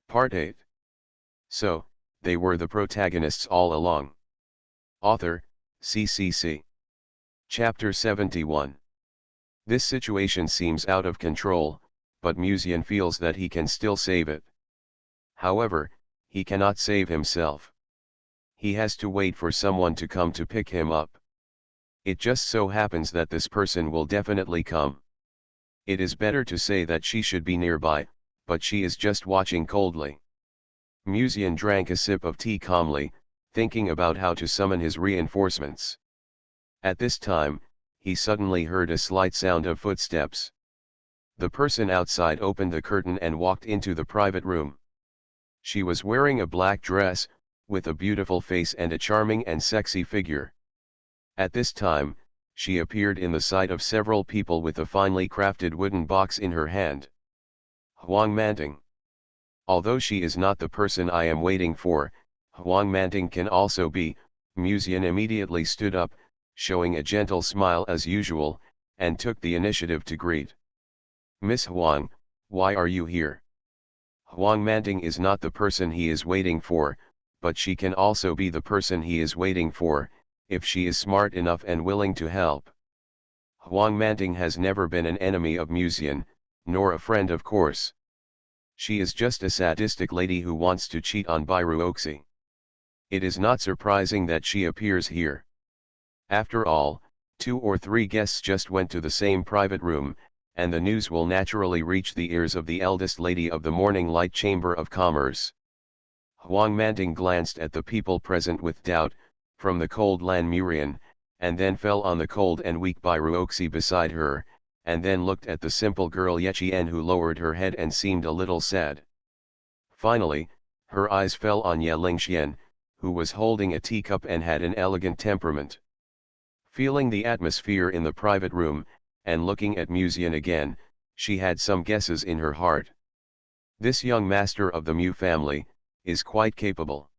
Part 8. So, they were the protagonists all along. Author, CCC. Chapter 71. This situation seems out of control, but Musian feels that he can still save it. However, he cannot save himself. He has to wait for someone to come to pick him up. It just so happens that this person will definitely come. It is better to say that she should be nearby, but she is just watching coldly. Musian drank a sip of tea calmly, thinking about how to summon his reinforcements. At this time, he suddenly heard a slight sound of footsteps. The person outside opened the curtain and walked into the private room. She was wearing a black dress, with a beautiful face and a charming and sexy figure. At this time, she appeared in the sight of several people with a finely crafted wooden box in her hand. Huang Manting. Although she is not the person I am waiting for, Huang Manting can also be. Musian immediately stood up, showing a gentle smile as usual, and took the initiative to greet. Miss Huang, why are you here? Huang Manting is not the person he is waiting for, but she can also be the person he is waiting for, if she is smart enough and willing to help. Huang Manting has never been an enemy of Musian, nor a friend of course. She is just a sadistic lady who wants to cheat on Ruoxi. It is not surprising that she appears here. After all, 2 or 3 guests just went to the same private room, and the news will naturally reach the ears of the eldest lady of the Morning Light Chamber of Commerce. Huang Manting glanced at the people present with doubt, from the cold Lan Murian, and then fell on the cold and weak Ruoxi beside her, and then looked at the simple girl Yeqian who lowered her head and seemed a little sad. Finally, her eyes fell on Ye Lingxian, who was holding a teacup and had an elegant temperament. Feeling the atmosphere in the private room, and looking at Musian again, she had some guesses in her heart. This young master of the Mu family is quite capable.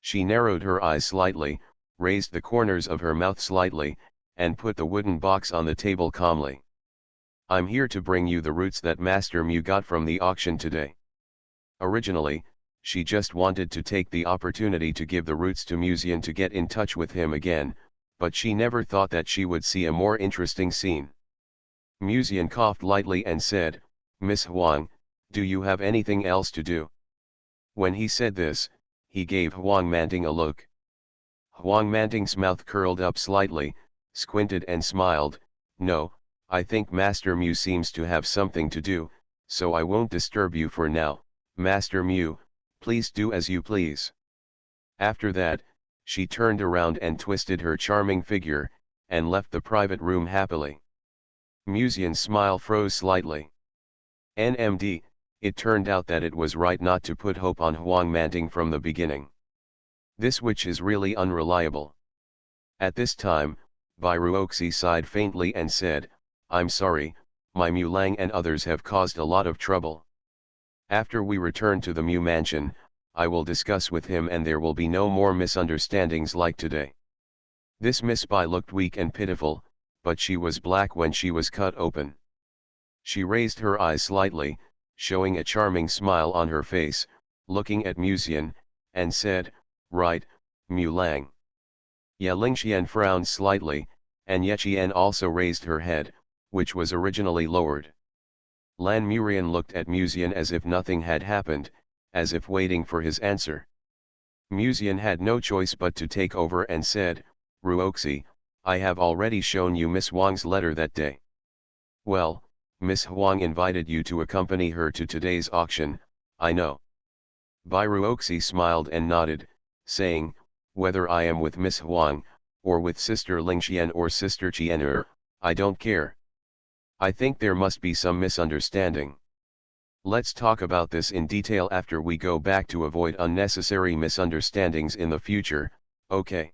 She narrowed her eyes slightly, raised the corners of her mouth slightly, and put the wooden box on the table calmly. I'm here to bring you the roots that Master Mu got from the auction today. Originally, she just wanted to take the opportunity to give the roots to Musian to get in touch with him again, but she never thought that she would see a more interesting scene. Musian coughed lightly and said, Miss Huang, do you have anything else to do? When he said this, he gave Huang Manting a look. Huang Manting's mouth curled up slightly, squinted and smiled. No, I think Master Mu seems to have something to do, so I won't disturb you for now. Master Mu, please do as you please. After that, she turned around and twisted her charming figure, and left the private room happily. Musian's smile froze slightly. NMD, it turned out that it was right not to put hope on Huang Manting from the beginning. This witch is really unreliable. At this time, Ruoxi sighed faintly and said, I'm sorry, my Mu Lang and others have caused a lot of trouble. After we return to the Mu mansion, I will discuss with him and there will be no more misunderstandings like today. This Miss Bai looked weak and pitiful, but she was black when she was cut open. She raised her eyes slightly, showing a charming smile on her face, looking at Musian, and said, right, Mu Lang. Ye Lingxian frowned slightly, and Yeqian also raised her head, which was originally lowered. Lan Murian looked at Musian as if nothing had happened, as if waiting for his answer. Musian had no choice but to take over and said, Ruoxi, I have already shown you Miss Huang's letter that day. Well, Miss Huang invited you to accompany her to today's auction, I know. Ruoxi smiled and nodded, saying, whether I am with Miss Huang, or with Sister Lingxian or Sister Qian'er, I don't care. I think there must be some misunderstanding. Let's talk about this in detail after we go back to avoid unnecessary misunderstandings in the future, okay?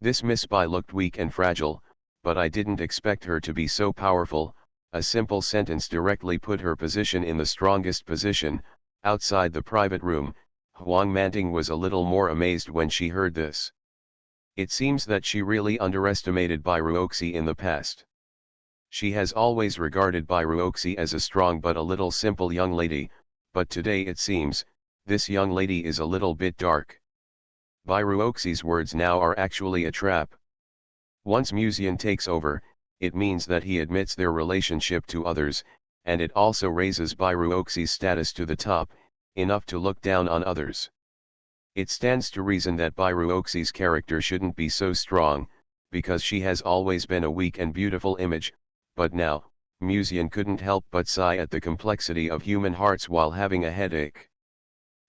This Miss Bai looked weak and fragile, but I didn't expect her to be so powerful. A simple sentence directly put her position in the strongest position. Outside the private room, Huang Manting was a little more amazed when she heard this. It seems that she really underestimated Ruoxi in the past. She has always regarded Ruoxi as a strong but a little simple young lady, but today it seems, this young lady is a little bit dark. Byruoxi's words now are actually a trap. Once Musian takes over, it means that he admits their relationship to others, and it also raises Byruoxi's status to the top, enough to look down on others. It stands to reason that Byruoxi's character shouldn't be so strong, because she has always been a weak and beautiful image, but now, Musian couldn't help but sigh at the complexity of human hearts while having a headache.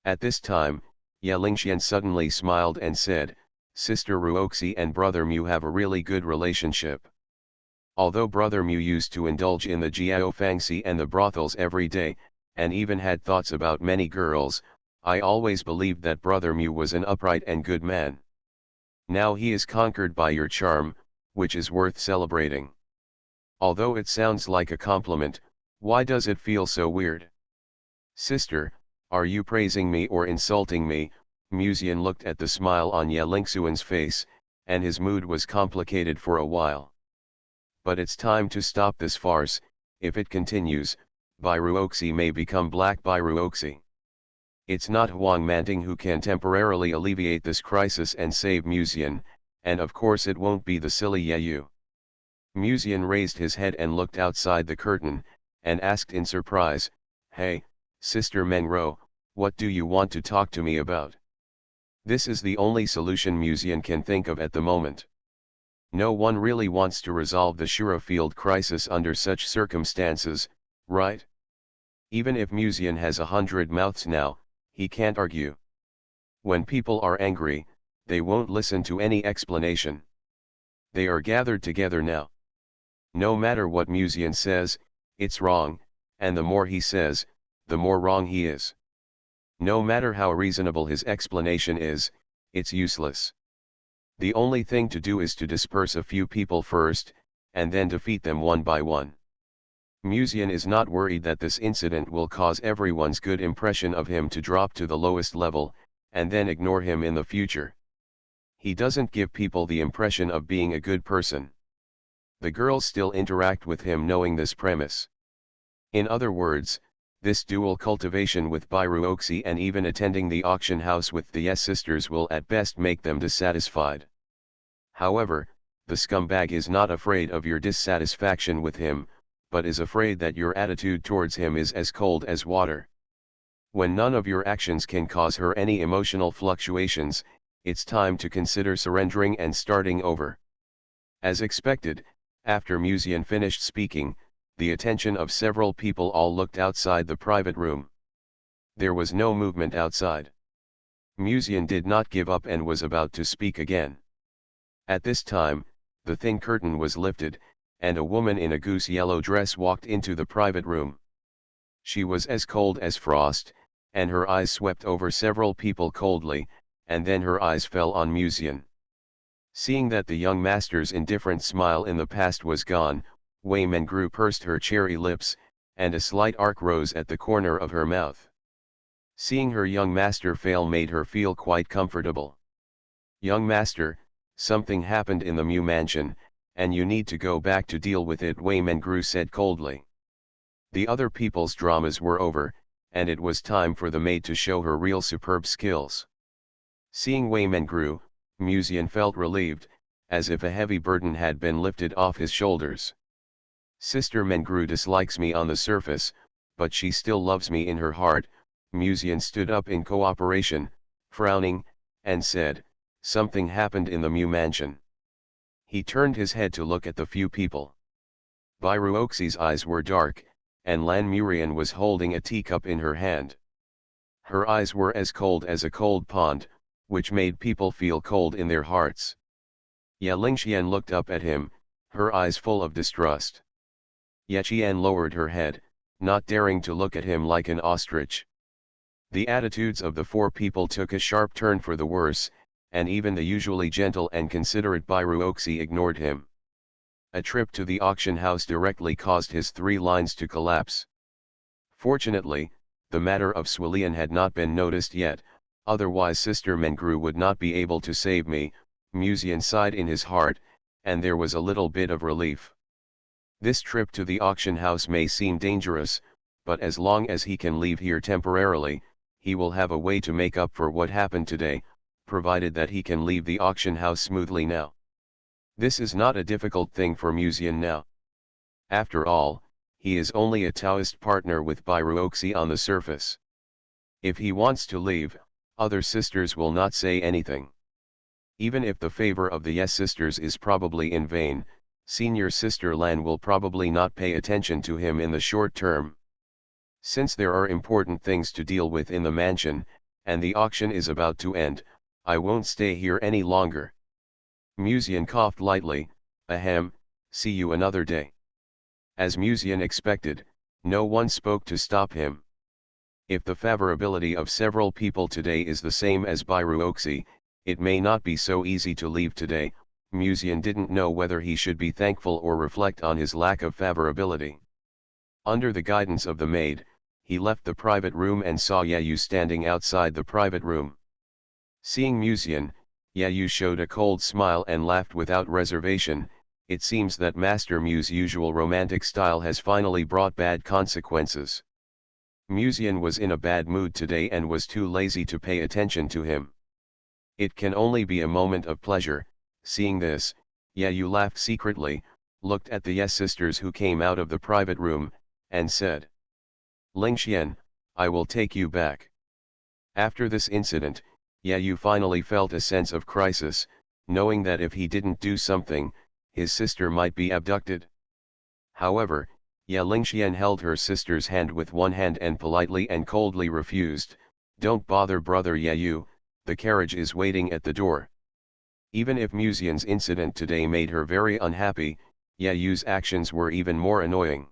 At this time, Yelingxian suddenly smiled and said, "Sister Ruoxi and Brother Mu have a really good relationship. Although Brother Mu used to indulge in the Jiao Fangxi and the brothels every day, and even had thoughts about many girls, I always believed that Brother Mu was an upright and good man. Now he is conquered by your charm, which is worth celebrating. Although it sounds like a compliment, why does it feel so weird? Sister, are you praising me or insulting me?" Musian looked at the smile on Yelingxuan's face, and his mood was complicated for a while. But it's time to stop this farce. If it continues, Byruoxi may become Black Byruoxi. It's not Huang Manting who can temporarily alleviate this crisis and save Musian, and of course it won't be the silly Yeyu. Musian raised his head and looked outside the curtain, and asked in surprise, "Hey, Sister Mengro, what do you want to talk to me about?" This is the only solution Musian can think of at the moment. No one really wants to resolve the Shurafield crisis under such circumstances, right? Even if Musian has 100 mouths now, he can't argue. When people are angry, they won't listen to any explanation. They are gathered together now. No matter what Musian says, it's wrong, and the more he says, the more wrong he is. No matter how reasonable his explanation is, it's useless. The only thing to do is to disperse a few people first, and then defeat them one by one. Musian is not worried that this incident will cause everyone's good impression of him to drop to the lowest level, and then ignore him in the future. He doesn't give people the impression of being a good person. The girls still interact with him knowing this premise. In other words, this dual cultivation with Byruoxi and even attending the auction house with the Yes sisters will at best make them dissatisfied. However, the scumbag is not afraid of your dissatisfaction with him, but is afraid that your attitude towards him is as cold as water. When none of your actions can cause her any emotional fluctuations, it's time to consider surrendering and starting over. As expected, after Musian finished speaking, the attention of several people all looked outside the private room. There was no movement outside. Musian did not give up and was about to speak again. At this time, the thin curtain was lifted, and a woman in a goose-yellow dress walked into the private room. She was as cold as frost, and her eyes swept over several people coldly, and then her eyes fell on Musian. Seeing that the young master's indifferent smile in the past was gone, Wei Mengru pursed her cherry lips, and a slight arc rose at the corner of her mouth. Seeing her young master fail made her feel quite comfortable. "Young master, something happened in the Mu mansion, and you need to go back to deal with it," Wei Mengru said coldly. The other people's dramas were over, and it was time for the maid to show her real superb skills. Seeing Wei Mengru, Musian felt relieved, as if a heavy burden had been lifted off his shoulders. "Sister Mengru dislikes me on the surface, but she still loves me in her heart." Musian stood up in cooperation, frowning, and said, "Something happened in the Mu mansion." He turned his head to look at the few people. Byruoxi's eyes were dark, and Lan Murian was holding a teacup in her hand. Her eyes were as cold as a cold pond, which made people feel cold in their hearts. Yelingxian looked up at him, her eyes full of distrust. Yeqian lowered her head, not daring to look at him like an ostrich. The attitudes of the four people took a sharp turn for the worse, and even the usually gentle and considerate Byruoxi ignored him. A trip to the auction house directly caused his 3 lines to collapse. Fortunately, the matter of Swilian had not been noticed yet, otherwise Sister Mengru would not be able to save me. Musian sighed in his heart, and there was a little bit of relief. This trip to the auction house may seem dangerous, but as long as he can leave here temporarily, he will have a way to make up for what happened today, provided that he can leave the auction house smoothly now. This is not a difficult thing for Musian now. After all, he is only a Taoist partner with Bairuoxi on the surface. If he wants to leave, other sisters will not say anything. Even if the favor of the Yes sisters is probably in vain, senior sister Lan will probably not pay attention to him in the short term. Since there are important things to deal with in the mansion, and the auction is about to end, I won't stay here any longer. Musian coughed lightly. Ahem, see you another day. As Musian expected, no one spoke to stop him. If the favorability of several people today is the same as Bairuoxi, it may not be so easy to leave today. Musian didn't know whether he should be thankful or reflect on his lack of favorability. Under the guidance of the maid, he left the private room and saw Yayu standing outside the private room. Seeing Musian, Yayu showed a cold smile and laughed without reservation. It seems that Master Mu's usual romantic style has finally brought bad consequences. Musian was in a bad mood today and was too lazy to pay attention to him. It can only be a moment of pleasure. Seeing this, Yayu laughed secretly, looked at the Yes sisters who came out of the private room, and said, Lingxian, I will take you back. After this incident, Yayu finally felt a sense of crisis, knowing that if he didn't do something, his sister might be abducted. However, Lingxian held her sister's hand with one hand and politely and coldly refused, Don't bother brother Yayu, the carriage is waiting at the door. Even if Musian's incident today made her very unhappy, Yayu's actions were even more annoying.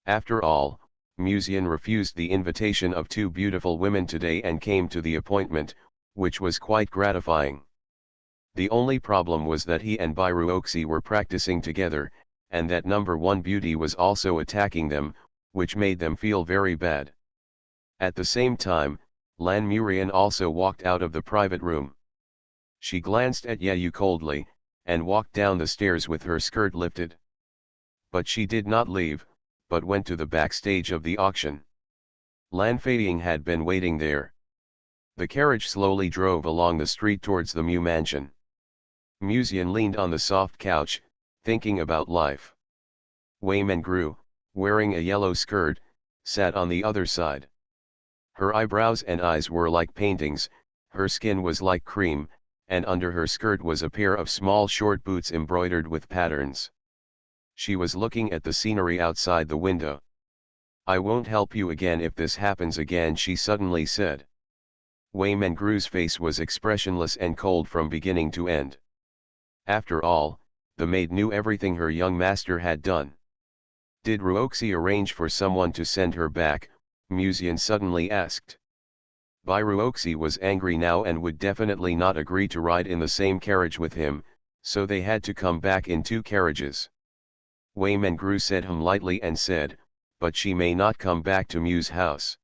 After all, Musian refused the invitation of two beautiful women today and came to the appointment, which was quite gratifying. The only problem was that he and Bairuoxi were practicing together, and that number one beauty was also attacking them, which made them feel very bad. At the same time, Lan Murian also walked out of the private room. She glanced at Yayu coldly, and walked down the stairs with her skirt lifted. But she did not leave, but went to the backstage of the auction. Lan Feiying had been waiting there. The carriage slowly drove along the street towards the Mu mansion. Musian leaned on the soft couch, thinking about life. Wei Mengru, wearing a yellow skirt, sat on the other side. Her eyebrows and eyes were like paintings, her skin was like cream, and under her skirt was a pair of small short boots embroidered with patterns. She was looking at the scenery outside the window. I won't help you again if this happens again, she suddenly said. Wei Mengru's face was expressionless and cold from beginning to end. After all, the maid knew everything her young master had done. Did Ruoxi arrange for someone to send her back? Musian suddenly asked. Bairuoxi was angry now and would definitely not agree to ride in the same carriage with him, so they had to come back in two carriages. Wei Mengru said him lightly and said, but she may not come back to Mu's house.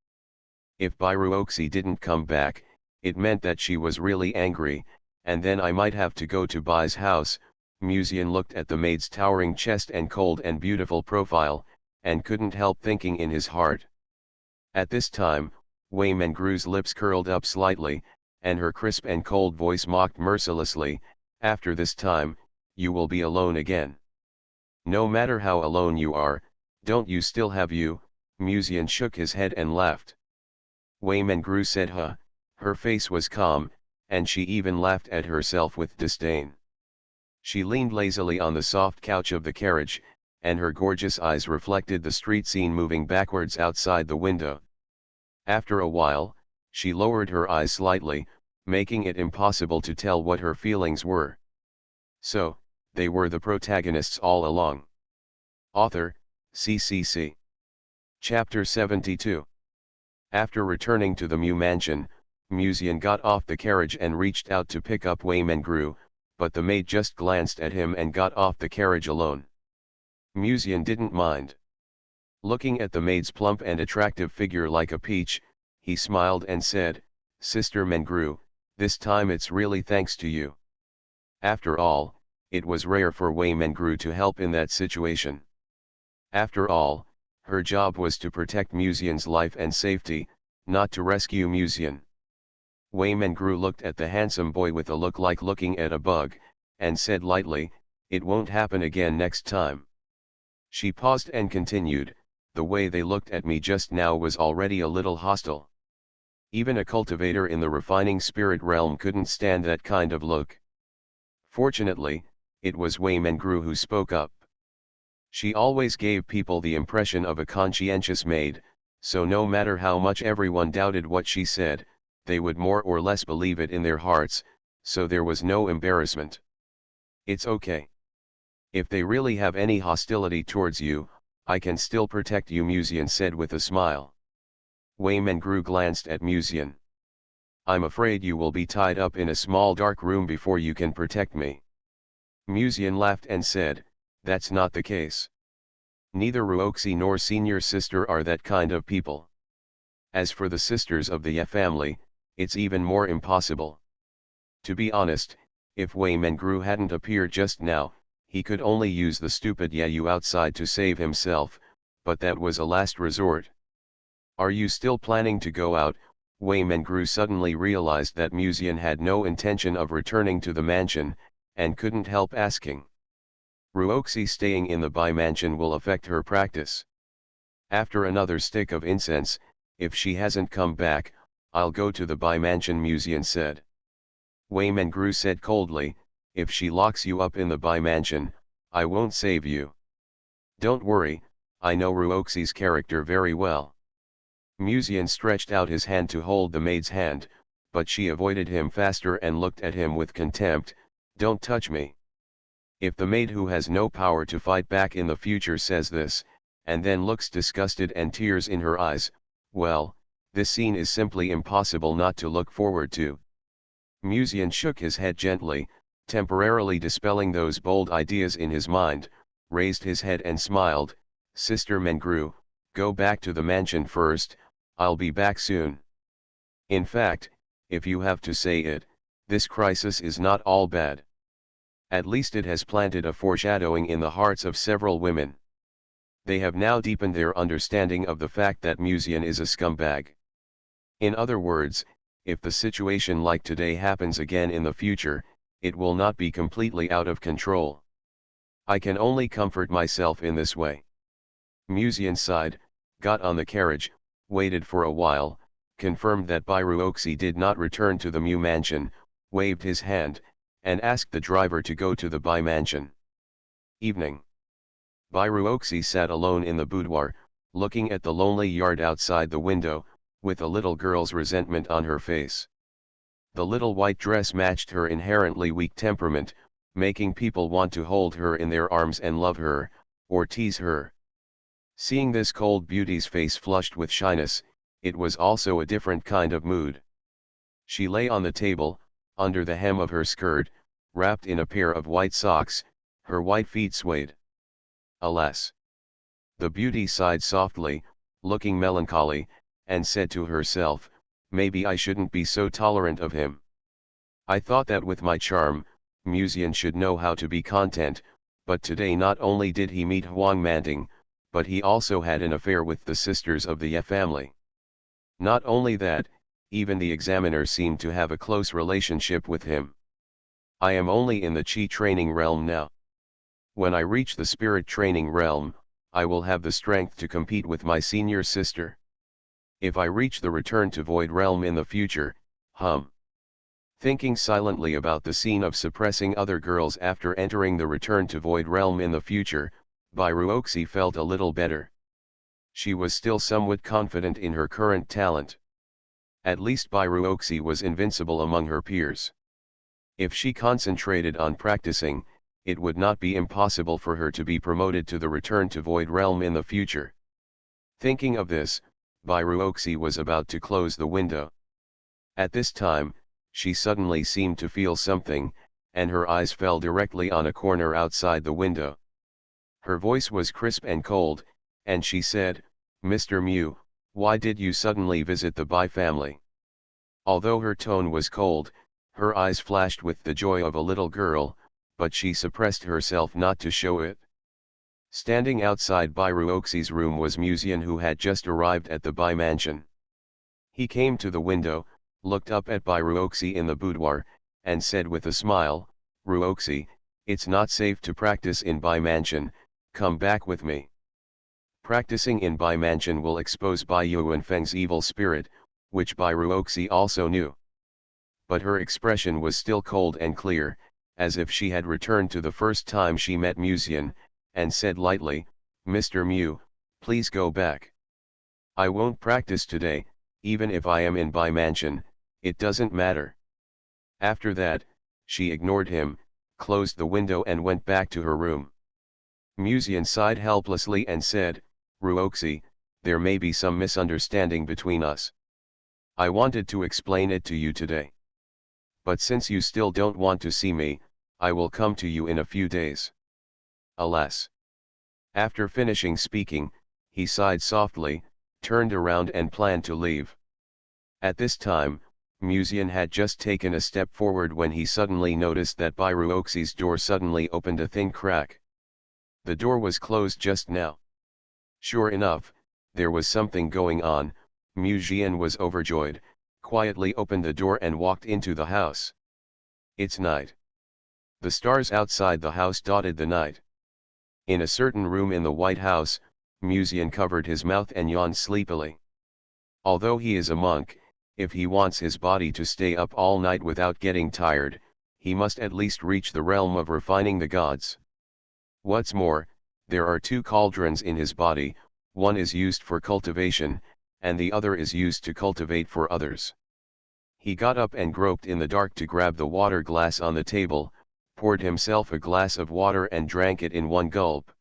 If Bairuoxi didn't come back, it meant that she was really angry, and then I might have to go to Bai's house. Musian looked at the maid's towering chest and cold and beautiful profile, and couldn't help thinking in his heart. At this time, Wei Mengru's lips curled up slightly, and her crisp and cold voice mocked mercilessly, after this time, you will be alone again. No matter how alone you are, don't you still have you? Musian shook his head and laughed. Wei Mengru said huh, her face was calm, and she even laughed at herself with disdain. She leaned lazily on the soft couch of the carriage, and her gorgeous eyes reflected the street scene moving backwards outside the window. After a while, she lowered her eyes slightly, making it impossible to tell what her feelings were. So, they were the protagonists all along. Author, CCC. Chapter 72. After returning to the Mu mansion, Musian got off the carriage and reached out to pick up Wei Mengru, but the maid just glanced at him and got off the carriage alone. Musian didn't mind. Looking at the maid's plump and attractive figure like a peach, he smiled and said, Sister Mengru, this time it's really thanks to you. After all, it was rare for Wei Mengru to help in that situation. After all, Her job was to protect Musian's life and safety, not to rescue Musian. Wei Mengru looked at the handsome boy with a look like looking at a bug, and said lightly, "It won't happen again next time." She paused and continued, "The way they looked at me just now was already a little hostile. Even a cultivator in the refining spirit realm couldn't stand that kind of look." Fortunately, it was Wei Mengru who spoke up. She always gave people the impression of a conscientious maid, so no matter how much everyone doubted what she said, they would more or less believe it in their hearts, so there was no embarrassment. "It's okay. If they really have any hostility towards you, I can still protect you," Musian said with a smile. Wei Mengru glanced at Musian. "I'm afraid you will be tied up in a small dark room before you can protect me." Musian laughed and said, "That's not the case. Neither Ruoxi nor senior sister are that kind of people. As for the sisters of the Ye family, it's even more impossible." To be honest, if Wei Mengru hadn't appeared just now, he could only use the stupid Ye outside to save himself, but that was a last resort. "Are you still planning to go out?" Wei Mengru suddenly realized that Musian had no intention of returning to the mansion, and couldn't help asking. "Ruoxi staying in the Bai mansion will affect her practice. After another stick of incense, if she hasn't come back, I'll go to the Bai mansion," Musian said. Wei Mengru said coldly, "If she locks you up in the Bai mansion, I won't save you. Don't worry, I know Ruoxi's character very well." Musian stretched out his hand to hold the maid's hand, but she avoided him faster and looked at him with contempt. "Don't touch me. If the maid who has no power to fight back in the future says this, and then looks disgusted and tears in her eyes, well, this scene is simply impossible not to look forward to." Musian shook his head gently, temporarily dispelling those bold ideas in his mind, raised his head and smiled, "Sister Mengru, go back to the mansion first, I'll be back soon. In fact, if you have to say it, this crisis is not all bad. At least it has planted a foreshadowing in the hearts of several women. They have now deepened their understanding of the fact that Musian is a scumbag. In other words, if the situation like today happens again in the future, it will not be completely out of control. I can only comfort myself in this way." Musian sighed, got on the carriage, waited for a while, confirmed that Ruoxi did not return to the Mu mansion, waved his hand, and asked the driver to go to the Bai mansion. Evening. Ruoxi sat alone in the boudoir, looking at the lonely yard outside the window, with a little girl's resentment on her face. The little white dress matched her inherently weak temperament, making people want to hold her in their arms and love her, or tease her. Seeing this cold beauty's face flushed with shyness, it was also a different kind of mood. She lay on the table, under the hem of her skirt, wrapped in a pair of white socks, her white feet swayed. Alas! The beauty sighed softly, looking melancholy, and said to herself, "Maybe I shouldn't be so tolerant of him. I thought that with my charm, Musian should know how to be content, but today not only did he meet Huang Manting, but he also had an affair with the sisters of the Ye family. Not only that, even the examiner seemed to have a close relationship with him. I am only in the Qi training realm now. When I reach the spirit training realm, I will have the strength to compete with my senior sister. If I reach the return to void realm in the future, Thinking silently about the scene of suppressing other girls after entering the return to void realm in the future, Ruoxi felt a little better. She was still somewhat confident in her current talent. At least Ruoxi was invincible among her peers. If she concentrated on practicing, it would not be impossible for her to be promoted to the return to void realm in the future. Thinking of this, Ruoxi was about to close the window. At this time, she suddenly seemed to feel something, and her eyes fell directly on a corner outside the window. Her voice was crisp and cold, and she said, "Mr. Mu, why did you suddenly visit the Bai family?" Although her tone was cold, her eyes flashed with the joy of a little girl, but she suppressed herself not to show it. Standing outside Byruoxi's room was Musian, who had just arrived at the Bai mansion. He came to the window, looked up at Byruoxi in the boudoir, and said with a smile, "Ruoxi, it's not safe to practice in Bai mansion, come back with me." Practicing in Bai mansion will expose Bai Yuanfeng's evil spirit, which Byruoxi also knew. But her expression was still cold and clear, as if she had returned to the first time she met Musian, and said lightly, "Mr. Mu, please go back. I won't practice today, even if I am in Bai mansion, it doesn't matter." After that, she ignored him, closed the window and went back to her room. Musian sighed helplessly and said, "Ruoxi, there may be some misunderstanding between us. I wanted to explain it to you today. But since you still don't want to see me, I will come to you in a few days." Alas! After finishing speaking, he sighed softly, turned around and planned to leave. At this time, Musian had just taken a step forward when he suddenly noticed that Byruoxi's door suddenly opened a thin crack. The door was closed just now. Sure enough, there was something going on. Musian was overjoyed, quietly opened the door and walked into the house. It's night. The stars outside the house dotted the night. In a certain room in the White House, Musian covered his mouth and yawned sleepily. Although he is a monk, if he wants his body to stay up all night without getting tired, he must at least reach the realm of refining the gods. What's more, there are two cauldrons in his body, one is used for cultivation, and the other is used to cultivate for others. He got up and groped in the dark to grab the water glass on the table, poured himself a glass of water and drank it in one gulp.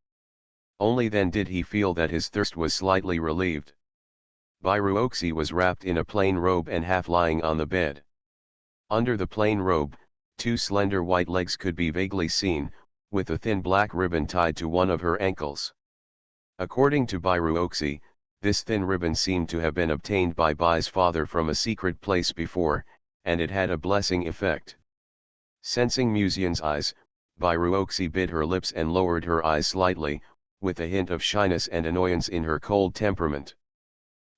Only then did he feel that his thirst was slightly relieved. Byruoxi was wrapped in a plain robe and half lying on the bed. Under the plain robe, two slender white legs could be vaguely seen, with a thin black ribbon tied to one of her ankles. According to Byruoxi, this thin ribbon seemed to have been obtained by Bai's father from a secret place before, and it had a blessing effect. Sensing Musian's eyes, Byruoxi bit her lips and lowered her eyes slightly, with a hint of shyness and annoyance in her cold temperament.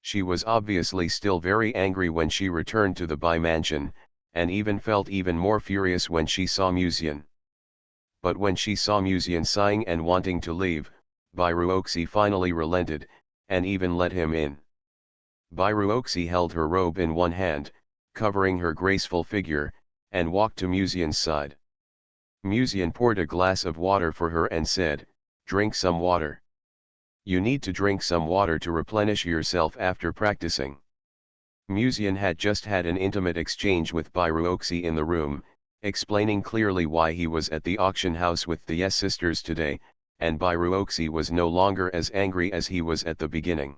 She was obviously still very angry when she returned to the Bai mansion, and even felt even more furious when she saw Musian. But when she saw Musian sighing and wanting to leave, Byruoxi finally relented, and even let him in. Byruoxi held her robe in one hand, covering her graceful figure, and walked to Musian's side. Musian poured a glass of water for her and said, "Drink some water. You need to drink some water to replenish yourself after practicing." Musian had just had an intimate exchange with Byruoxi in the room, explaining clearly why he was at the auction house with the Yes sisters today, and Byruoxi was no longer as angry as he was at the beginning.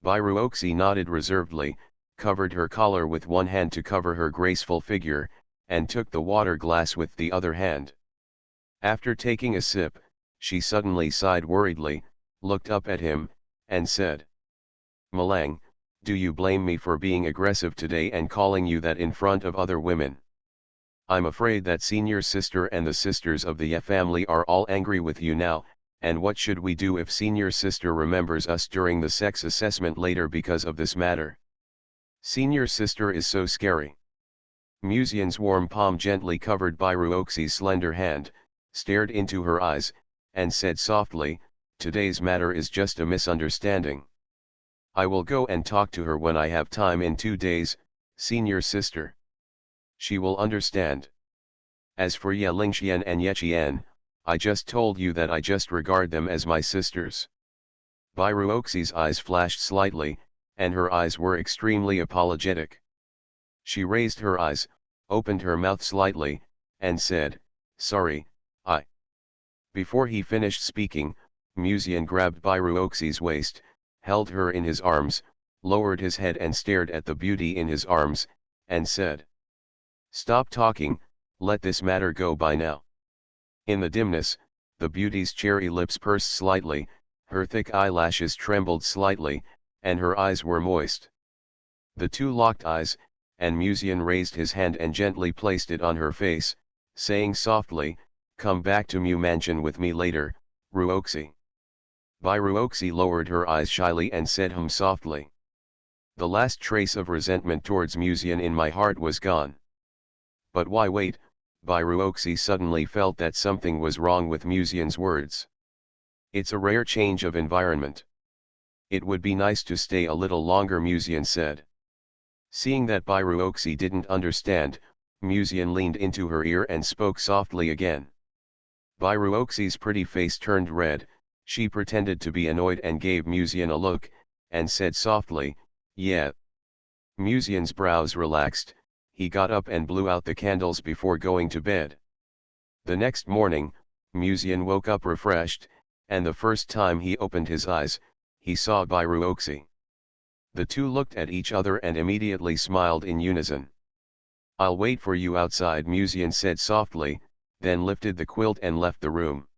Byruoxi nodded reservedly, covered her collar with one hand to cover her graceful figure, and took the water glass with the other hand. After taking a sip, she suddenly sighed worriedly, looked up at him, and said, "Malang, do you blame me for being aggressive today and calling you that in front of other women? I'm afraid that senior sister and the sisters of the Ye family are all angry with you now, and what should we do if senior sister remembers us during the sex assessment later because of this matter? Senior sister is so scary." Musian's warm palm gently covered Byruoxi's slender hand, stared into her eyes, and said softly, "Today's matter is just a misunderstanding. I will go and talk to her when I have time in 2 days, senior sister. She will understand. As for Ye Lingxian and Ye Qian, I just told you that I just regard them as my sisters." Byruoxi's eyes flashed slightly, and her eyes were extremely apologetic. She raised her eyes, opened her mouth slightly, and said, "Sorry, I..." Before he finished speaking, Musian grabbed Byruoxi's waist, held her in his arms, lowered his head and stared at the beauty in his arms, and said, "Stop talking, let this matter go by now." In the dimness, the beauty's cherry lips pursed slightly, her thick eyelashes trembled slightly, and her eyes were moist. The two locked eyes, and Musian raised his hand and gently placed it on her face, saying softly, "Come back to Mu Mansion with me later, Ruoxi." Bairuoxi lowered her eyes shyly and said softly. The last trace of resentment towards Musian in my heart was gone. But why wait? Bairuoxi suddenly felt that something was wrong with Musian's words. It's a rare change of environment. It would be nice to stay a little longer, Musian said. Seeing that Bairuoxi didn't understand, Musian leaned into her ear and spoke softly again. Bairuoxi's pretty face turned red. She pretended to be annoyed and gave Musian a look, and said softly, "Yeah." Musian's brows relaxed. He got up and blew out the candles before going to bed. The next morning, Musian woke up refreshed, and the first time he opened his eyes, he saw Bairuoxi. The two looked at each other and immediately smiled in unison. "I'll wait for you outside," Musian said softly, then lifted the quilt and left the room.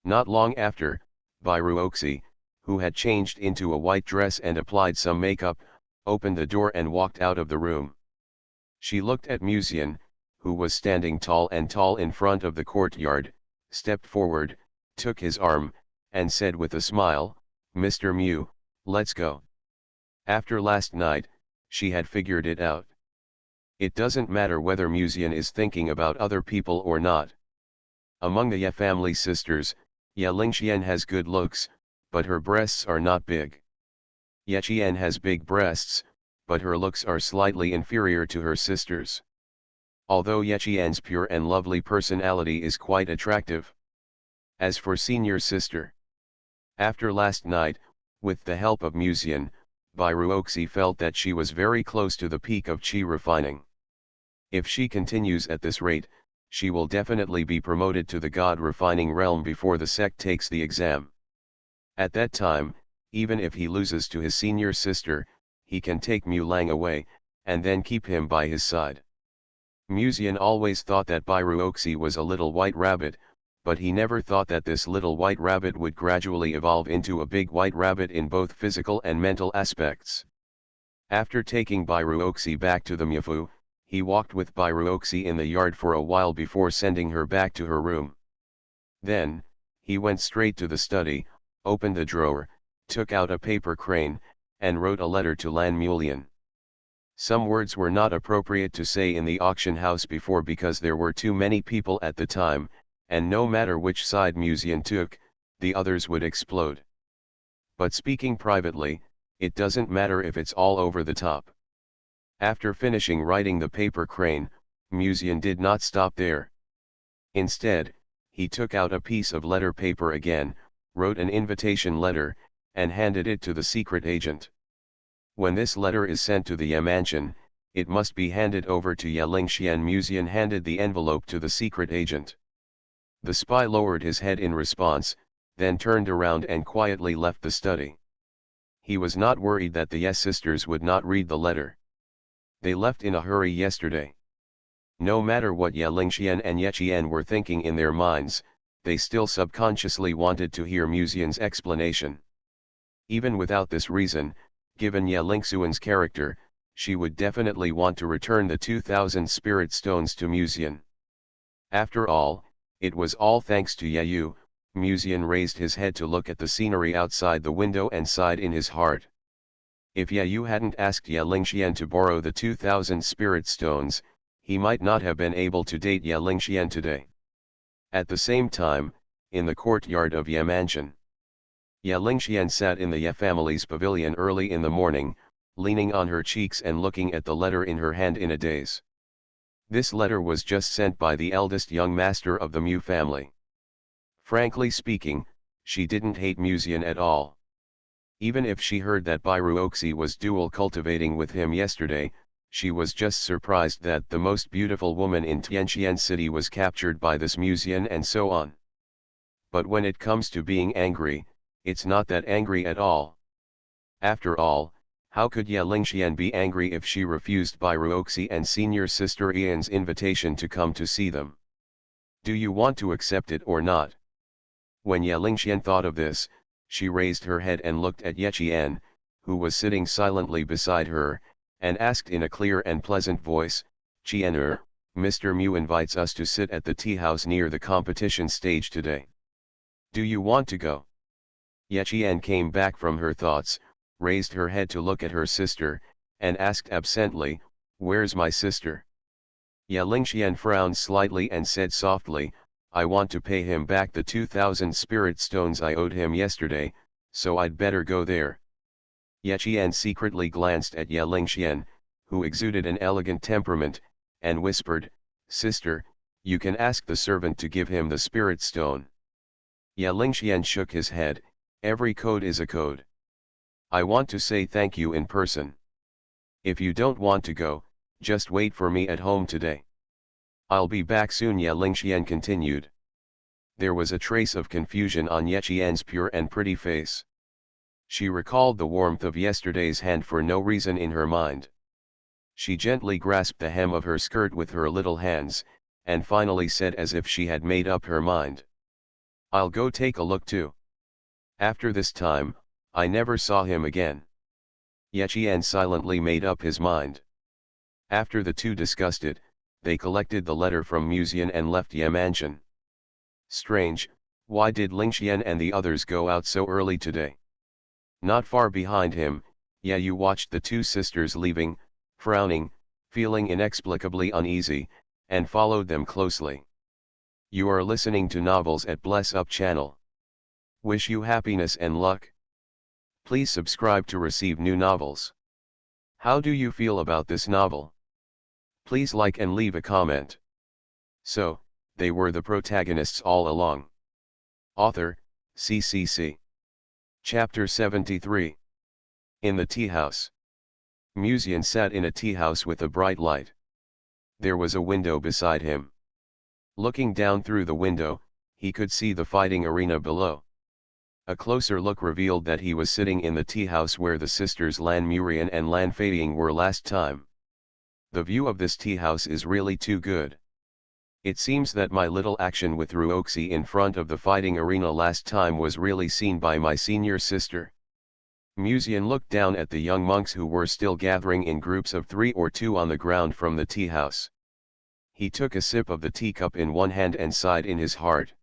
Not long after, Bairuoxi, who had changed into a white dress and applied some makeup, opened the door and walked out of the room. She looked at Musian, who was standing tall in front of the courtyard, stepped forward, took his arm, and said with a smile, "Mr. Mew, let's go." After last night, she had figured it out. It doesn't matter whether Musian is thinking about other people or not. Among the Ye family sisters, Ye Lingxian has good looks, but her breasts are not big. Ye Qian has big breasts, but her looks are slightly inferior to her sisters. Although Ye Qian's pure and lovely personality is quite attractive. As for senior sister, after last night, with the help of Musian, Bairuoxi felt that she was very close to the peak of qi refining. If she continues at this rate, she will definitely be promoted to the god refining realm before the sect takes the exam. At that time, even if he loses to his senior sister, he can take Mu Lang away, and then keep him by his side. Musian always thought that Bairuoxi was a little white rabbit, but he never thought that this little white rabbit would gradually evolve into a big white rabbit in both physical and mental aspects. After taking Bairuoxi back to the Myafu, he walked with Bairuoxi in the yard for a while before sending her back to her room. Then, he went straight to the study, opened the drawer, took out a paper crane, and wrote a letter to Lan Mulian. Some words were not appropriate to say in the auction house before because there were too many people at the time, and no matter which side Musian took, the others would explode. But speaking privately, it doesn't matter if it's all over the top. After finishing writing the paper crane, Musian did not stop there. Instead, he took out a piece of letter paper again, wrote an invitation letter, and handed it to the secret agent. When this letter is sent to the Ye mansion, it must be handed over to Ye Lingxian. Musian handed the envelope to the secret agent. The spy lowered his head in response, then turned around and quietly left the study. He was not worried that the Ye sisters would not read the letter. They left in a hurry yesterday. No matter what Ye Lingxian and Ye Qian were thinking in their minds, they still subconsciously wanted to hear Musian's explanation. Even without this reason, given Ye Lingxuan's character, she would definitely want to return the 2,000 spirit stones to Musian. After all, it was all thanks to Ye Yu. Musian raised his head to look at the scenery outside the window and sighed in his heart. If Ye Yu hadn't asked Ye Lingxian to borrow the 2,000 spirit stones, he might not have been able to date Ye Lingxian today. At the same time, in the courtyard of Ye mansion, Ye Lingxian sat in the Ye family's pavilion early in the morning, leaning on her cheeks and looking at the letter in her hand in a daze. This letter was just sent by the eldest young master of the Mu family. Frankly speaking, she didn't hate Musian at all. Even if she heard that Bairuoxi was dual cultivating with him yesterday, she was just surprised that the most beautiful woman in Tianxian City was captured by this Musian and so on. But when it comes to being angry, it's not that angry at all. After all, how could Ye Lingxian be angry if she refused Bairuoxi and senior sister Ian's invitation to come to see them? Do you want to accept it or not? When Ye Lingxian thought of this, she raised her head and looked at Ye Qian, who was sitting silently beside her, and asked in a clear and pleasant voice, "Qian, Mr. Mu invites us to sit at the tea house near the competition stage today. Do you want to go?" Yechian came back from her thoughts, raised her head to look at her sister, and asked absently, "Where's my sister?" Ye Lingxian frowned slightly and said softly, "I want to pay him back the 2,000 spirit stones I owed him yesterday, so I'd better go there." Yechian secretly glanced at Ye Lingxian, who exuded an elegant temperament, and whispered, "Sister, you can ask the servant to give him the spirit stone." Ye Lingxian shook his head, "Every code is a code. I want to say thank you in person. If you don't want to go, just wait for me at home today. I'll be back soon," Ye Lingxian continued. There was a trace of confusion on Yechian's pure and pretty face. She recalled the warmth of yesterday's hand for no reason in her mind. She gently grasped the hem of her skirt with her little hands, and finally said as if she had made up her mind, "I'll go take a look too." After this time, I never saw him again. Yechian silently made up his mind. After the two discussed it, they collected the letter from Musian and left Ye mansion. Strange, why did Lingxian and the others go out so early today? Not far behind him, Ye Yu watched the two sisters leaving, frowning, feeling inexplicably uneasy, and followed them closely. You are listening to Novels at Bless Up channel. Wish you happiness and luck. Please subscribe to receive new novels. How do you feel about this novel? Please like and leave a comment. So, they were the protagonists all along. Author, CCC. Chapter 73. In the tea house. Musian sat in a tea house with a bright light. There was a window beside him. Looking down through the window, he could see the fighting arena below. A closer look revealed that he was sitting in the tea house where the sisters Lan Murian and Lan Feiying were last time. The view of this tea house is really too good. It seems that my little action with Ruoxi in front of the fighting arena last time was really seen by my senior sister. Musian looked down at the young monks who were still gathering in groups of 3 or 2 on the ground from the tea house. He took a sip of the teacup in one hand and sighed in his heart.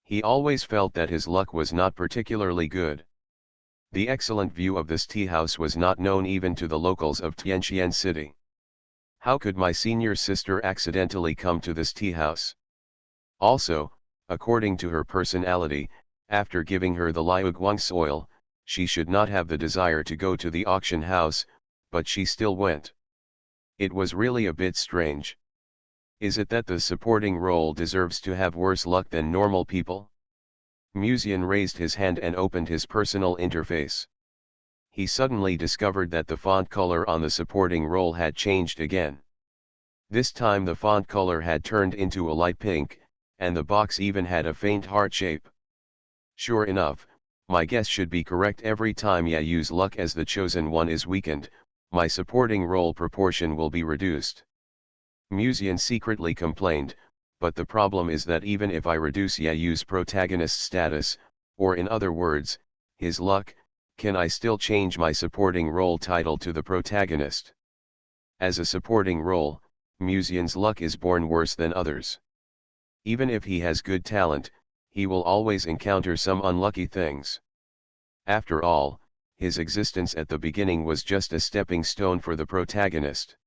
He always felt that his luck was not particularly good. The excellent view of this tea house was not known even to the locals of Tianxian City. How could my senior sister accidentally come to this tea house? Also, according to her personality, after giving her the Liuguang's oil, she should not have the desire to go to the auction house, but she still went. It was really a bit strange. Is it that the supporting role deserves to have worse luck than normal people? Musian raised his hand and opened his personal interface. He suddenly discovered that the font color on the supporting role had changed again. This time the font color had turned into a light pink, and the box even had a faint heart shape. Sure enough, my guess should be correct. Every time I use luck as the chosen one is weakened, my supporting role proportion will be reduced. Musian secretly complained, but the problem is that even if I reduce Yayu's protagonist status, or in other words, his luck, can I still change my supporting role title to the protagonist? As a supporting role, Musian's luck is born worse than others. Even if he has good talent, he will always encounter some unlucky things. After all, his existence at the beginning was just a stepping stone for the protagonist.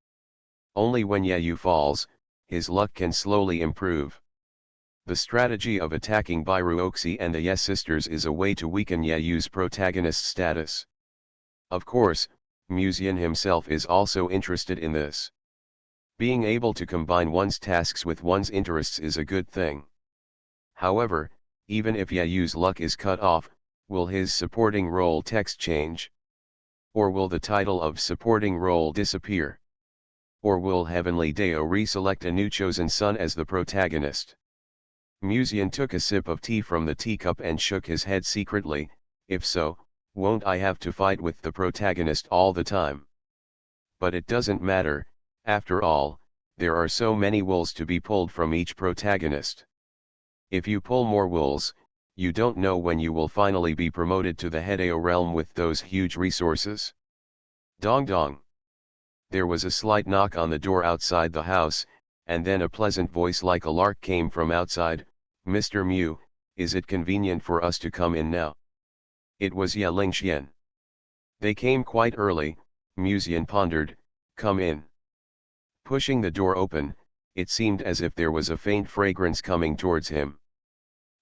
Only when Yayu falls, his luck can slowly improve. The strategy of attacking by Ruoxi and the Yes sisters is a way to weaken Yayu's protagonist status. Of course, Musian himself is also interested in this. Being able to combine one's tasks with one's interests is a good thing. However, even if Yayu's luck is cut off, will his supporting role text change? Or will the title of supporting role disappear? Or will Heavenly Deo reselect a new chosen son as the protagonist? Musian took a sip of tea from the teacup and shook his head secretly. If so, won't I have to fight with the protagonist all the time? But it doesn't matter, after all, there are so many wools to be pulled from each protagonist. If you pull more wools, you don't know when you will finally be promoted to the Hedeo realm with those huge resources. Dong dong. There was a slight knock on the door outside the house, and then a pleasant voice like a lark came from outside. Mr. Mew, is it convenient for us to come in now? It was Ye Lingxian. They came quite early, Musian pondered. Come in. Pushing the door open, it seemed as if there was a faint fragrance coming towards him.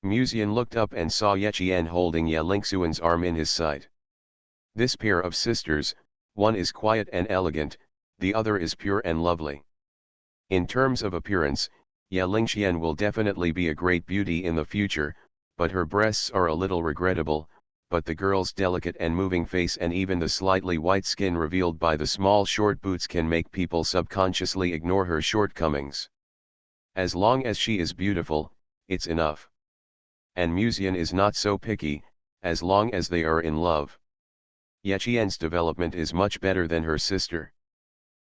Musian looked up and saw Ye Qian holding Ye Lingxuan's arm in his sight. This pair of sisters, one is quiet and elegant, the other is pure and lovely. In terms of appearance, Ye Lingxian will definitely be a great beauty in the future, but her breasts are a little regrettable, but the girl's delicate and moving face and even the slightly white skin revealed by the small short boots can make people subconsciously ignore her shortcomings. As long as she is beautiful, it's enough. And Musian is not so picky, as long as they are in love. Ye Qian's development is much better than her sister.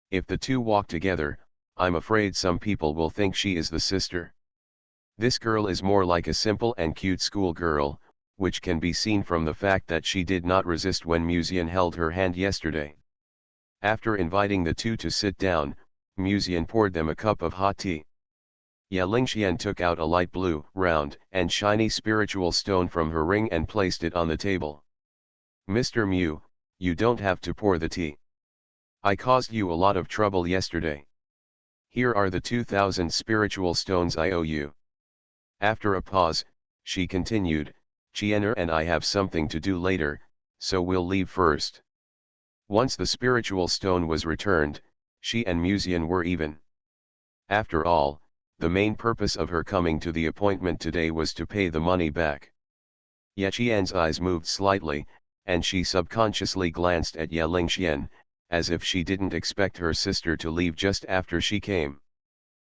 If the two walk together, I'm afraid some people will think she is the sister. This girl is more like a simple and cute schoolgirl, which can be seen from the fact that she did not resist when Musian held her hand yesterday. After inviting the two to sit down, Musian poured them a cup of hot tea. Ye Lingxian took out a light blue, round, and shiny spiritual stone from her ring and placed it on the table. Mr. Mu, you don't have to pour the tea. I caused you a lot of trouble yesterday. Here are the 2,000 spiritual stones I owe you. After a pause, she continued, Qianer and I have something to do later, so we'll leave first. Once the spiritual stone was returned, she and Musian were even. After all, the main purpose of her coming to the appointment today was to pay the money back. Ye Qian's eyes moved slightly, and she subconsciously glanced at Ye Lingxian, as if she didn't expect her sister to leave just after she came.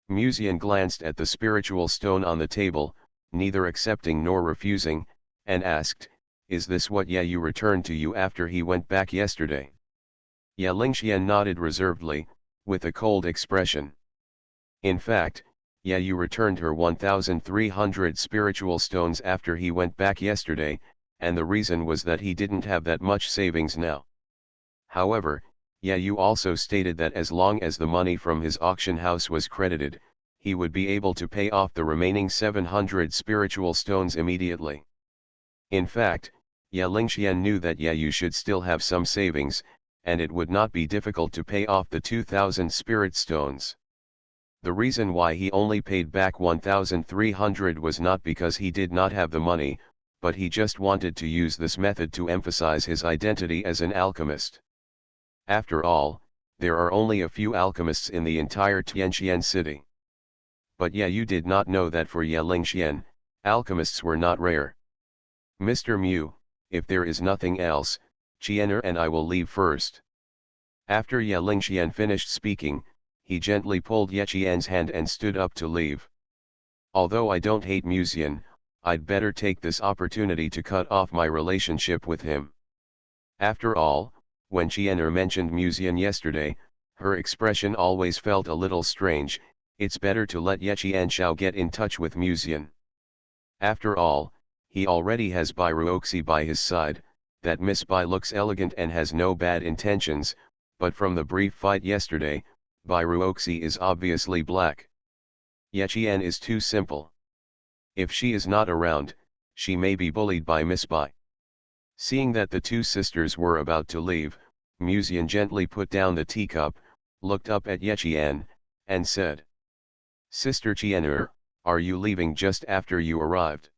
Musian glanced at the spiritual stone on the table, neither accepting nor refusing, and asked, Is this what Ye Yu returned to you after he went back yesterday? Ye Lingxian nodded reservedly, with a cold expression. In fact, Ye Yu returned her 1,300 spiritual stones after he went back yesterday, and the reason was that he didn't have that much savings now. However, Ye Yu also stated that as long as the money from his auction house was credited, he would be able to pay off the remaining 700 spiritual stones immediately. In fact, Ye Lingxian knew that Ye Yu should still have some savings, and it would not be difficult to pay off the 2,000 spirit stones. The reason why he only paid back 1,300 was not because he did not have the money, but he just wanted to use this method to emphasize his identity as an alchemist. After all, there are only a few alchemists in the entire Tianqian city. But Ye Yu did not know that for Ye Lingxian, alchemists were not rare. Mr. Mu, if there is nothing else, Qianer and I will leave first. After Ye Lingxian finished speaking, he gently pulled Ye Qian's hand and stood up to leave. Although I don't hate Musian, I'd better take this opportunity to cut off my relationship with him. After all, when Qianer mentioned Musian yesterday, her expression always felt a little strange. It's better to let Ye Qianxiao get in touch with Musian. After all, he already has Bai Ruoxi by his side. That Miss Bai looks elegant and has no bad intentions, but from the brief fight yesterday, Bai Ruoxi is obviously black. Ye Qian is too simple. If she is not around, she may be bullied by Miss Bai. Seeing that the two sisters were about to leave, Musian gently put down the teacup, looked up at Ye Qian, and said, Sister Qianer, are you leaving just after you arrived?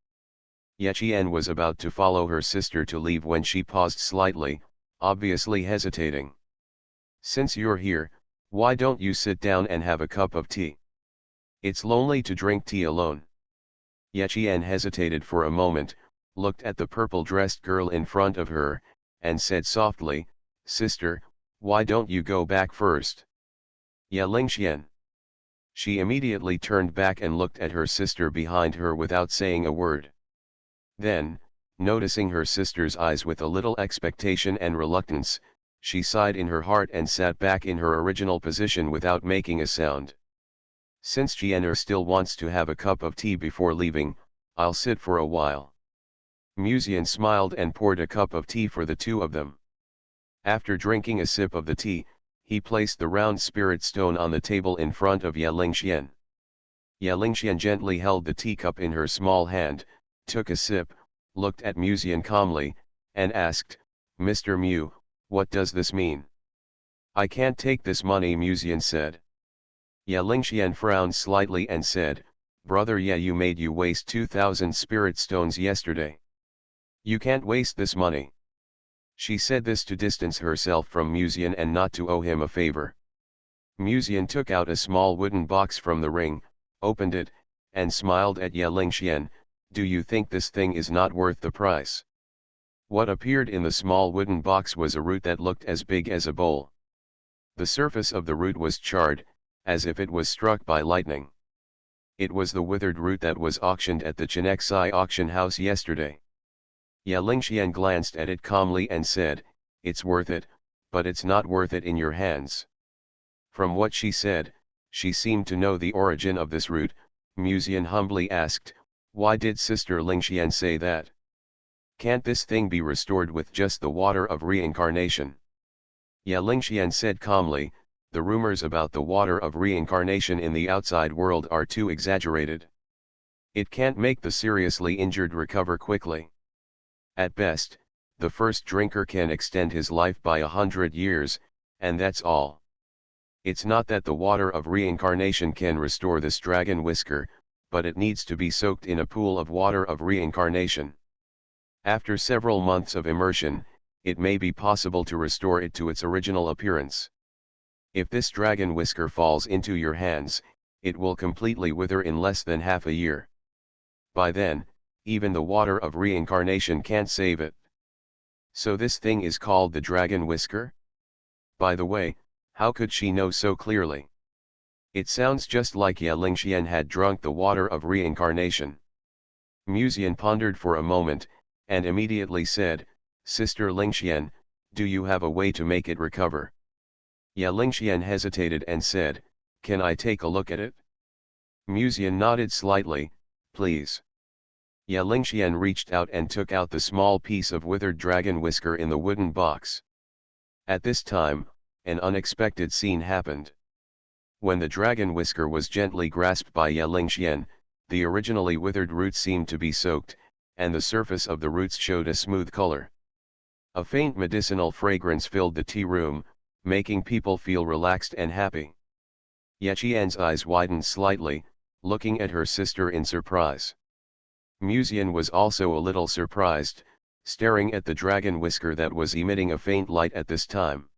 Ye Qian was about to follow her sister to leave when she paused slightly, obviously hesitating. Since you're here, why don't you sit down and have a cup of tea? It's lonely to drink tea alone. Ye Qian hesitated for a moment, looked at the purple-dressed girl in front of her, and said softly, Sister, why don't you go back first? Ye Lingxian. She immediately turned back and looked at her sister behind her without saying a word. Then, noticing her sister's eyes with a little expectation and reluctance, she sighed in her heart and sat back in her original position without making a sound. Since Qianer still wants to have a cup of tea before leaving, I'll sit for a while. Musian smiled and poured a cup of tea for the two of them. After drinking a sip of the tea, he placed the round spirit stone on the table in front of Ye Lingxian. Ye Lingxian gently held the teacup in her small hand, took a sip, looked at Musian calmly, and asked, "Mr. Mu, what does this mean?" "I can't take this money," Muzian said. Ya Lingxian frowned slightly and said, "Brother, you made you waste 2,000 spirit stones yesterday. You can't waste this money." She said this to distance herself from Muzian and not to owe him a favor. Muzian took out a small wooden box from the ring, opened it, and smiled at Ya Lingxian. "Do you think this thing is not worth the price?" What appeared in the small wooden box was a root that looked as big as a bowl. The surface of the root was charred, as if it was struck by lightning. It was the withered root that was auctioned at the Chenexai auction house yesterday. Ya Lingxian glanced at it calmly and said, "It's worth it, but it's not worth it in your hands." From what she said, she seemed to know the origin of this root. Muzian humbly asked, "Why did Sister Lingxian say that? Can't this thing be restored with just the water of reincarnation?" Ya Lingxian said calmly, "The rumors about the water of reincarnation in the outside world are too exaggerated. It can't make the seriously injured recover quickly. At best, the first drinker can extend his life by 100 years, and that's all. It's not that the water of reincarnation can restore this dragon whisker, but it needs to be soaked in a pool of water of reincarnation. After several months of immersion, it may be possible to restore it to its original appearance. If this dragon whisker falls into your hands, it will completely wither in less than half a year. By then, even the water of reincarnation can't save it. So this thing is called the dragon whisker? By the way, how could she know so clearly? It sounds just like Ya Lingxian had drunk the water of reincarnation." Muzian pondered for a moment, and immediately said, "Sister Lingxian, do you have a way to make it recover?" Ya Lingxian hesitated and said, "Can I take a look at it?" Muzian nodded slightly, "Please." Ya Lingxian reached out and took out the small piece of withered dragon whisker in the wooden box. At this time, an unexpected scene happened. When the dragon whisker was gently grasped by Ya Lingxian, the originally withered roots seemed to be soaked, and the surface of the roots showed a smooth color. A faint medicinal fragrance filled the tea room, making people feel relaxed and happy. Yechian's eyes widened slightly, looking at her sister in surprise. Muzian was also a little surprised, staring at the dragon whisker that was emitting a faint light at this time.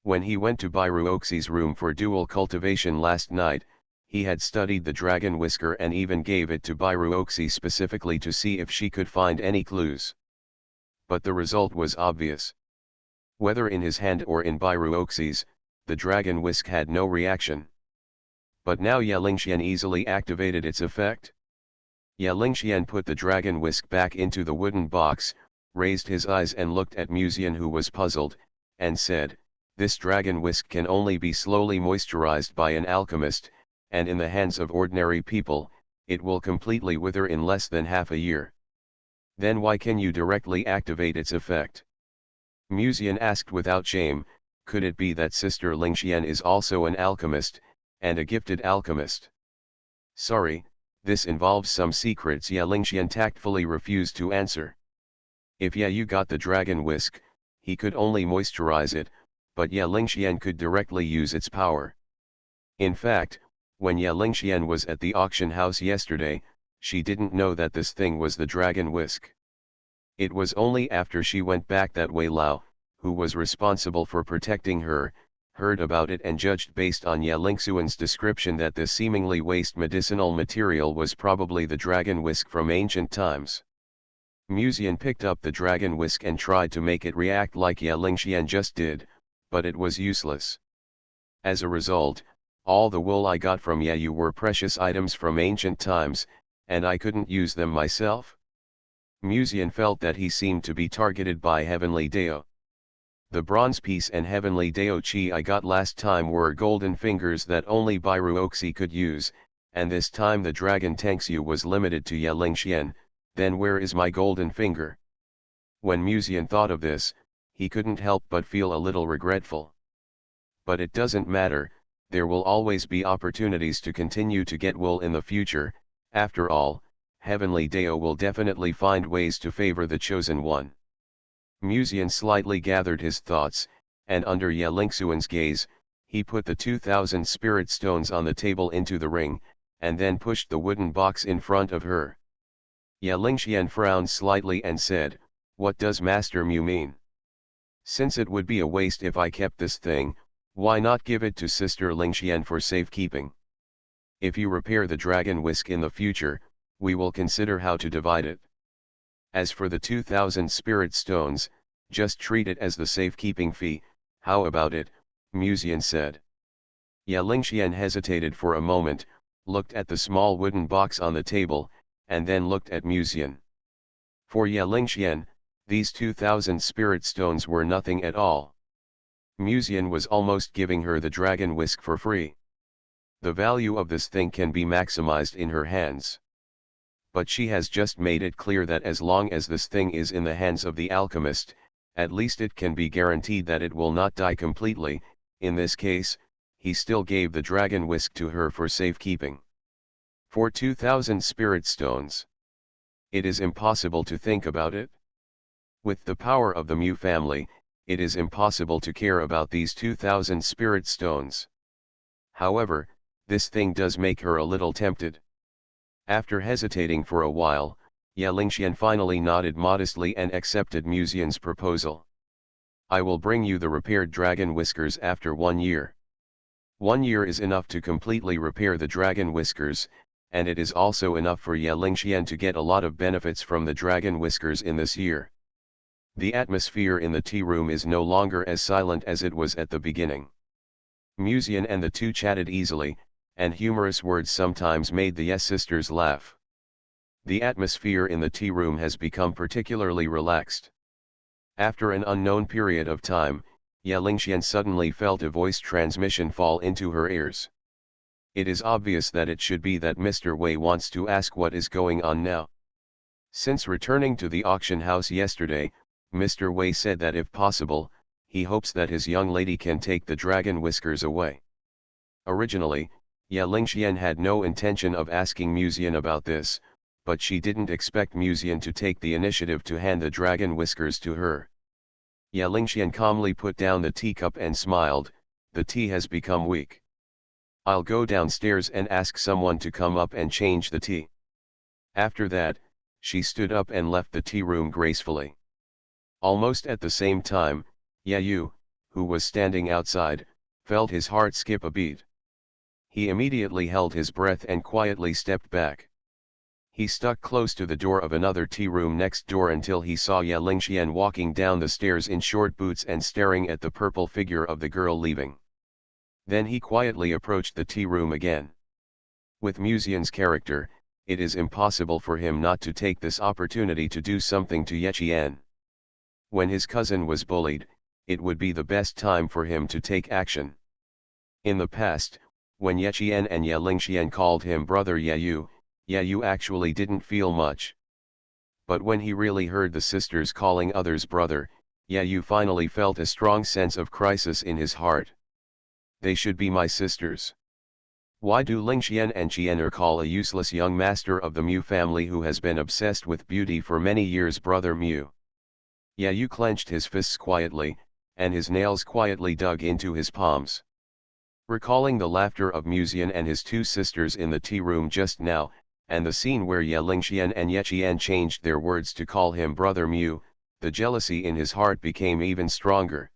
When he went to Bairuoxi's room for dual cultivation last night, he had studied the dragon whisker and even gave it to Bairuoxi specifically to see if she could find any clues. But the result was obvious. Whether in his hand or in Bairuoxi's, the dragon whisk had no reaction. But now Ya Lingxian easily activated its effect. Ya Lingxian put the dragon whisk back into the wooden box, raised his eyes and looked at Muzian, who was puzzled, and said, "This dragon whisk can only be slowly moisturized by an alchemist, and in the hands of ordinary people, it will completely wither in less than half a year. Then why can you directly activate its effect?" Muzian asked without shame, "Could it be that Sister Lingxian is also an alchemist, and a gifted alchemist?" "Sorry, this involves some secrets," Ya Lingxian tactfully refused to answer. If you got the dragon whisk, he could only moisturize it, but Ya Lingxian could directly use its power. In fact, when Ya Lingxian was at the auction house yesterday, she didn't know that this thing was the dragon whisk. It was only after she went back that Wei Lao, who was responsible for protecting her, heard about it and judged based on Ya Lingxuan's description that this seemingly waste medicinal material was probably the dragon whisk from ancient times. Muzian picked up the dragon whisk and tried to make it react like Ya Lingxian just did, but it was useless. As a result, all the wool I got from you were precious items from ancient times, and I couldn't use them myself. Muzian felt that he seemed to be targeted by Heavenly Dao. The bronze piece and Heavenly Dao chi I got last time were golden fingers that only Bairuoxi could use, and this time the dragon Tengsu was limited to Ya Lingxian. Then where is my golden finger? When Muzian thought of this, he couldn't help but feel a little regretful. But it doesn't matter, there will always be opportunities to continue to get wool in the future. After all, Heavenly Dao will definitely find ways to favor the chosen one. Musian slightly gathered his thoughts, and under Ye Lingxuan's gaze, he put the 2,000 spirit stones on the table into the ring, and then pushed the wooden box in front of her. Ye Lingxian frowned slightly and said, "What does Master Mu mean? Since it would be a waste if I kept this thing, why not give it to Sister Lingxian for safekeeping? If you repair the dragon whisk in the future, we will consider how to divide it. As for the 2,000 spirit stones, just treat it as the safekeeping fee. How about it?" Musian said. Ye Lingxian hesitated for a moment, looked at the small wooden box on the table, and then looked at Musian. For Ye Lingxian, these 2,000 spirit stones were nothing at all. Musian was almost giving her the dragon whisk for free. The value of this thing can be maximized in her hands. But she has just made it clear that as long as this thing is in the hands of the alchemist, at least it can be guaranteed that it will not die completely. In this case, he still gave the dragon whisk to her for safekeeping. For 2,000 spirit stones. It is impossible to think about it. With the power of the Mu family, it is impossible to care about these 2,000 spirit stones. However, this thing does make her a little tempted. After hesitating for a while, Ye Lingxian finally nodded modestly and accepted Musian's proposal. "I will bring you the repaired dragon whiskers after 1 year. 1 year is enough to completely repair the dragon whiskers, and it is also enough for Ye Lingxian to get a lot of benefits from the dragon whiskers in this year." The atmosphere in the tea room is no longer as silent as it was at the beginning. Musian and the two chatted easily, and humorous words sometimes made the Yes sisters laugh. The atmosphere in the tea room has become particularly relaxed. After an unknown period of time, Ye Lingxian suddenly felt a voice transmission fall into her ears. It is obvious that it should be that Mr. Wei wants to ask what is going on now. Since returning to the auction house yesterday, Mr. Wei said that if possible, he hopes that his young lady can take the dragon whiskers away. Originally, Ye Lingxian had no intention of asking Musian about this, but she didn't expect Musian to take the initiative to hand the dragon whiskers to her. Ye Lingxian calmly put down the teacup and smiled, "The tea has become weak. I'll go downstairs and ask someone to come up and change the tea." After that, she stood up and left the tea room gracefully. Almost at the same time, Ye Yu, who was standing outside, felt his heart skip a beat. He immediately held his breath and quietly stepped back. He stuck close to the door of another tea room next door until he saw Ye Lingxian walking down the stairs in short boots and staring at the purple figure of the girl leaving. Then he quietly approached the tea room again. With Musian's character, it is impossible for him not to take this opportunity to do something to Ye Qian. When his cousin was bullied, it would be the best time for him to take action. In the past, when Ye Qian and Ye Lingxian called him brother Ye Yu actually didn't feel much. But when he really heard the sisters calling others brother, Ye Yu finally felt a strong sense of crisis in his heart. They should be my sisters. Why do Lingxian and Qianer call a useless young master of the Mu family who has been obsessed with beauty for many years brother Mu? Ye Yu clenched his fists quietly, and his nails quietly dug into his palms. Recalling the laughter of Musian and his two sisters in the tea room just now, and the scene where Ye Lingxian and Ye Qian changed their words to call him brother Mu, the jealousy in his heart became even stronger.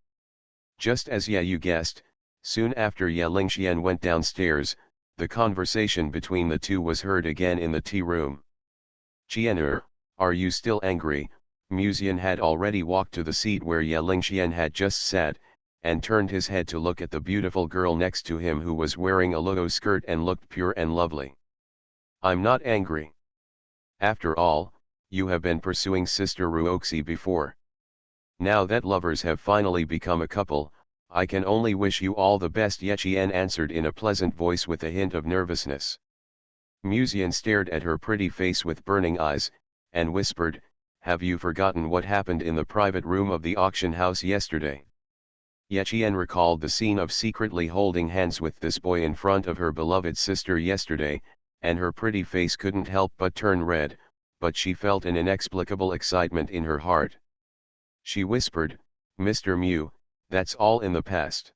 Just as Ye Yu guessed, soon after Ye Lingxian went downstairs, the conversation between the two was heard again in the tea room. "Qianer, are you still angry?" Musian had already walked to the seat where Ye Lingxian had just sat, and turned his head to look at the beautiful girl next to him who was wearing a low skirt and looked pure and lovely. "I'm not angry. After all, you have been pursuing Sister Ruoxi before. Now that lovers have finally become a couple, I can only wish you all the best," Ye Qian answered in a pleasant voice with a hint of nervousness. Musian stared at her pretty face with burning eyes, and whispered, "Have you forgotten what happened in the private room of the auction house yesterday?" Ye Qian recalled the scene of secretly holding hands with this boy in front of her beloved sister yesterday, and her pretty face couldn't help but turn red, but she felt an inexplicable excitement in her heart. She whispered, "Mr. Mew, that's all in the past."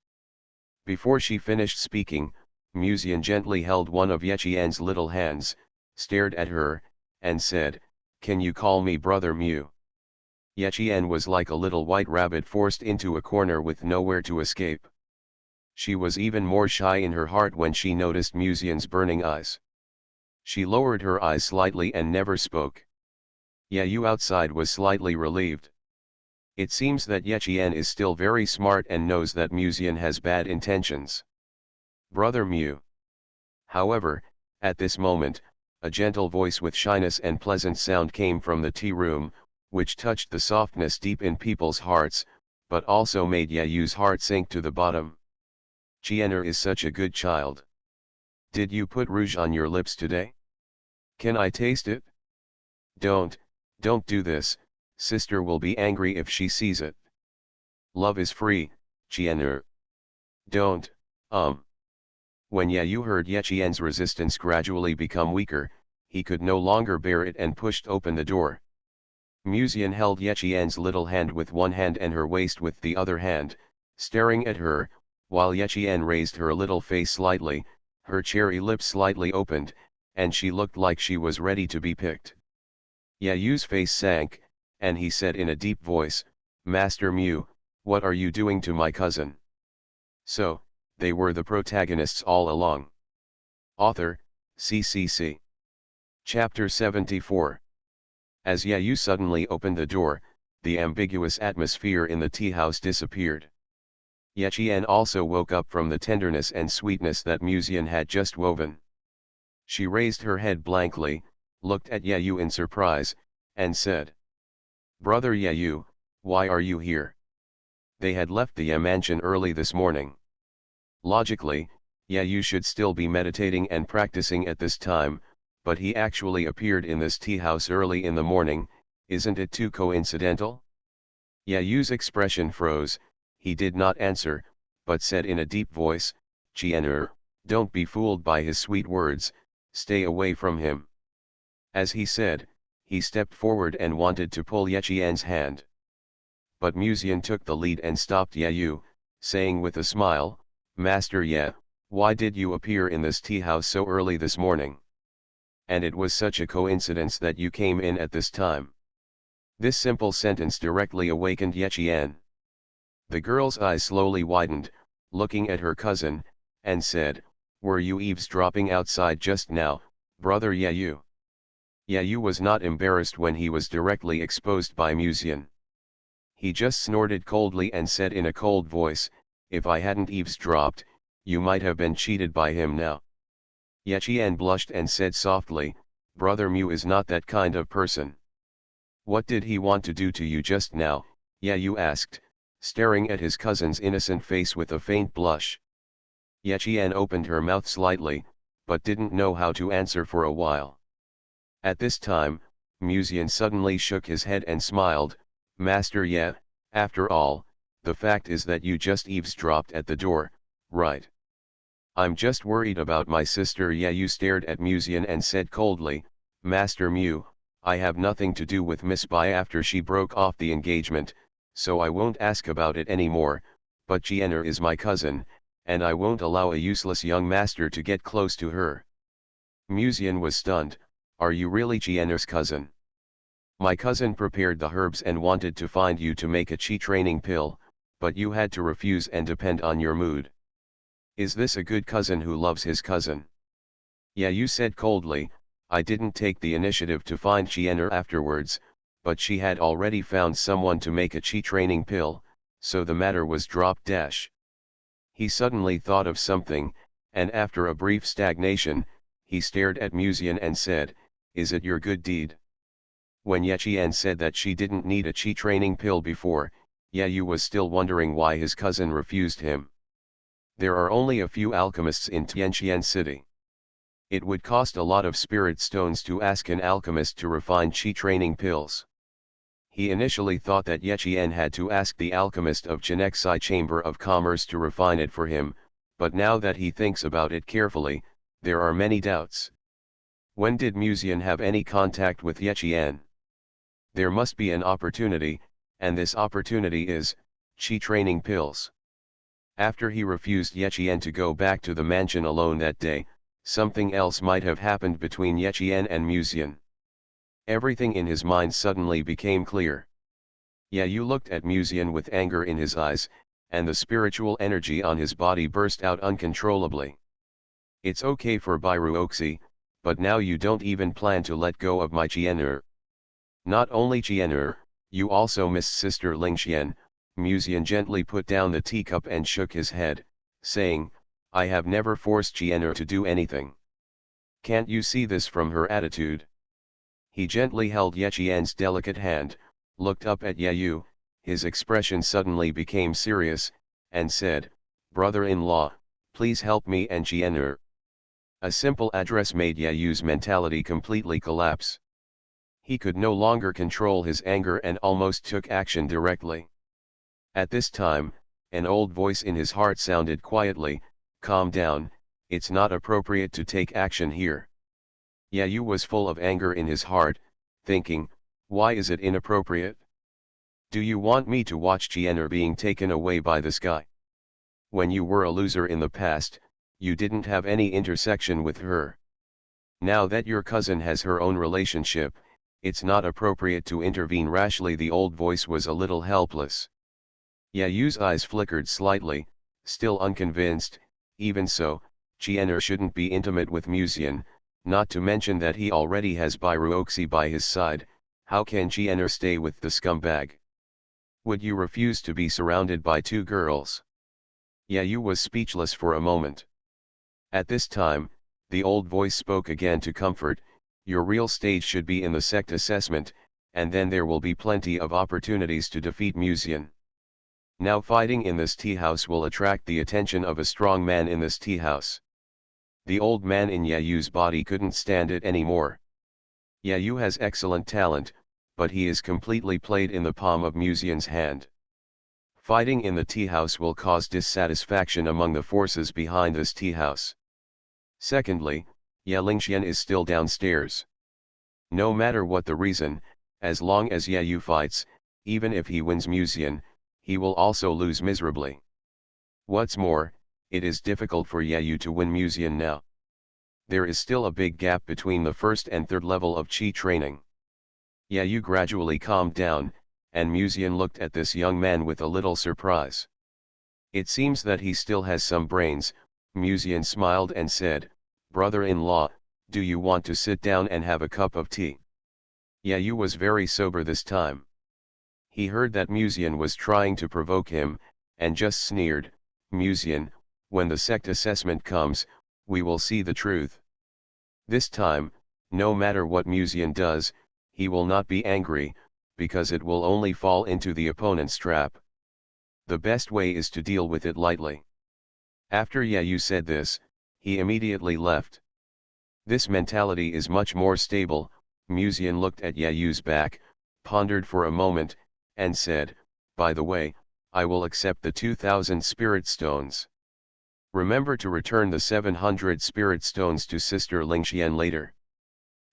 Before she finished speaking, Muzian gently held one of Yechien's little hands, stared at her, and said, "Can you call me Brother Mew?" Yechien was like a little white rabbit forced into a corner with nowhere to escape. She was even more shy in her heart when she noticed Muzian's burning eyes. She lowered her eyes slightly and never spoke. Yayu outside was slightly relieved. It seems that Yechien is still very smart and knows that Muzian has bad intentions. Brother Mew. However, at this moment, a gentle voice with shyness and pleasant sound came from the tea room, which touched the softness deep in people's hearts, but also made Yayu's heart sink to the bottom. Chiener is such a good child. Did you put rouge on your lips today? Can I taste it? Don't do this, sister will be angry if she sees it. Love is free, Chiener. Don't. When Yayu heard Yechien's resistance gradually become weaker, he could no longer bear it and pushed open the door. Muzian held Yechien's little hand with one hand and her waist with the other hand, staring at her, while Yechien raised her little face slightly, her cherry lips slightly opened, and she looked like she was ready to be picked. Yayu's face sank, and he said in a deep voice, "Master Mew, what are you doing to my cousin?" So, they were the protagonists all along. Author, CCC. Chapter 74. As Yayu suddenly opened the door, the ambiguous atmosphere in the tea house disappeared. Yechien also woke up from the tenderness and sweetness that Muzian had just woven. She raised her head blankly, looked at Yayu in surprise, and said, "Brother Yayu, why are you here?" They had left the mansion early this morning. Logically, Yayu should still be meditating and practicing at this time, but he actually appeared in this tea house early in the morning. Isn't it too coincidental? Yayu's expression froze. He did not answer, but said in a deep voice, "Chiener, don't be fooled by his sweet words, stay away from him." As he said, he stepped forward and wanted to pull Yechien's hand. But Muzian took the lead and stopped Yayu, saying with a smile, "Master Ye, why did you appear in this tea house so early this morning? And it was such a coincidence that you came in at this time." This simple sentence directly awakened Yechien. The girl's eyes slowly widened, looking at her cousin, and said, "Were you eavesdropping outside just now, brother Yayu?" Yayu was not embarrassed when he was directly exposed by Muzian. He just snorted coldly and said in a cold voice, "If I hadn't eavesdropped, you might have been cheated by him now." Yechien blushed and said softly, "Brother Mew is not that kind of person." "What did he want to do to you just now?" Yayu asked, staring at his cousin's innocent face with a faint blush. Yechien opened her mouth slightly, but didn't know how to answer for a while. At this time, Muzian suddenly shook his head and smiled, "Master Ye, after all, the fact is that you just eavesdropped at the door, right?" "I'm just worried about my sister." Yayu stared at Muzian and said coldly, "Master Mew, I have nothing to do with Miss Bai after she broke off the engagement, so I won't ask about it anymore, but Chiener is my cousin, and I won't allow a useless young master to get close to her." Muzian was stunned. "Are you really Chiener's cousin?" "My cousin prepared the herbs and wanted to find you to make a chi training pill, but you had to refuse and depend on your mood. Is this a good cousin who loves his cousin?" Yayu said coldly, "I didn't take the initiative to find Chiener afterwards, but she had already found someone to make a chi training pill, so the matter was dropped. He suddenly thought of something, and after a brief stagnation, he stared at Muzian and said, "Is it your good deed?" When Yechien said that she didn't need a chi training pill before, Yayu was still wondering why his cousin refused him. There are only a few alchemists in Tianqian City. It would cost a lot of spirit stones to ask an alchemist to refine chi training pills. He initially thought that Yechien had to ask the alchemist of Chenexai Chamber of Commerce to refine it for him, but now that he thinks about it carefully, there are many doubts. When did Muzian have any contact with Yechien? There must be an opportunity, and this opportunity is, chi training pills. After he refused Yechian to go back to the mansion alone that day, something else might have happened between Yechian and Musian. Everything in his mind suddenly became clear. Yu looked at Musian with anger in his eyes, and the spiritual energy on his body burst out uncontrollably. It's okay for Bairuoxi, but now you don't even plan to let go of my Qian'er. Not only Qian'er, you also miss Sister Lingxian. Musian gently put down the teacup and shook his head, saying, I have never forced Qian'er to do anything. Can't you see this from her attitude? He gently held Yechian's delicate hand, looked up at Yu, his expression suddenly became serious, and said, Brother-in-law, please help me and Qian'er. A simple address made Yu's mentality completely collapse. He could no longer control his anger and almost took action directly. At this time, an old voice in his heart sounded quietly, calm down, it's not appropriate to take action here. Yu was full of anger in his heart, thinking, why is it inappropriate? Do you want me to watch Qian'er being taken away by this guy? When you were a loser in the past, you didn't have any intersection with her. Now that your cousin has her own relationship, it's not appropriate to intervene rashly. The old voice was a little helpless. Yu's eyes flickered slightly, still unconvinced. Even so, Qian'er shouldn't be intimate with Musian, not to mention that he already has Bairuoxi by his side. How can Qian'er stay with the scumbag? Would you refuse to be surrounded by two girls? Yu was speechless for a moment. At this time, the old voice spoke again to comfort, your real stage should be in the sect assessment, and then there will be plenty of opportunities to defeat Musian. Now fighting in this tea house will attract the attention of a strong man in this tea house. The old man in Yu's body couldn't stand it anymore. Yu has excellent talent, but he is completely played in the palm of Musian's hand. Fighting in the tea house will cause dissatisfaction among the forces behind this tea house. Secondly, Lingxian is still downstairs. No matter what the reason, as long as Yu fights, even if he wins Musian, he will also lose miserably. What's more, it is difficult for Yu to win Musian now. There is still a big gap between the first and third level of Qi training. Yu gradually calmed down, and Musian looked at this young man with a little surprise. It seems that he still has some brains. Musian smiled and said, Brother-in-law, do you want to sit down and have a cup of tea? Yu was very sober this time. He heard that Musian was trying to provoke him, and just sneered, Musian, when the sect assessment comes, we will see the truth. This time, no matter what Musian does, he will not be angry, because it will only fall into the opponent's trap. The best way is to deal with it lightly. After Yu said this, he immediately left. This mentality is much more stable. Musian looked at Yu's back, pondered for a moment, and said, by the way, I will accept the 2,000 spirit stones. Remember to return the 700 spirit stones to Sister Lingxian later.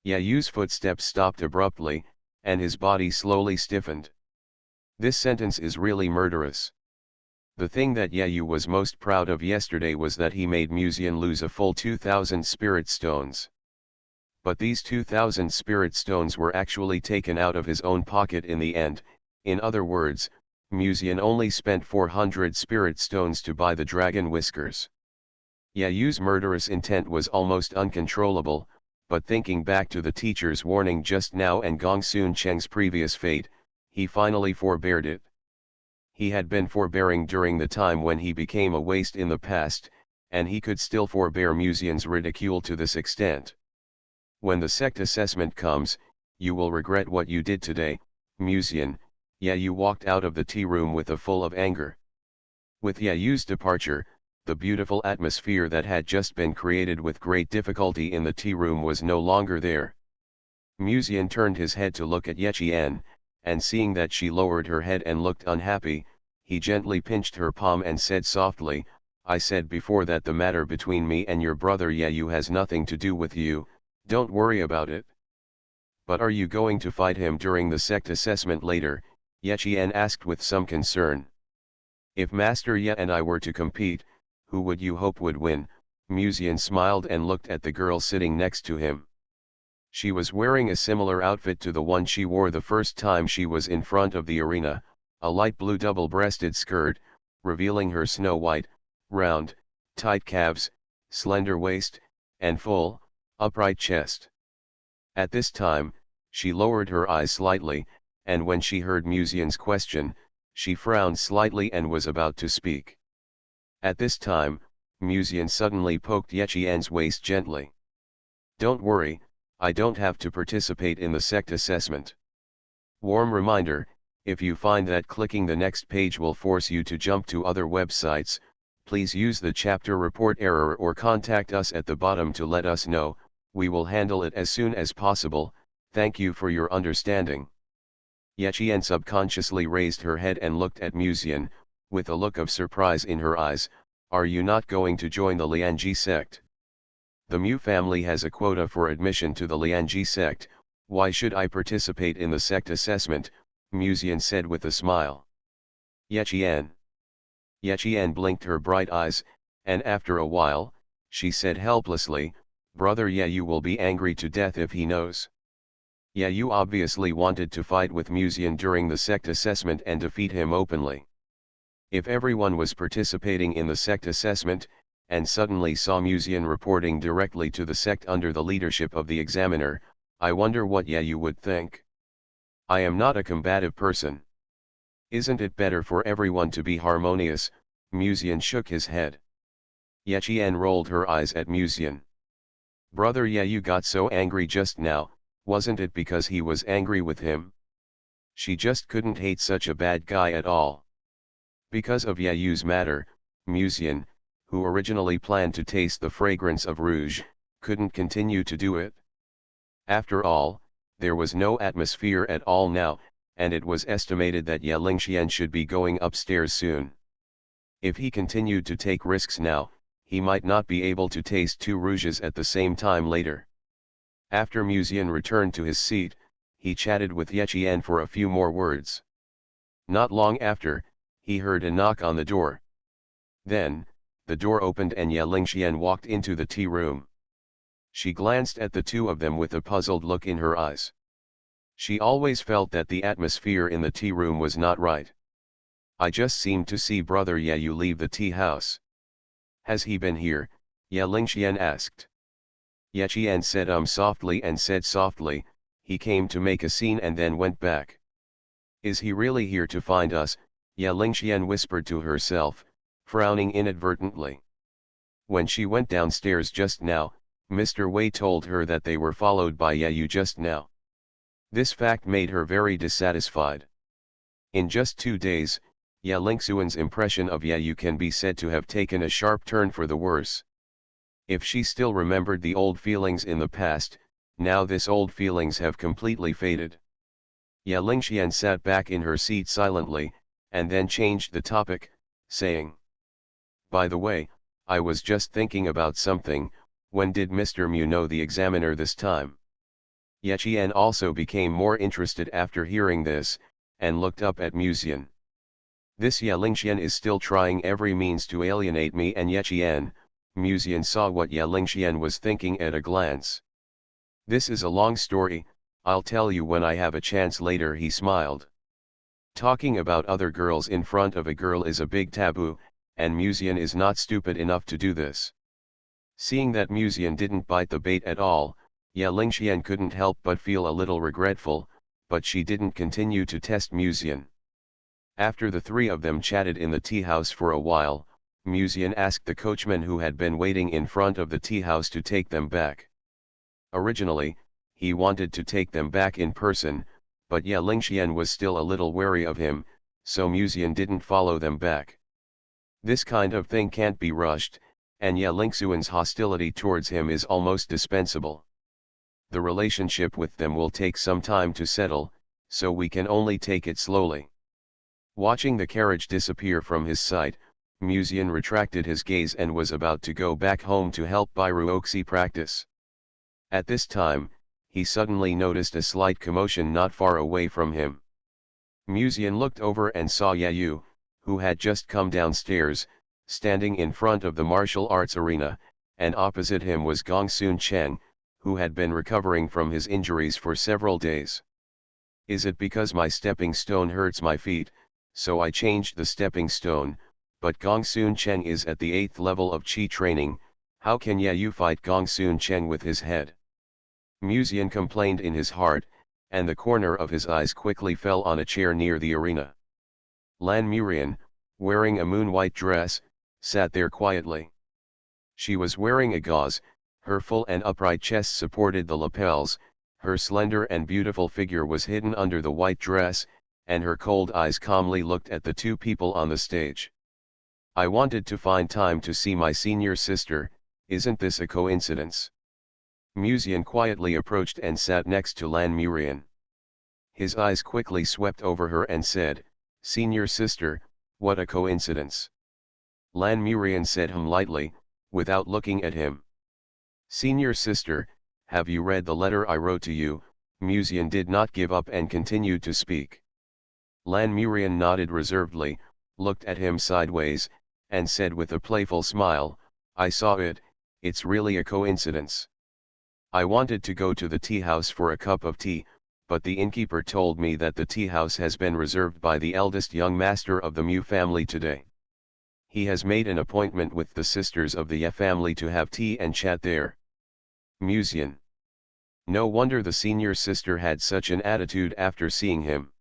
Yu's footsteps stopped abruptly, and his body slowly stiffened. This sentence is really murderous. The thing that Yu was most proud of yesterday was that he made Musian lose a full 2,000 spirit stones. But these 2,000 spirit stones were actually taken out of his own pocket in the end. In other words, Musian only spent 400 spirit stones to buy the dragon whiskers. Yu's murderous intent was almost uncontrollable, but thinking back to the teacher's warning just now and Gongsun Cheng's previous fate, he finally forbeared it. He had been forbearing during the time when he became a waste in the past, and he could still forbear Musian's ridicule to this extent. When the sect assessment comes, you will regret what you did today, Musian. Yu walked out of the tea room with a full of anger. With Yu's departure, the beautiful atmosphere that had just been created with great difficulty in the tea room was no longer there. Musian turned his head to look at Yechian, and seeing that she lowered her head and looked unhappy, he gently pinched her palm and said softly, I said before that the matter between me and your brother Yu has nothing to do with you, don't worry about it. But are you going to fight him during the sect assessment later? Yechian asked with some concern. If Master Ye and I were to compete, who would you hope would win? Musian smiled and looked at the girl sitting next to him. She was wearing a similar outfit to the one she wore the first time she was in front of the arena, a light blue double-breasted skirt, revealing her snow-white, round, tight calves, slender waist, and full, upright chest. At this time, she lowered her eyes slightly, and when she heard Musian's question, she frowned slightly and was about to speak. At this time, Musian suddenly poked Yechian's waist gently. "Don't worry, I don't have to participate in the sect assessment. Warm reminder, if you find that clicking the next page will force you to jump to other websites, please use the chapter report error or contact us at the bottom to let us know. We will handle it as soon as possible. Thank you for your understanding." Yechian subconsciously raised her head and looked at Musian, with a look of surprise in her eyes. "Are you not going to join the Lianji sect? The Mu family has a quota for admission to the Lianji sect. Why should I participate in the sect assessment?" Musian said with a smile. "Yechian." Yechian blinked her bright eyes, and after a while, she said helplessly, "Brother Ye, you will be angry to death if he knows. Yeah, you obviously wanted to fight with Musian during the sect assessment and defeat him openly. If everyone was participating in the sect assessment, and suddenly saw Musian reporting directly to the sect under the leadership of the examiner, I wonder what you would think. I am not a combative person. Isn't it better for everyone to be harmonious?" Musian shook his head. Yechian rolled her eyes at Musian. "Brother Ye, you got so angry just now, wasn't it because he was angry with him? She just couldn't hate such a bad guy at all. Because of Yeyu's matter, Musian, who originally planned to taste the fragrance of rouge, couldn't continue to do it. After all, there was no atmosphere at all now, and it was estimated that Ye Lingxian should be going upstairs soon. If he continued to take risks now, he might not be able to taste two rouges at the same time later. After Musian returned to his seat, he chatted with Yechian for a few more words. Not long after, he heard a knock on the door. Then, the door opened and Ye Lingxian walked into the tea room. She glanced at the two of them with a puzzled look in her eyes. She always felt that the atmosphere in the tea room was not right. "I just seemed to see Brother Ye leave the tea house. Has he been here?" Ye Lingxian asked. Yechian said softly and said softly, "He came to make a scene and then went back." "Is he really here to find us?" Ye Lingxian whispered to herself, frowning inadvertently. When she went downstairs just now, Mr. Wei told her that they were followed by Yeyu just now. This fact made her very dissatisfied. In just 2 days, Ye Lingxuan's impression of Yeyu can be said to have taken a sharp turn for the worse. If she still remembered the old feelings in the past, now this old feelings have completely faded. Ye Lingxian sat back in her seat silently, and then changed the topic, saying, "By the way, I was just thinking about something. When did Mr. Mu know the examiner this time?" Yechian also became more interested after hearing this, and looked up at Musian. "This Ye Lingxian is still trying every means to alienate me and Yechian." Musian saw what Ye Lingxian was thinking at a glance. "This is a long story, I'll tell you when I have a chance later," he smiled. Talking about other girls in front of a girl is a big taboo, and Musian is not stupid enough to do this. Seeing that Musian didn't bite the bait at all, Ye Lingxian couldn't help but feel a little regretful, but she didn't continue to test Musian. After the three of them chatted in the tea house for a while, Musian asked the coachman who had been waiting in front of the tea house to take them back. Originally, he wanted to take them back in person, but Ye Lingxian was still a little wary of him, so Musian didn't follow them back. This kind of thing can't be rushed, and Ye Lingxuan's hostility towards him is almost dispensable. The relationship with them will take some time to settle, so we can only take it slowly. Watching the carriage disappear from his sight, Musian retracted his gaze and was about to go back home to help Biruoxi practice. At this time, he suddenly noticed a slight commotion not far away from him. Musian looked over and saw Yayu, who had just come downstairs, standing in front of the martial arts arena, and opposite him was Gongsun Cheng, who had been recovering from his injuries for several days. Is it because my stepping stone hurts my feet, so I changed the stepping stone, but Gongsun Cheng is at the 8th level of Qi training, how can Yayu fight Gongsun Cheng with his head? Musian complained in his heart, and the corner of his eyes quickly fell on a chair near the arena. Lan Murian, wearing a moon-white dress, sat there quietly. She was wearing a gauze, her full and upright chest supported the lapels, her slender and beautiful figure was hidden under the white dress, and her cold eyes calmly looked at the two people on the stage. I wanted to find time to see my senior sister, isn't this a coincidence? Musian quietly approached and sat next to Lan Murian. His eyes quickly swept over her and said, "Senior sister, what a coincidence." Lan Murian said lightly, without looking at him. "Senior sister, have you read the letter I wrote to you?" Musian did not give up and continued to speak. Lan Murian nodded reservedly, looked at him sideways, and said with a playful smile, "I saw it, it's really a coincidence. I wanted to go to the tea house for a cup of tea, but the innkeeper told me that the tea house has been reserved by the eldest young master of the Mu family today. He has made an appointment with the sisters of the Ye family to have tea and chat there." Musian. No wonder the senior sister had such an attitude after seeing him.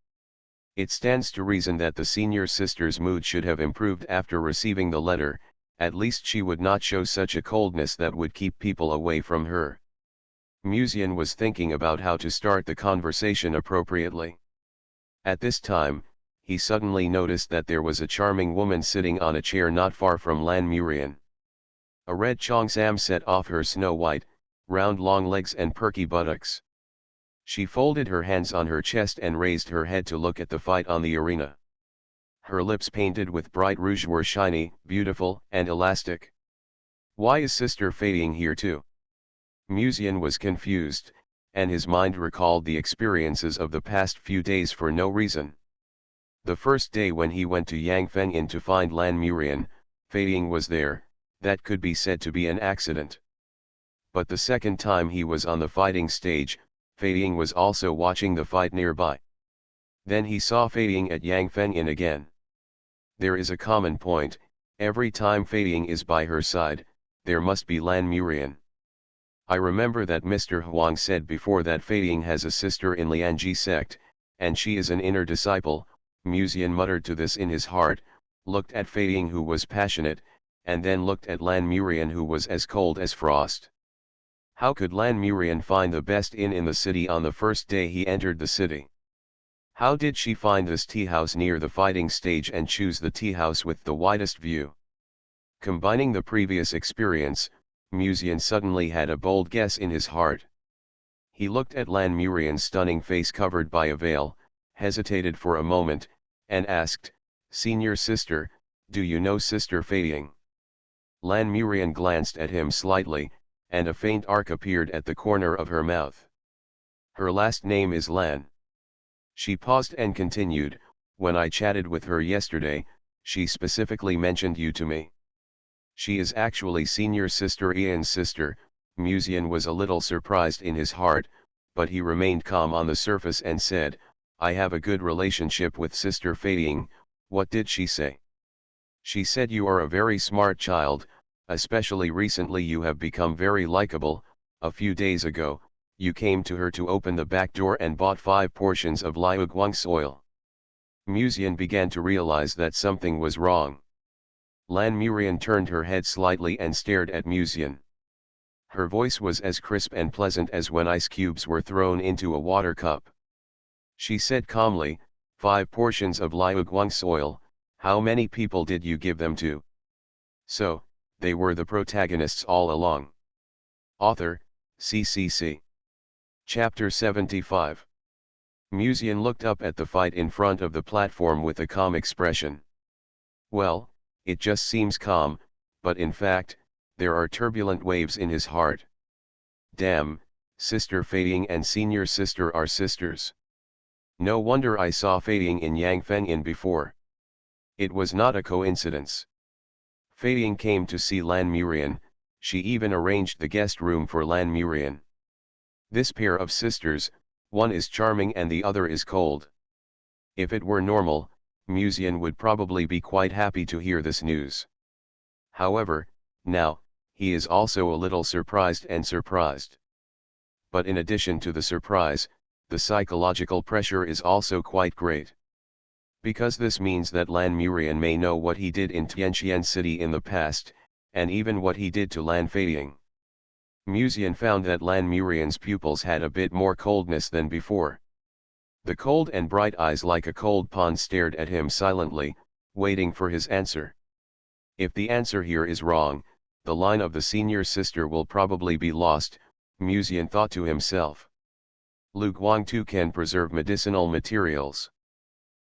It stands to reason that the senior sister's mood should have improved after receiving the letter, at least she would not show such a coldness that would keep people away from her. Musian was thinking about how to start the conversation appropriately. At this time, he suddenly noticed that there was a charming woman sitting on a chair not far from Lan Murian. A red cheongsam set off her snow-white, round long legs and perky buttocks. She folded her hands on her chest and raised her head to look at the fight on the arena. Her lips painted with bright rouge were shiny, beautiful, and elastic. "Why is Sister Fei Ying here too?" Musian was confused, and his mind recalled the experiences of the past few days for no reason. The first day when he went to Yangfeng Inn to find Lan Murian, Fei Ying was there, that could be said to be an accident. But the second time he was on the fighting stage, Fei Ying was also watching the fight nearby. Then he saw Fei Ying at Yangfeng Inn again. There is a common point, every time Fei Ying is by her side, there must be Lan Murian. I remember that Mr. Huang said before that Fei Ying has a sister in Lianji sect, and she is an inner disciple. Musian muttered to this in his heart, looked at Fei Ying who was passionate, and then looked at Lan Murian who was as cold as frost. How could Lan Murian find the best inn in the city on the first day he entered the city? How did she find this tea house near the fighting stage and choose the tea house with the widest view? Combining the previous experience, Musian suddenly had a bold guess in his heart. He looked at Lan Murian's stunning face covered by a veil, hesitated for a moment, and asked, "Senior sister, do you know Sister Fei Ying?" Lan Murian glanced at him slightly, and a faint arc appeared at the corner of her mouth. "Her last name is Lan." She paused and continued, "When I chatted with her yesterday, she specifically mentioned you to me. She is actually Senior Sister Ian's sister." Musian was a little surprised in his heart, but he remained calm on the surface and said, "I have a good relationship with Sister Fei Ying." "What did she say?" "She said you are a very smart child, especially recently you have become very likable. A few days ago, you came to her to open the back door and bought 5 portions of Liu Guang's oil." Musian began to realize that something was wrong. Lan Murian turned her head slightly and stared at Musian. Her voice was as crisp and pleasant as when ice cubes were thrown into a water cup. She said calmly, 5 portions of Liu Guang's oil, how many people did you give them to?" "So, they were the protagonists all along." Author, CCC. Chapter 75. Musian looked up at the fight in front of the platform with a calm expression. Well, it just seems calm, but in fact, there are turbulent waves in his heart. Damn, Sister Fei Ying and Senior Sister are sisters. No wonder I saw Fei Ying in Yang Fengyin before. It was not a coincidence. Fei Ying came to see Lan Murian, she even arranged the guest room for Lan Murian. This pair of sisters, one is charming and the other is cold. If it were normal, Musian would probably be quite happy to hear this news. However, now, he is also a little surprised. But in addition to the surprise, the psychological pressure is also quite great. Because this means that Lan Murian may know what he did in Tianqian City in the past, and even what he did to Lan Feiying. Musian found that Lan Murian's pupils had a bit more coldness than before. The cold and bright eyes like a cold pond stared at him silently, waiting for his answer. If the answer here is wrong, the line of the senior sister will probably be lost, Musian thought to himself. Lu Guangtu can preserve medicinal materials.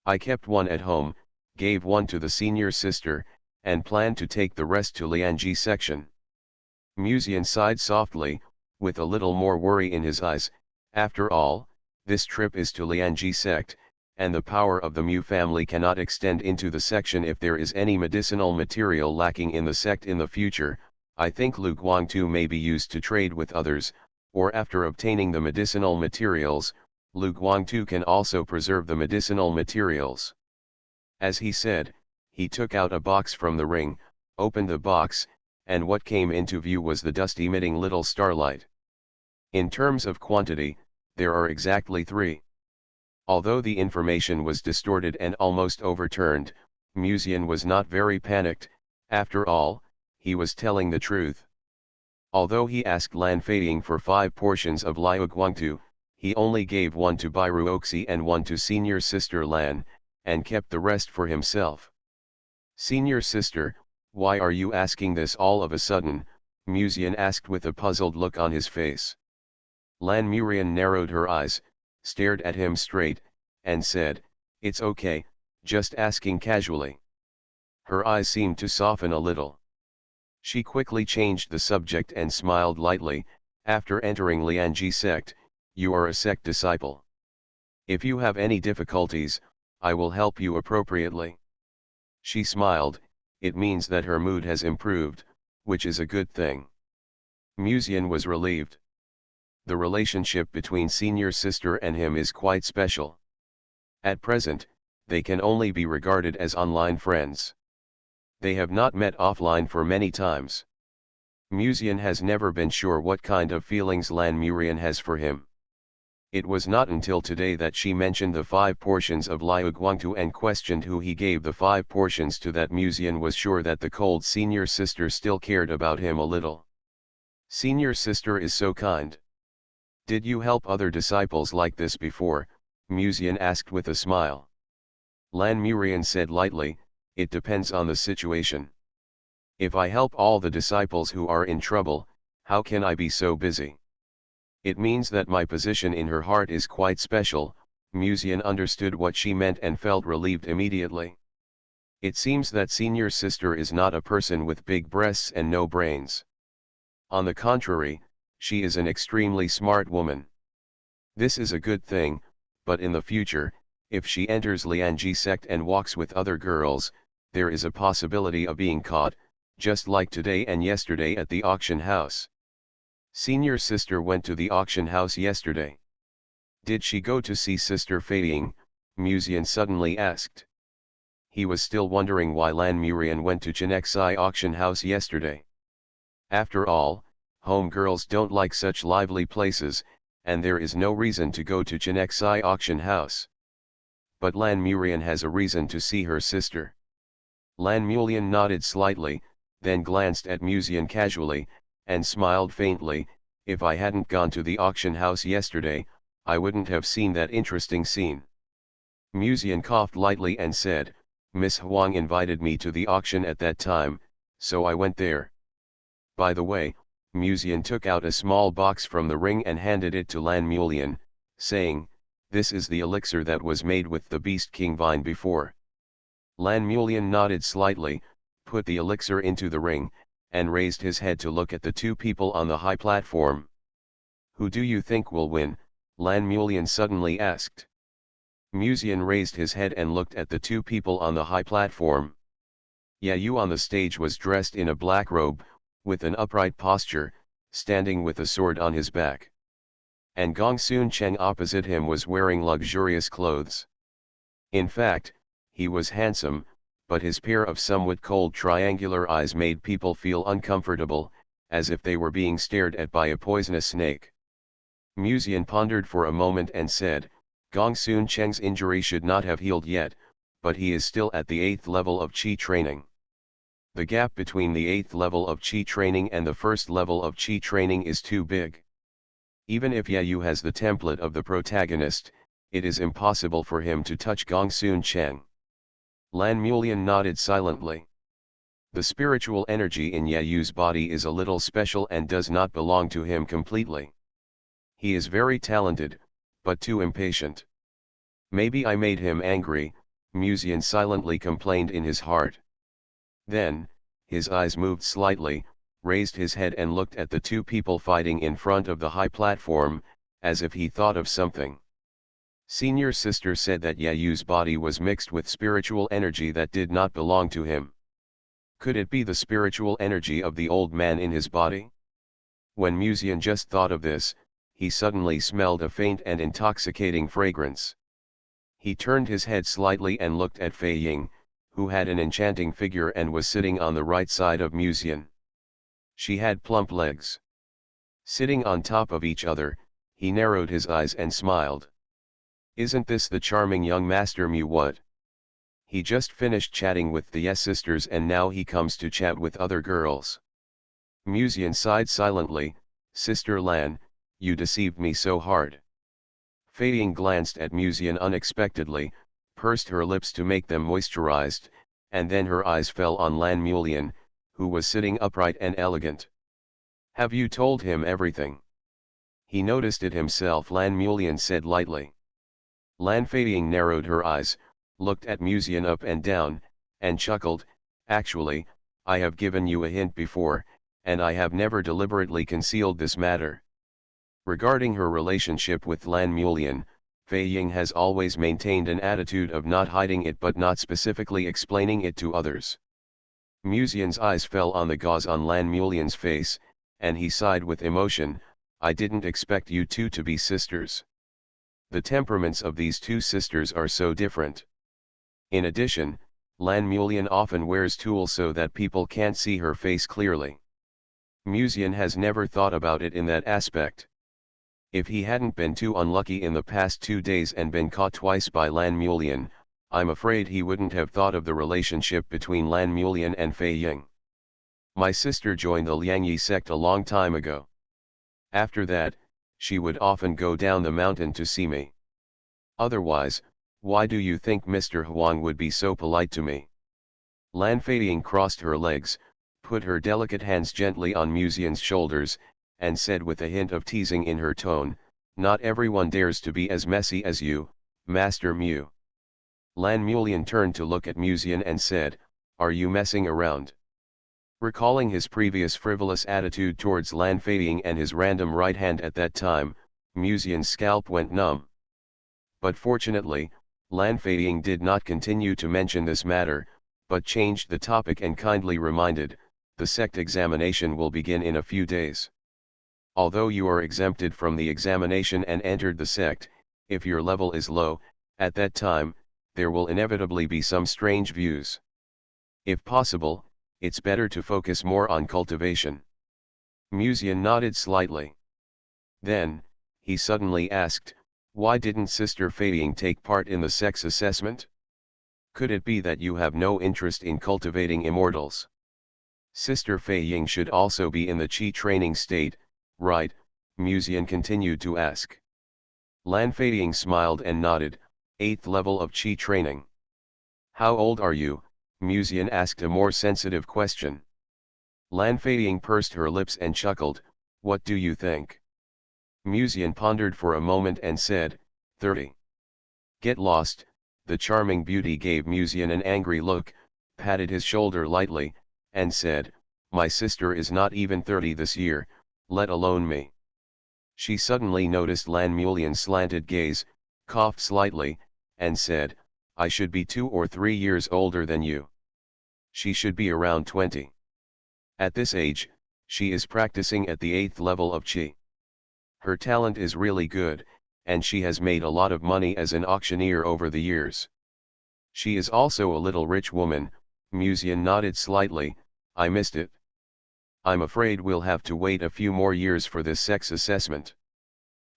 I kept one at home, gave one to the senior sister, and planned to take the rest to Lianji section. Musian sighed softly, with a little more worry in his eyes. After all, this trip is to Lianji sect, and the power of the Mu family cannot extend into the section if there is any medicinal material lacking in the sect in the future. I think Lu Guangtu may be used to trade with others, or after obtaining the medicinal materials, Lu Guangtu can also preserve the medicinal materials. As he said, he took out a box from the ring, opened the box, and what came into view was the dust-emitting little starlight. In terms of quantity, there are exactly 3. Although the information was distorted and almost overturned, Musian was not very panicked. After all, he was telling the truth. Although he asked Lan Feiying for 5 portions of Liu Guangtu, he only gave one to Bai Ruoxi and one to senior sister Lan, and kept the rest for himself. Senior sister, why are you asking this all of a sudden? Musian asked with a puzzled look on his face. Lan Murian narrowed her eyes, stared at him straight, and said, "It's okay, just asking casually." Her eyes seemed to soften a little. She quickly changed the subject and smiled lightly. After entering Lianji sect, you are a sect disciple. If you have any difficulties, I will help you appropriately. She smiled. It means that her mood has improved, which is a good thing. Musian was relieved. The relationship between senior sister and him is quite special. At present, they can only be regarded as online friends. They have not met offline for many times. Musian has never been sure what kind of feelings Lan Murian has for him. It was not until today that she mentioned the 5 portions of Liu Guangtu and questioned who he gave the 5 portions to that Musian was sure that the cold senior sister still cared about him a little. Senior sister is so kind. Did you help other disciples like this before? Musian asked with a smile. Lan Murian said lightly, it depends on the situation. If I help all the disciples who are in trouble, how can I be so busy? It means that my position in her heart is quite special. Musian understood what she meant and felt relieved immediately. It seems that senior sister is not a person with big breasts and no brains. On the contrary, she is an extremely smart woman. This is a good thing, but in the future, if she enters Lianji sect and walks with other girls, there is a possibility of being caught, just like today and yesterday at the auction house. Senior sister went to the auction house yesterday. Did she go to see Sister Feiying? Musian suddenly asked. He was still wondering why Lan Murian went to Chenexai auction house yesterday. After all, home girls don't like such lively places, and there is no reason to go to Chenexai auction house. But Lan Murian has a reason to see her sister. Lan Murian nodded slightly, then glanced at Musian casually, and smiled faintly. If I hadn't gone to the auction house yesterday, I wouldn't have seen that interesting scene. Musian coughed lightly and said, Miss Huang invited me to the auction at that time, so I went there. By the way, Musian took out a small box from the ring and handed it to Lan Murian, saying, this is the elixir that was made with the Beast King vine before. Lan Murian nodded slightly, put the elixir into the ring, and raised his head to look at the 2 people on the high platform. Who do you think will win? Lan Murian suddenly asked. Muzian raised his head and looked at the two people on the high platform. Yayu on the stage was dressed in a black robe, with an upright posture, standing with a sword on his back. And Gongsun Cheng opposite him was wearing luxurious clothes. In fact, he was handsome, but his pair of somewhat cold triangular eyes made people feel uncomfortable, as if they were being stared at by a poisonous snake. Muzian pondered for a moment and said, Gongsun Cheng's injury should not have healed yet, but he is still at the 8th level of Qi training. The gap between the 8th level of Qi training and the 1st level of Qi training is too big. Even if Yayu has the template of the protagonist, it is impossible for him to touch Gongsun Cheng. Lan Mulian nodded silently. The spiritual energy in Yayu's body is a little special and does not belong to him completely. He is very talented, but too impatient. Maybe I made him angry, Muzian silently complained in his heart. Then, his eyes moved slightly, raised his head and looked at the two people fighting in front of the high platform, as if he thought of something. Senior sister said that Yayu's body was mixed with spiritual energy that did not belong to him. Could it be the spiritual energy of the old man in his body? When Muzian just thought of this, he suddenly smelled a faint and intoxicating fragrance. He turned his head slightly and looked at Fei Ying, who had an enchanting figure and was sitting on the right side of Muzian. She had plump legs. Sitting on top of each other, he narrowed his eyes and smiled. Isn't this the charming young Master Mu? What? He just finished chatting with the Yes sisters and now he comes to chat with other girls. Muzian sighed silently, Sister Lan, you deceived me so hard. Fei Ying glanced at Muzian unexpectedly, pursed her lips to make them moisturized, and then her eyes fell on Lan Mulian, who was sitting upright and elegant. Have you told him everything? He noticed it himself, Lan Mulian said lightly. Lan Fei Ying narrowed her eyes, looked at Muzian up and down, and chuckled, actually, I have given you a hint before, and I have never deliberately concealed this matter. Regarding her relationship with Lan Mulian, Fei Ying has always maintained an attitude of not hiding it but not specifically explaining it to others. Muzian's eyes fell on the gauze on Lan Mulian's face, and he sighed with emotion, I didn't expect you two to be sisters. The temperaments of these two sisters are so different. In addition, Lan Mulian often wears tulle so that people can't see her face clearly. Muzian has never thought about it in that aspect. If he hadn't been too unlucky in the past 2 days and been caught twice by Lan Mulian, I'm afraid he wouldn't have thought of the relationship between Lan Mulian and Fei Ying. My sister joined the Liangyi sect a long time ago. After that, she would often go down the mountain to see me. Otherwise, why do you think Mr. Huang would be so polite to me? Lan Fei Ying crossed her legs, put her delicate hands gently on Muzian's shoulders, and said with a hint of teasing in her tone, not everyone dares to be as messy as you, Master Mu. Lan Mulian turned to look at Muzian and said, are you messing around? Recalling his previous frivolous attitude towards Lan Fei Ying and his random right hand at that time, Muzian's scalp went numb. But fortunately, Lan Fei Ying did not continue to mention this matter, but changed the topic and kindly reminded, the sect examination will begin in a few days. Although you are exempted from the examination and entered the sect, if your level is low, at that time, there will inevitably be some strange views. If possible, it's better to focus more on cultivation. Muzian nodded slightly. Then, he suddenly asked, why didn't Sister Fei Ying take part in the sex assessment? Could it be that you have no interest in cultivating immortals? Sister Fei Ying should also be in the Qi training state, right? Muzian continued to ask. Lan Fei Ying smiled and nodded, 8th level of Qi training. How old are you? Muzian asked a more sensitive question. Lan Fei Ying pursed her lips and chuckled, what do you think? Muzian pondered for a moment and said, 30. Get lost. The charming beauty gave Muzian an angry look, patted his shoulder lightly, and said, my sister is not even 30 this year, let alone me. She suddenly noticed Lan Mulian's slanted gaze, coughed slightly, and said, "I should be 2 or 3 years older than you. She should be around 20. At this age, she is practicing at the 8th level of Qi. Her talent is really good, and she has made a lot of money as an auctioneer over the years. She is also a little rich woman." Musian nodded slightly. "I missed it. I'm afraid we'll have to wait a few more years for this sex assessment.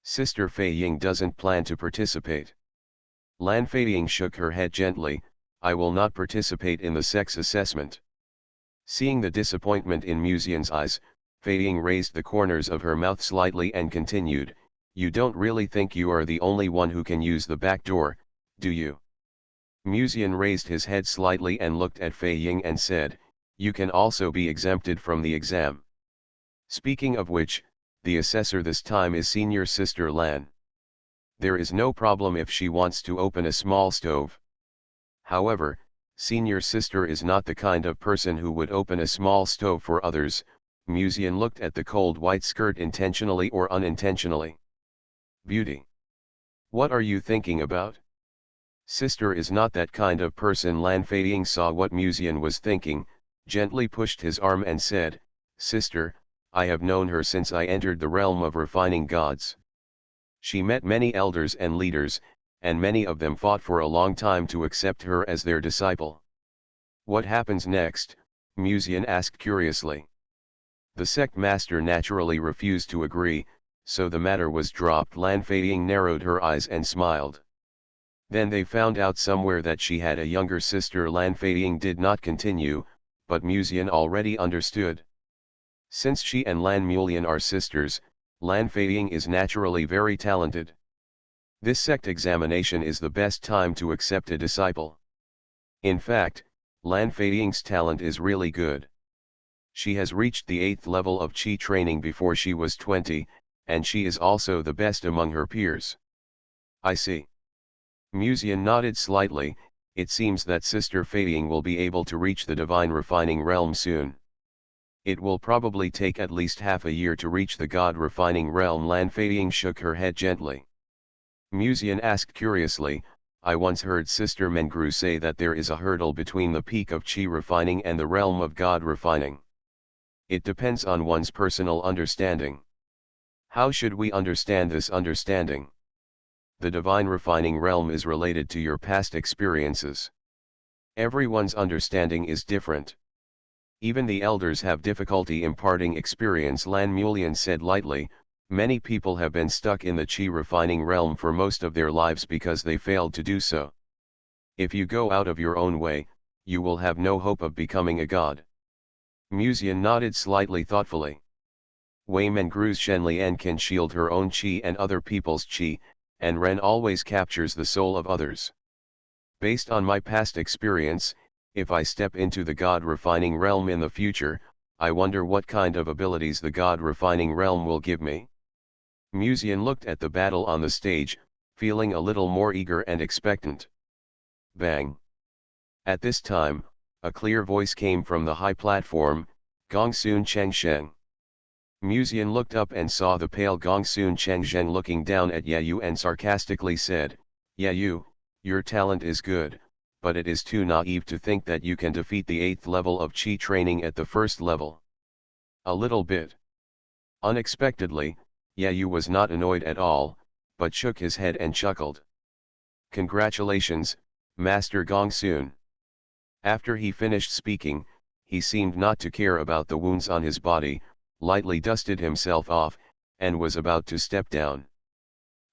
Sister Fei Ying doesn't plan to participate." Lan Feiying shook her head gently. "I will not participate in the sex assessment." Seeing the disappointment in Musian's eyes, Feiying raised the corners of her mouth slightly and continued, "You don't really think you are the only one who can use the back door, do you?" Musian raised his head slightly and looked at Feiying and said, "You can also be exempted from the exam. Speaking of which, the assessor this time is Senior Sister Lan. There is no problem if she wants to open a small stove. However, Senior Sister is not the kind of person who would open a small stove for others." Musian looked at the cold white skirt intentionally or unintentionally. "Beauty. What are you thinking about? Sister is not that kind of person." Lan Feiying saw what Musian was thinking, gently pushed his arm and said, "Sister, I have known her since I entered the realm of refining gods. She met many elders and leaders, and many of them fought for a long time to accept her as their disciple." "What happens next?" Musian asked curiously. "The sect master naturally refused to agree, so the matter was dropped." Lan Feiying narrowed her eyes and smiled. "Then they found out somewhere that she had a younger sister." Lan Feiying did not continue, but Musian already understood. Since she and Lan Mulian are sisters, Lan Feiying is naturally very talented. This sect examination is the best time to accept a disciple. In fact, Lan Feiying's talent is really good. She has reached the 8th level of Qi training before she was 20, and she is also the best among her peers." "I see." Musian nodded slightly. "It seems that Sister Feiying will be able to reach the divine refining realm soon. It will probably take at least half a year to reach the god refining realm." Lan Feiying shook her head gently. Musian asked curiously, "I once heard Sister Mengru say that there is a hurdle between the peak of Qi refining and the realm of god refining. It depends on one's personal understanding. How should we understand this understanding? The divine refining realm is related to your past experiences. Everyone's understanding is different. Even the elders have difficulty imparting experience." Lan Mulian said lightly, "Many people have been stuck in the Qi refining realm for most of their lives because they failed to do so. If you go out of your own way, you will have no hope of becoming a god." Musian nodded slightly thoughtfully. "Wei Mengru's Shenlian can shield her own Qi and other people's Qi, and Ren always captures the soul of others. Based on my past experience, if I step into the god refining realm in the future, I wonder what kind of abilities the god refining realm will give me." Musian looked at the battle on the stage, feeling a little more eager and expectant. Bang! At this time, a clear voice came from the high platform, "Gongsun Chengsheng." Musian looked up and saw the pale Gongsun Chengsheng looking down at Yayu and sarcastically said, "Yayu, your talent is good, but it is too naive to think that you can defeat the 8th level of Qi training at the 1st level." "A little bit." Unexpectedly, Yayu was not annoyed at all, but shook his head and chuckled. "Congratulations, Master Gongsun." After he finished speaking, he seemed not to care about the wounds on his body, lightly dusted himself off, and was about to step down.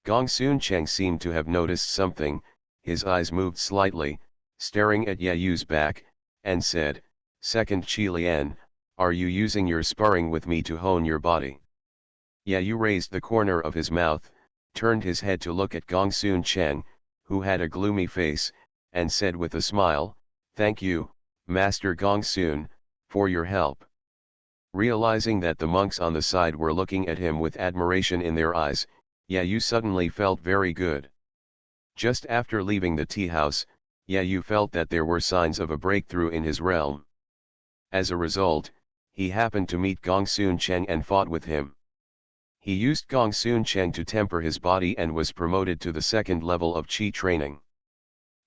Gongsun Cheng seemed to have noticed something. His eyes moved slightly, staring at Yayu's back, and said, "Second Qi Lian, are you using your sparring with me to hone your body?" Yayu raised the corner of his mouth, turned his head to look at Gongsun Cheng, who had a gloomy face, and said with a smile, "Thank you, Master Gongsun, for your help." Realizing that the monks on the side were looking at him with admiration in their eyes, Yayu suddenly felt very good. Just after leaving the tea house, Yayu felt that there were signs of a breakthrough in his realm. As a result, he happened to meet Gongsun Cheng and fought with him. He used Gongsun Cheng to temper his body and was promoted to the 2nd level of Qi training.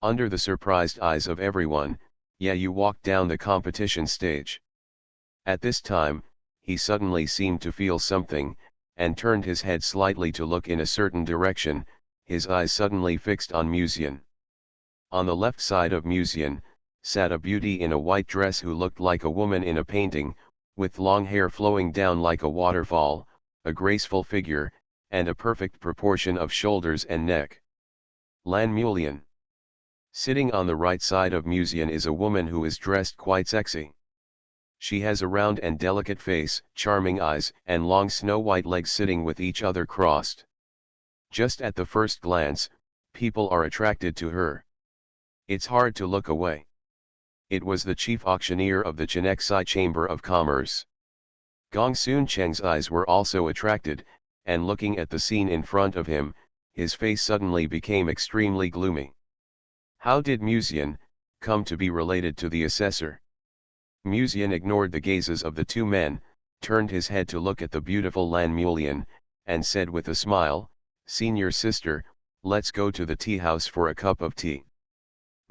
Under the surprised eyes of everyone, yeah, you walked down the competition stage. At this time, he suddenly seemed to feel something, and turned his head slightly to look in a certain direction, his eyes suddenly fixed on Musian. On the left side of Musian, sat a beauty in a white dress who looked like a woman in a painting, with long hair flowing down like a waterfall, a graceful figure, and a perfect proportion of shoulders and neck. Lan Mulian. Sitting on the right side of Musian is a woman who is dressed quite sexy. She has a round and delicate face, charming eyes, and long snow-white legs sitting with each other crossed. Just at the first glance, people are attracted to her. It's hard to look away. It was the chief auctioneer of the Chenexai Chamber of Commerce. Gongsun Cheng's eyes were also attracted, and looking at the scene in front of him, his face suddenly became extremely gloomy. How did Musian come to be related to the assessor? Musian ignored the gazes of the two men, turned his head to look at the beautiful Lan Mulian, and said with a smile, "Senior sister, let's go to the tea house for a cup of tea."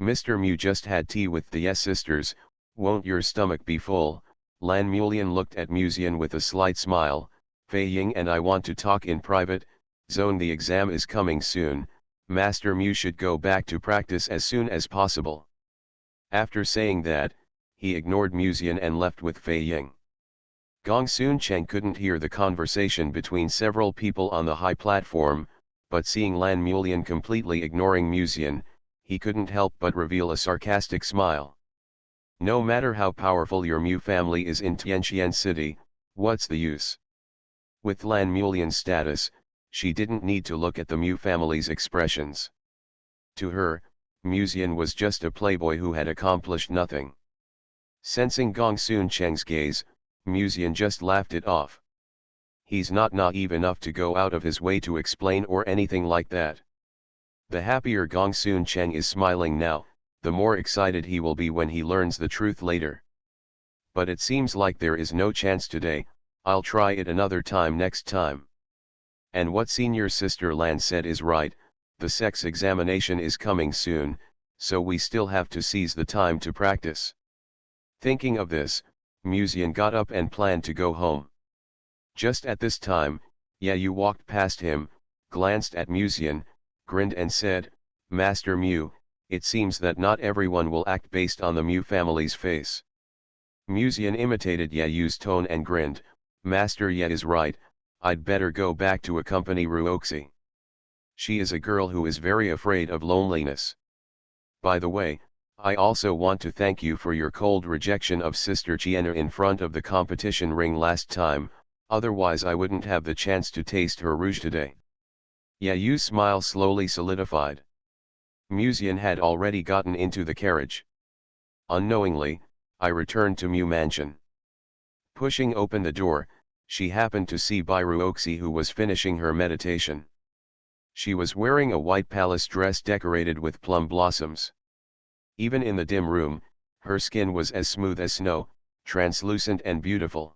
"Mr. Mu just had tea with the Yes sisters, won't your stomach be full?" Lan Mulian looked at Musian with a slight smile. "Fei Ying and I want to talk in private. Zone, the exam is coming soon. Master Mu should go back to practice as soon as possible." After saying that, he ignored Musian and left with Fei Ying. Gongsun Cheng couldn't hear the conversation between several people on the high platform, but seeing Lan Mulian completely ignoring Musian, he couldn't help but reveal a sarcastic smile. "No matter how powerful your Mu family is in Tianqian City, what's the use?" With Lan Mulian's status, she didn't need to look at the Mu family's expressions. To her, Musian was just a playboy who had accomplished nothing. Sensing Gongsun Cheng's gaze, Musian just laughed it off. He's not naive enough to go out of his way to explain or anything like that. The happier Gongsun Cheng is smiling now, the more excited he will be when he learns the truth later. "But it seems like there is no chance today. I'll try it another time next time." And what senior sister Lan said is right, the sex examination is coming soon, so we still have to seize the time to practice. Thinking of this, Musian got up and planned to go home. Just at this time, Yayu walked past him, glanced at Musian, grinned and said, "Master Mu, it seems that not everyone will act based on the Mu family's face." Musian imitated Yayu's tone and grinned, "Master Ye is right, I'd better go back to accompany Ruoxi. She is a girl who is very afraid of loneliness. By the way, I also want to thank you for your cold rejection of Sister Chiena in front of the competition ring last time, otherwise I wouldn't have the chance to taste her rouge today." Yayu's smile slowly solidified. Musian had already gotten into the carriage. Unknowingly, I returned to Mu Mansion. Pushing open the door, she happened to see Bai Ruoxi, who was finishing her meditation. She was wearing a white palace dress decorated with plum blossoms. Even in the dim room, her skin was as smooth as snow, translucent and beautiful.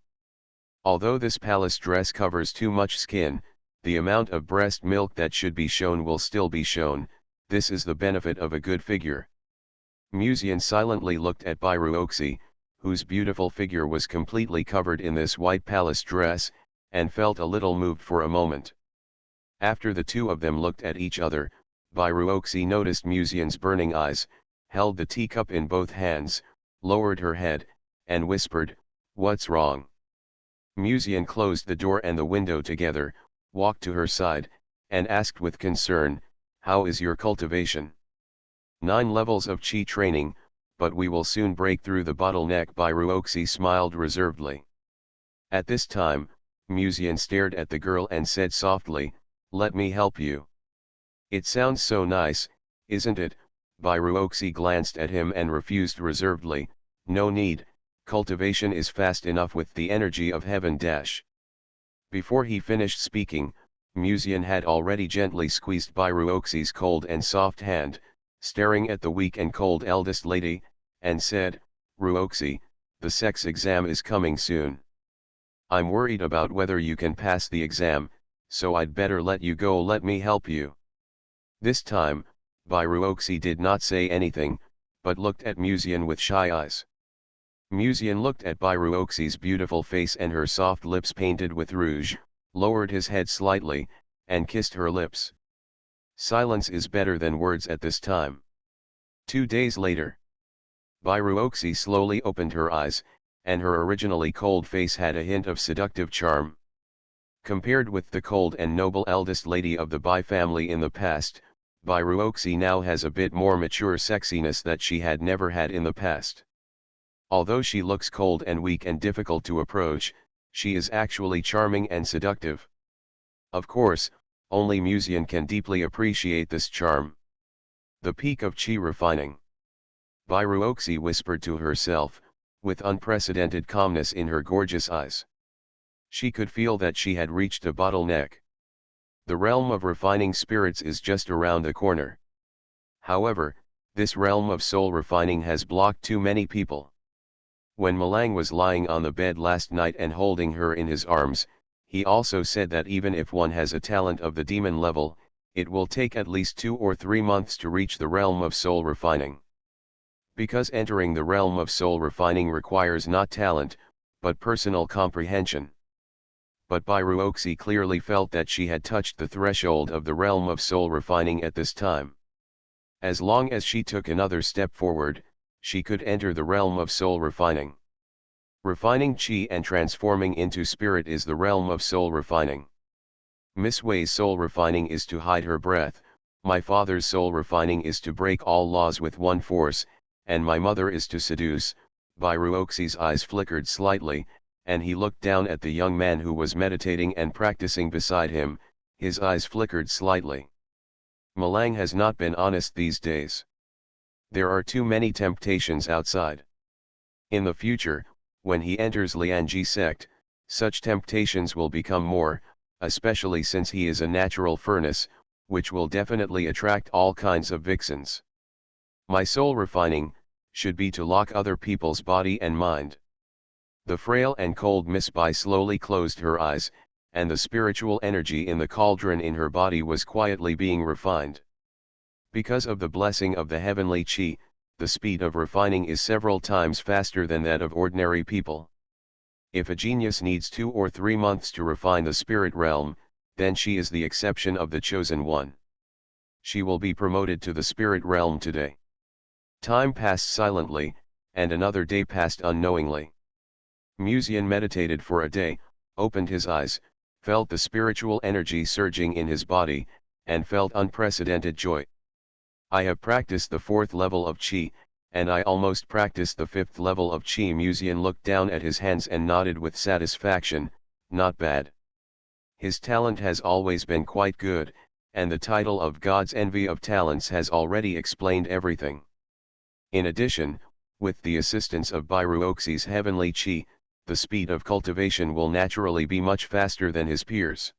Although this palace dress covers too much skin, the amount of breast milk that should be shown will still be shown. This is the benefit of a good figure. Musian silently looked at Bai Ruoxi, whose beautiful figure was completely covered in this white palace dress, and felt a little moved for a moment. After the two of them looked at each other, Bai Ruoxi noticed Musian's burning eyes, held the teacup in both hands, lowered her head, and whispered, "What's wrong?" Musian closed the door and the window together, walked to her side, and asked with concern, "How is your cultivation?" 9 levels of chi training, but we will soon break through the bottleneck." Bai Ruoxi smiled reservedly. At this time, Musian stared at the girl and said softly, "Let me help you." "It sounds so nice, isn't it?" Bai Ruoxi glanced at him and refused reservedly, "No need, cultivation is fast enough with the energy of heaven." Before he finished speaking, Musian had already gently squeezed Bai Ruoxi's cold and soft hand, staring at the weak and cold eldest lady, and said, "Ruoxi, the sex exam is coming soon. I'm worried about whether you can pass the exam, so I'd better let you go. Let me help you." This time, Bairuoxi did not say anything, but looked at Musian with shy eyes. Musian looked at Bairuoxi's beautiful face and her soft lips painted with rouge, lowered his head slightly, and kissed her lips. Silence is better than words at this time. 2 days later. Bairuoxi slowly opened her eyes, and her originally cold face had a hint of seductive charm. Compared with the cold and noble eldest lady of the Bai family in the past, Bairuoxi now has a bit more mature sexiness that she had never had in the past. Although she looks cold and weak and difficult to approach, she is actually charming and seductive. Of course, only Musian can deeply appreciate this charm. The peak of chi refining. Bairuoxi whispered to herself, with unprecedented calmness in her gorgeous eyes. She could feel that she had reached a bottleneck. The realm of refining spirits is just around the corner. However, this realm of soul refining has blocked too many people. When Malang was lying on the bed last night and holding her in his arms, he also said that even if one has a talent of the demon level, it will take at least 2 or 3 months to reach the realm of soul refining. Because entering the realm of soul refining requires not talent, but personal comprehension. But Bairuoxi clearly felt that she had touched the threshold of the realm of soul refining at this time. As long as she took another step forward, she could enter the realm of soul refining. Refining chi and transforming into spirit is the realm of soul refining. Miss Wei's soul refining is to hide her breath, my father's soul refining is to break all laws with one force, and my mother is to seduce. Bairuoxi's eyes flickered slightly, and he looked down at the young man who was meditating and practicing beside him, his eyes flickered slightly. Malang has not been honest these days. There are too many temptations outside. In the future, when he enters Lianji sect, such temptations will become more, especially since he is a natural furnace, which will definitely attract all kinds of vixens. My soul refining, should be to lock other people's body and mind. The frail and cold Miss Bai slowly closed her eyes, and the spiritual energy in the cauldron in her body was quietly being refined. Because of the blessing of the heavenly chi, the speed of refining is several times faster than that of ordinary people. If a genius needs 2 or 3 months to refine the spirit realm, then she is the exception of the chosen one. She will be promoted to the spirit realm today. Time passed silently, and another day passed unknowingly. Musian meditated for a day, opened his eyes, felt the spiritual energy surging in his body, and felt unprecedented joy. I have practiced the 4th level of chi, and I almost practiced the 5th level of chi. Musian looked down at his hands and nodded with satisfaction, not bad. His talent has always been quite good, and the title of God's envy of talents has already explained everything. In addition, with the assistance of Bairuoxi's heavenly chi, the speed of cultivation will naturally be much faster than his peers.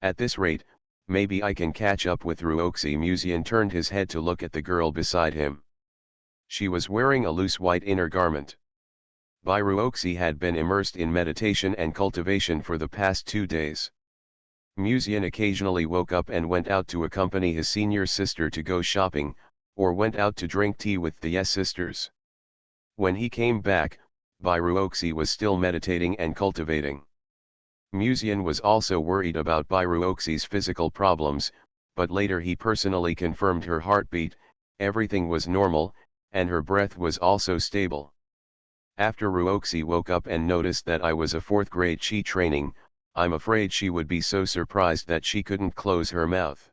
At this rate, maybe I can catch up with Ruoxi. Musian turned his head to look at the girl beside him. She was wearing a loose white inner garment. Bairuoxi had been immersed in meditation and cultivation for the past 2 days. Musian occasionally woke up and went out to accompany his senior sister to go shopping, or went out to drink tea with the Yes sisters. When he came back, Bairuoxi was still meditating and cultivating. Musian was also worried about Bairuoxi's physical problems, but later he personally confirmed her heartbeat, everything was normal, and her breath was also stable. After Ruoxi woke up and noticed that I was a 4th grade chi training, I'm afraid she would be so surprised that she couldn't close her mouth.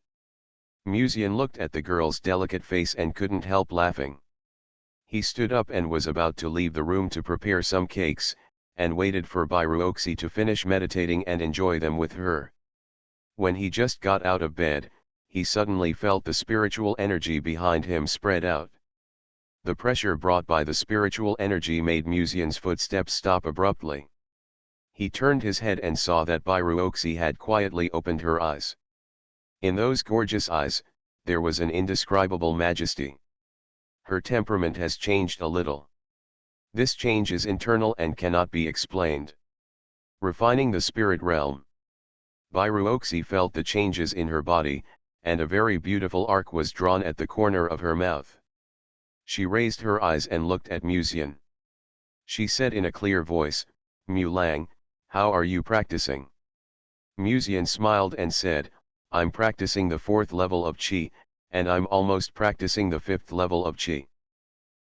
Musian looked at the girl's delicate face and couldn't help laughing. He stood up and was about to leave the room to prepare some cakes, and waited for Bairuoxi to finish meditating and enjoy them with her. When he just got out of bed, he suddenly felt the spiritual energy behind him spread out. The pressure brought by the spiritual energy made Musian's footsteps stop abruptly. He turned his head and saw that Bairuoxi had quietly opened her eyes. In those gorgeous eyes, there was an indescribable majesty. Her temperament has changed a little. This change is internal and cannot be explained. Refining the spirit realm. Bairuoxi felt the changes in her body, and a very beautiful arc was drawn at the corner of her mouth. She raised her eyes and looked at Musian. She said in a clear voice, "Mulang, how are you practicing?" Musian smiled and said, "I'm practicing the 4th level of Qi, and I'm almost practicing the 5th level of Qi."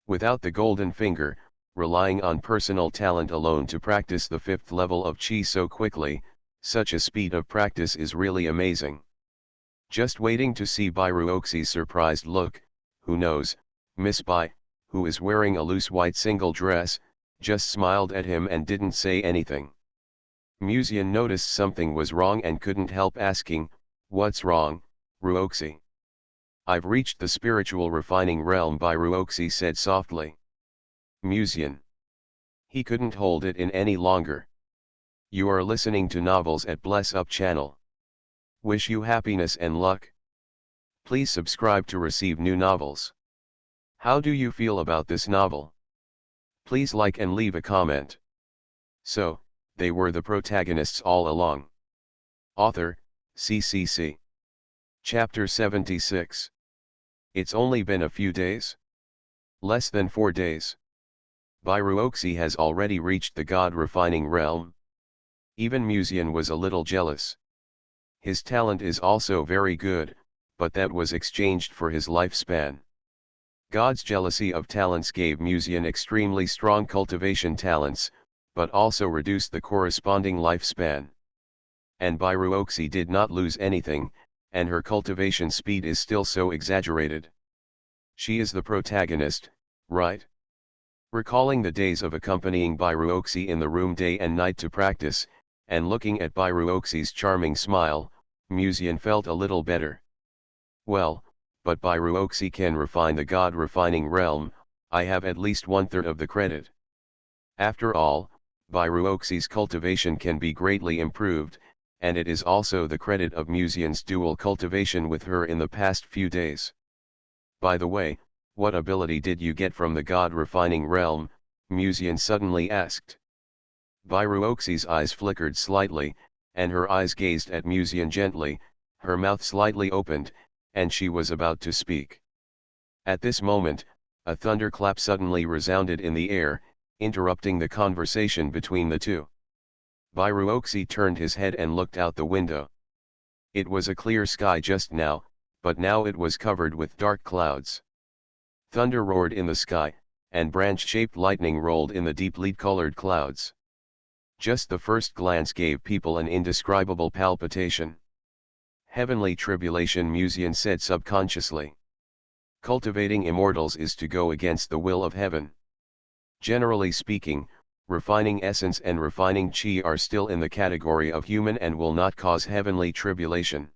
Without the golden finger, relying on personal talent alone to practice the 5th level of Qi so quickly, such a speed of practice is really amazing. Just waiting to see Bairuoxi's surprised look, who knows, Miss Bai, who is wearing a loose white single dress, just smiled at him and didn't say anything. Musian noticed something was wrong and couldn't help asking, "What's wrong, Ruoxi?" "I've reached the spiritual refining realm," Bairuoxi said softly. Musian. He couldn't hold it in any longer. "You are listening to novels at Bless Up channel. Wish you happiness and luck. Please subscribe to receive new novels. How do you feel about this novel? Please like and leave a comment." So, they were the protagonists all along. Author, CCC. Chapter 76. It's only been a few days? Less than 4 days. Bairuoxi has already reached the God-refining realm. Even Musian was a little jealous. His talent is also very good, but that was exchanged for his lifespan. God's jealousy of talents gave Musian extremely strong cultivation talents, but also reduced the corresponding lifespan. And Bairuoxi did not lose anything, and her cultivation speed is still so exaggerated. She is the protagonist, right? Recalling the days of accompanying Bairuoxi in the room day and night to practice, and looking at Bairuoxi's charming smile, Musian felt a little better. Well, but Bairuoxi can refine the God-refining realm, I have at least 1/3 of the credit. After all, Bairuoxi's cultivation can be greatly improved, and it is also the credit of Musian's dual cultivation with her in the past few days. By the way, what ability did you get from the God-refining realm? Musian suddenly asked. Bairuoxi's eyes flickered slightly, and her eyes gazed at Musian gently, her mouth slightly opened, and she was about to speak. At this moment, a thunderclap suddenly resounded in the air, interrupting the conversation between the two. Bairuoxi turned his head and looked out the window. It was a clear sky just now, but now it was covered with dark clouds. Thunder roared in the sky, and branch-shaped lightning rolled in the deep lead-colored clouds. Just the first glance gave people an indescribable palpitation. Heavenly tribulation, Musian said subconsciously. Cultivating immortals is to go against the will of heaven. Generally speaking, refining essence and refining Qi are still in the category of human and will not cause heavenly tribulation.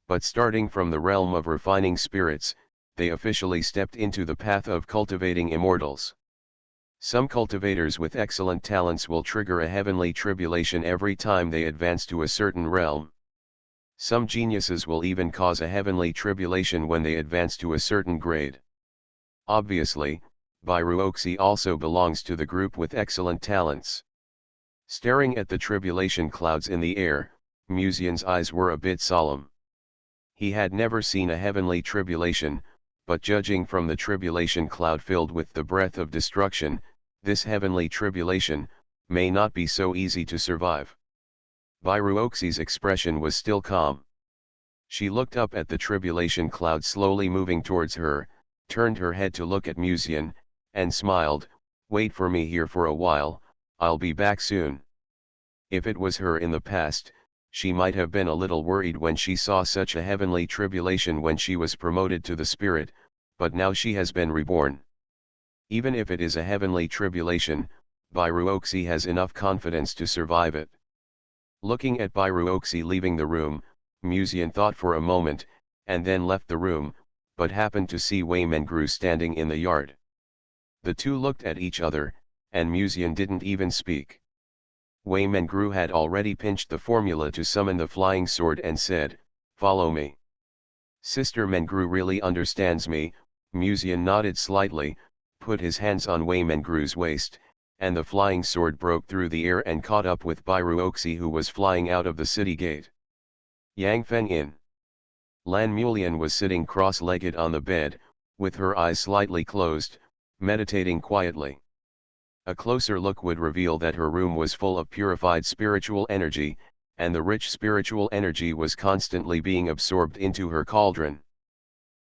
But starting from the realm of refining spirits, they officially stepped into the path of cultivating immortals. Some cultivators with excellent talents will trigger a heavenly tribulation every time they advance to a certain realm. Some geniuses will even cause a heavenly tribulation when they advance to a certain grade. Obviously, Bairuoxi also belongs to the group with excellent talents. Staring at the tribulation clouds in the air, Musian's eyes were a bit solemn. He had never seen a heavenly tribulation, but judging from the tribulation cloud filled with the breath of destruction, this heavenly tribulation may not be so easy to survive. Bairuoxi's expression was still calm. She looked up at the tribulation cloud slowly moving towards her, turned her head to look at Musian, and smiled, "Wait for me here for a while, I'll be back soon." If it was her in the past, she might have been a little worried when she saw such a heavenly tribulation when she was promoted to the spirit, but now she has been reborn. Even if it is a heavenly tribulation, Bairuoxi has enough confidence to survive it. Looking at Bairuoxi leaving the room, Musian thought for a moment, and then left the room, but happened to see Wei Mengru standing in the yard. The two looked at each other, and Musian didn't even speak. Wei Mengru had already pinched the formula to summon the flying sword and said, "Follow me." Sister Mengru really understands me. Musian nodded slightly, put his hands on Wei Mengru's waist, and the flying sword broke through the air and caught up with Bairuoxi, who was flying out of the city gate. Yang Feng in. Lan Mulian was sitting cross-legged on the bed, with her eyes slightly closed, meditating quietly. A closer look would reveal that her room was full of purified spiritual energy, and the rich spiritual energy was constantly being absorbed into her cauldron.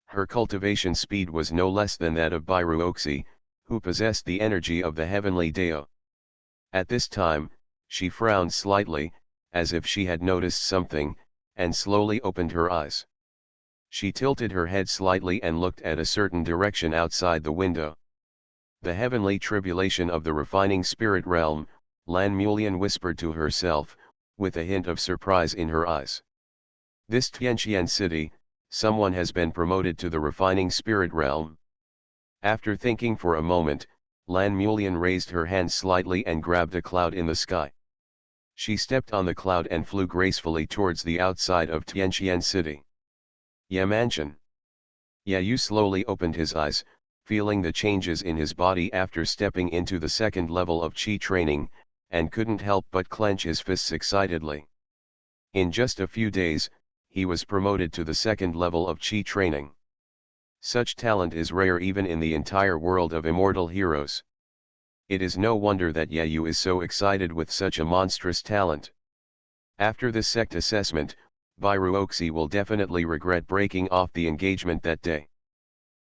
Her cultivation speed was no less than that of Biruoxi, who possessed the energy of the heavenly Deo. At this time, she frowned slightly, as if she had noticed something, and slowly opened her eyes. She tilted her head slightly and looked at a certain direction outside the window. The heavenly tribulation of the refining spirit realm, Lan Mulian whispered to herself, with a hint of surprise in her eyes. This Tianqian city, someone has been promoted to the refining spirit realm. After thinking for a moment, Lan Mulian raised her hand slightly and grabbed a cloud in the sky. She stepped on the cloud and flew gracefully towards the outside of Tianqian city. Yamanchen. Yayu slowly opened his eyes, feeling the changes in his body after stepping into the second level of Qi training, and couldn't help but clench his fists excitedly. In just a few days, he was promoted to the second level of Qi training. Such talent is rare even in the entire world of immortal heroes. It is no wonder that Yayu is so excited with such a monstrous talent. After this sect assessment, Biruoxi will definitely regret breaking off the engagement that day.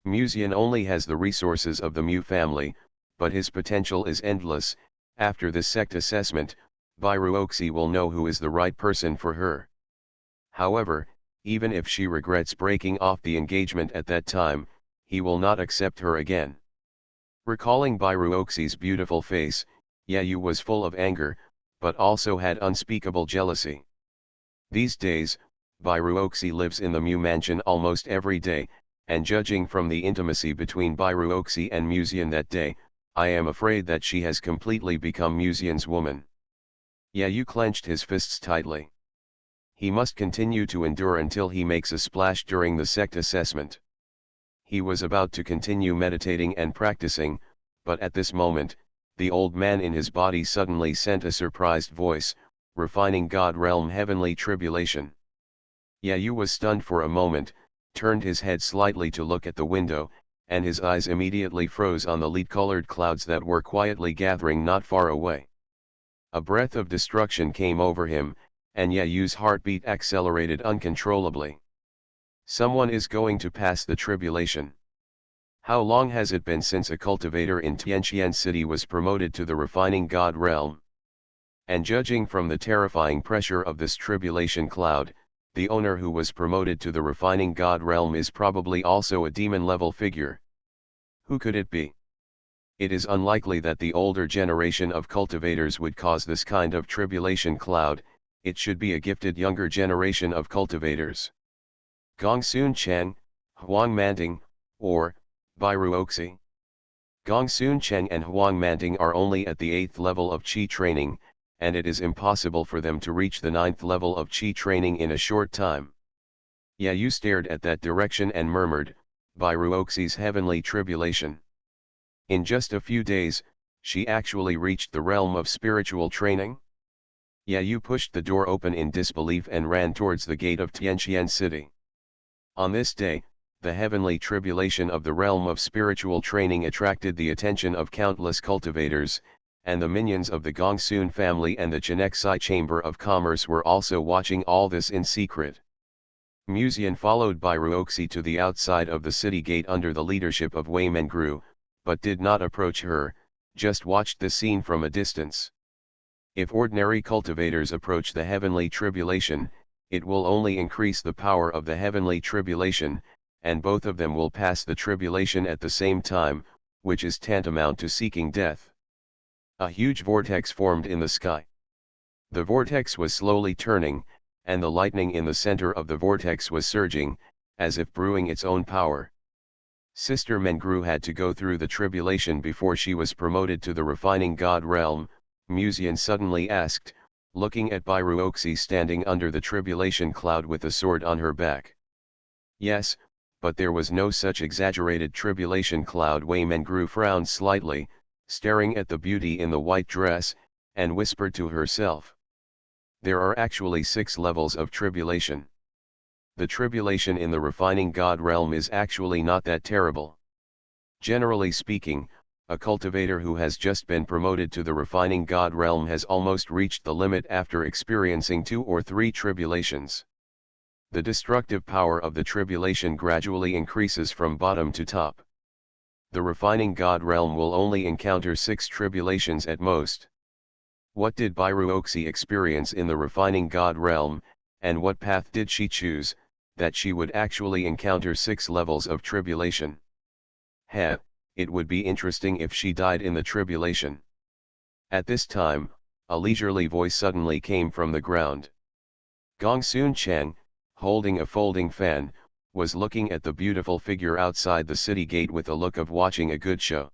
Musian only has the resources of the Mu family, but his potential is endless. After this sect assessment, Biruoxi will know who is the right person for her. However, even if she regrets breaking off the engagement at that time, he will not accept her again. Recalling Biruoxi's beautiful face, Yayu was full of anger, but also had unspeakable jealousy. These days, Biruoxi lives in the Mu mansion almost every day, and judging from the intimacy between Biruoxi and Musian that day, I am afraid that she has completely become Musian's woman. Yayu clenched his fists tightly. He must continue to endure until he makes a splash during the sect assessment. He was about to continue meditating and practicing, but at this moment, the old man in his body suddenly sent a surprised voice, refining God realm heavenly tribulation. Yayu was stunned for a moment, turned his head slightly to look at the window, and his eyes immediately froze on the lead-colored clouds that were quietly gathering not far away. A breath of destruction came over him, and Yayu's heartbeat accelerated uncontrollably. Someone is going to pass the tribulation. How long has it been since a cultivator in Tianqian City was promoted to the refining God realm? And judging from the terrifying pressure of this tribulation cloud, the owner who was promoted to the refining God realm is probably also a demon-level figure. Who could it be? It is unlikely that the older generation of cultivators would cause this kind of tribulation cloud. It should be a gifted younger generation of cultivators. Gongsun Cheng, Huang Manting, or Biruoxi. Gongsun Cheng and Huang Manting are only at the 8th level of Qi training, and it is impossible for them to reach the 9th level of Qi training in a short time. Yayu stared at that direction and murmured, Biruoxi's heavenly tribulation. In just a few days, she actually reached the realm of spiritual training? Yayu pushed the door open in disbelief and ran towards the gate of Tianqian City. On this day, the heavenly tribulation of the realm of spiritual training attracted the attention of countless cultivators, and the minions of the Gongsun family and the Chenexai Chamber of Commerce were also watching all this in secret. Musian followed Biruoxi to the outside of the city gate under the leadership of Wei Mengru, but did not approach her, just watched the scene from a distance. If ordinary cultivators approach the heavenly tribulation, it will only increase the power of the heavenly tribulation, and both of them will pass the tribulation at the same time, which is tantamount to seeking death. A huge vortex formed in the sky. The vortex was slowly turning, and the lightning in the center of the vortex was surging, as if brewing its own power. Sister Mengru had to go through the tribulation before she was promoted to the refining God realm, Musian suddenly asked, looking at Biruoxi standing under the tribulation cloud with a sword on her back. Yes, but there was no such exaggerated tribulation cloud. Wei Mengru frowned slightly, staring at the beauty in the white dress, and whispered to herself. There are actually 6 levels of tribulation. The tribulation in the refining God realm is actually not that terrible. Generally speaking, a cultivator who has just been promoted to the refining God realm has almost reached the limit after experiencing 2 or 3 tribulations. The destructive power of the tribulation gradually increases from bottom to top. The refining God realm will only encounter 6 tribulations at most. What did Bairuoxi experience in the refining God realm, and what path did she choose, that she would actually encounter 6 levels of tribulation? It would be interesting if she died in the tribulation. At this time, a leisurely voice suddenly came from the ground. Gongsun Chang, holding a folding fan, was looking at the beautiful figure outside the city gate with a look of watching a good show.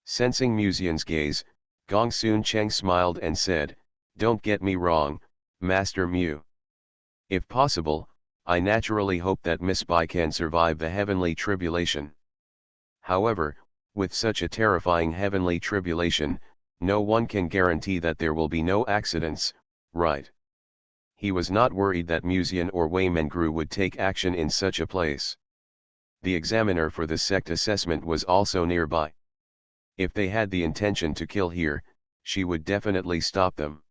Sensing Musian's gaze, Gongsun Chang smiled and said, "Don't get me wrong, Master Mu. If possible, I naturally hope that Miss Bai can survive the heavenly tribulation. However, with such a terrifying heavenly tribulation, no one can guarantee that there will be no accidents, right?" He was not worried that Musian or Wei Mengru would take action in such a place. The examiner for the sect assessment was also nearby. If they had the intention to kill here, she would definitely stop them.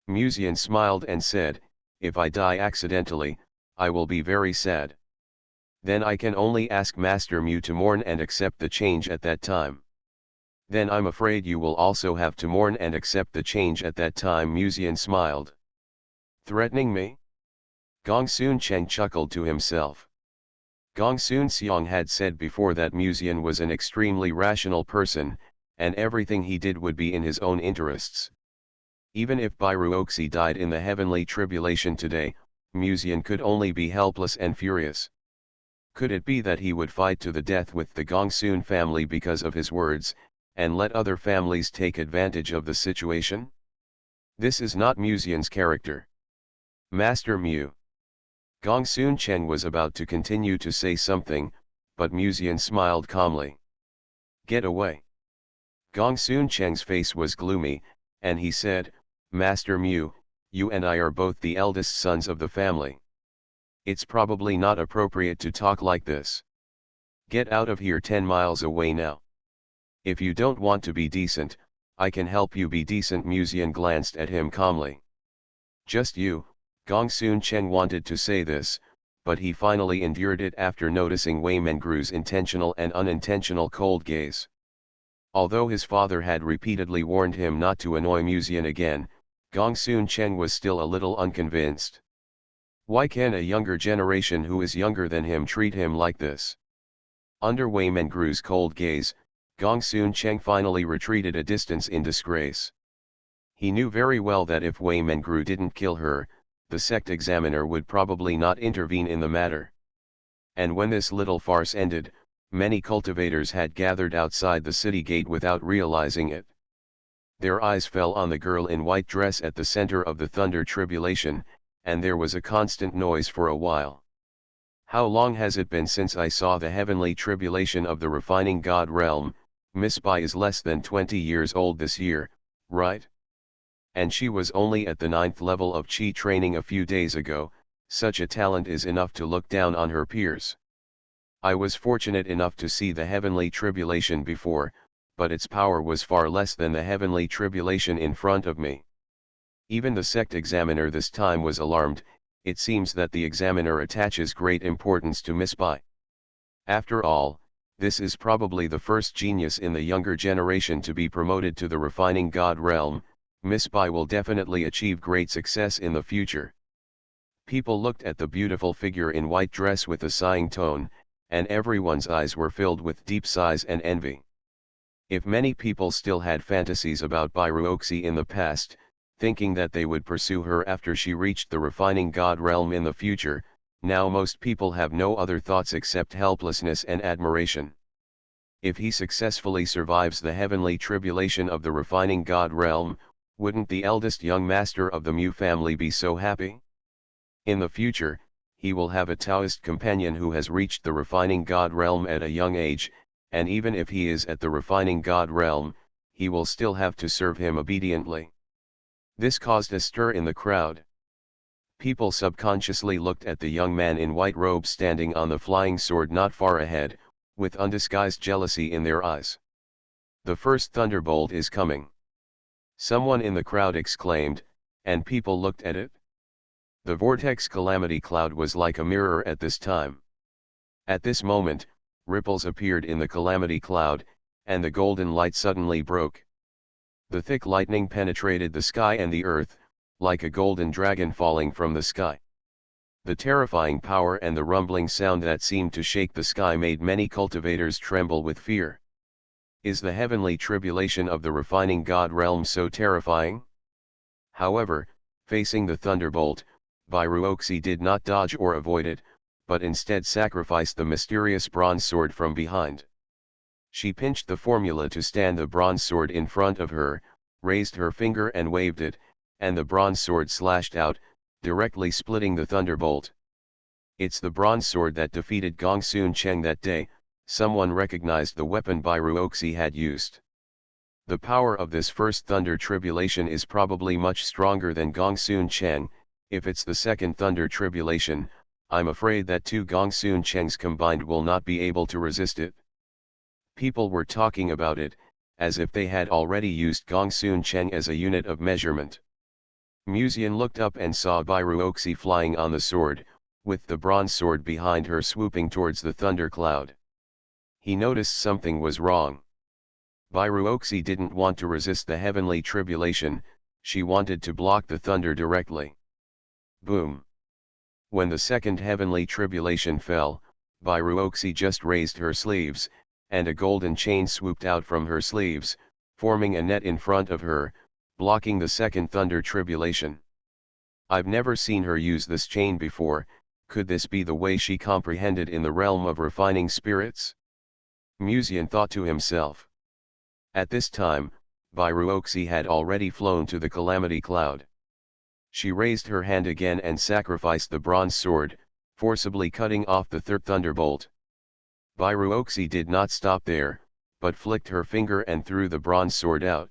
Musian smiled and said, "If I die accidentally, I will be very sad. Then I can only ask Master Mu to mourn and accept the change at that time." "Then I'm afraid you will also have to mourn and accept the change at that time," Musian smiled. "Threatening me?" Gongsun Cheng chuckled to himself. Gongsun Xiang had said before that Musian was an extremely rational person, and everything he did would be in his own interests. Even if Bairuoxi died in the heavenly tribulation today, Musian could only be helpless and furious. Could it be that he would fight to the death with the Gongsun family because of his words, and let other families take advantage of the situation? This is not Musian's character. "Master Mu." Gongsun Chen was about to continue to say something, but Musian smiled calmly. "Get away." Gongsun Chen's face was gloomy, and he said, "Master Mu, you and I are both the eldest sons of the family. It's probably not appropriate to talk like this. Get out of here 10 miles away now. If you don't want to be decent, I can help you be decent." Musian glanced at him calmly. "Just you." Gongsun Chen wanted to say this, but he finally endured it after noticing Wei Mengru's intentional and unintentional cold gaze. Although his father had repeatedly warned him not to annoy Musian again, Gongsun Chen was still a little unconvinced. Why can a younger generation who is younger than him treat him like this? Under Wei Mengru's cold gaze, Gongsun Chen finally retreated a distance in disgrace. He knew very well that if Wei Mengru didn't kill her, the sect examiner would probably not intervene in the matter. And when this little farce ended, many cultivators had gathered outside the city gate without realizing it. Their eyes fell on the girl in white dress at the center of the thunder tribulation, and there was a constant noise for a while. "How long has it been since I saw the heavenly tribulation of the refining God realm? Miss Bai is less than 20 years old this year, right? And she was only at the 9th level of Qi training a few days ago. Such a talent is enough to look down on her peers. I was fortunate enough to see the heavenly tribulation before, but its power was far less than the heavenly tribulation in front of me." Even the sect examiner this time was alarmed. It seems that the examiner attaches great importance to Miss Bai. After all, this is probably the first genius in the younger generation to be promoted to the refining God realm. Miss Bai will definitely achieve great success in the future. People looked at the beautiful figure in white dress with a sighing tone, and everyone's eyes were filled with deep sighs and envy. If many people still had fantasies about Bairuoxi in the past, thinking that they would pursue her after she reached the refining God realm in the future, now most people have no other thoughts except helplessness and admiration. If he successfully survives the heavenly tribulation of the refining God realm, wouldn't the eldest young master of the Mu family be so happy? In the future, he will have a Taoist companion who has reached the refining God realm at a young age, and even if he is at the refining God realm, he will still have to serve him obediently. This caused a stir in the crowd. People subconsciously looked at the young man in white robes standing on the flying sword not far ahead, with undisguised jealousy in their eyes. The first thunderbolt is coming. Someone in the crowd exclaimed, and people looked at it. The vortex calamity cloud was like a mirror at this time. At this moment, ripples appeared in the calamity cloud, and the golden light suddenly broke. The thick lightning penetrated the sky and the earth, like a golden dragon falling from the sky. The terrifying power and the rumbling sound that seemed to shake the sky made many cultivators tremble with fear. Is the heavenly tribulation of the refining God realm so terrifying? However, facing the thunderbolt, Bairuoxi did not dodge or avoid it, but instead sacrificed the mysterious bronze sword from behind. She pinched the formula to stand the bronze sword in front of her, raised her finger and waved it, and the bronze sword slashed out, directly splitting the thunderbolt. It's the bronze sword that defeated Gongsun Cheng that day. Someone recognized the weapon Bairuoxi had used. The power of this first thunder tribulation is probably much stronger than Gongsun Cheng. If it's the second thunder tribulation, I'm afraid that two Gongsun Chengs combined will not be able to resist it. People were talking about it, as if they had already used Gongsun Cheng as a unit of measurement. Musian looked up and saw Bairuoxi flying on the sword, with the bronze sword behind her swooping towards the thunder cloud. He noticed something was wrong. Bairuoxi didn't want to resist the heavenly tribulation, she wanted to block the thunder directly. Boom! When the second heavenly tribulation fell, Bairuoxi just raised her sleeves, and a golden chain swooped out from her sleeves, forming a net in front of her, blocking the second thunder tribulation. I've never seen her use this chain before. Could this be the way she comprehended in the realm of refining spirits? Musian thought to himself. At this time, Bairuoxi had already flown to the calamity cloud. She raised her hand again and sacrificed the bronze sword, forcibly cutting off the third thunderbolt. Bairuoxi did not stop there, but flicked her finger and threw the bronze sword out.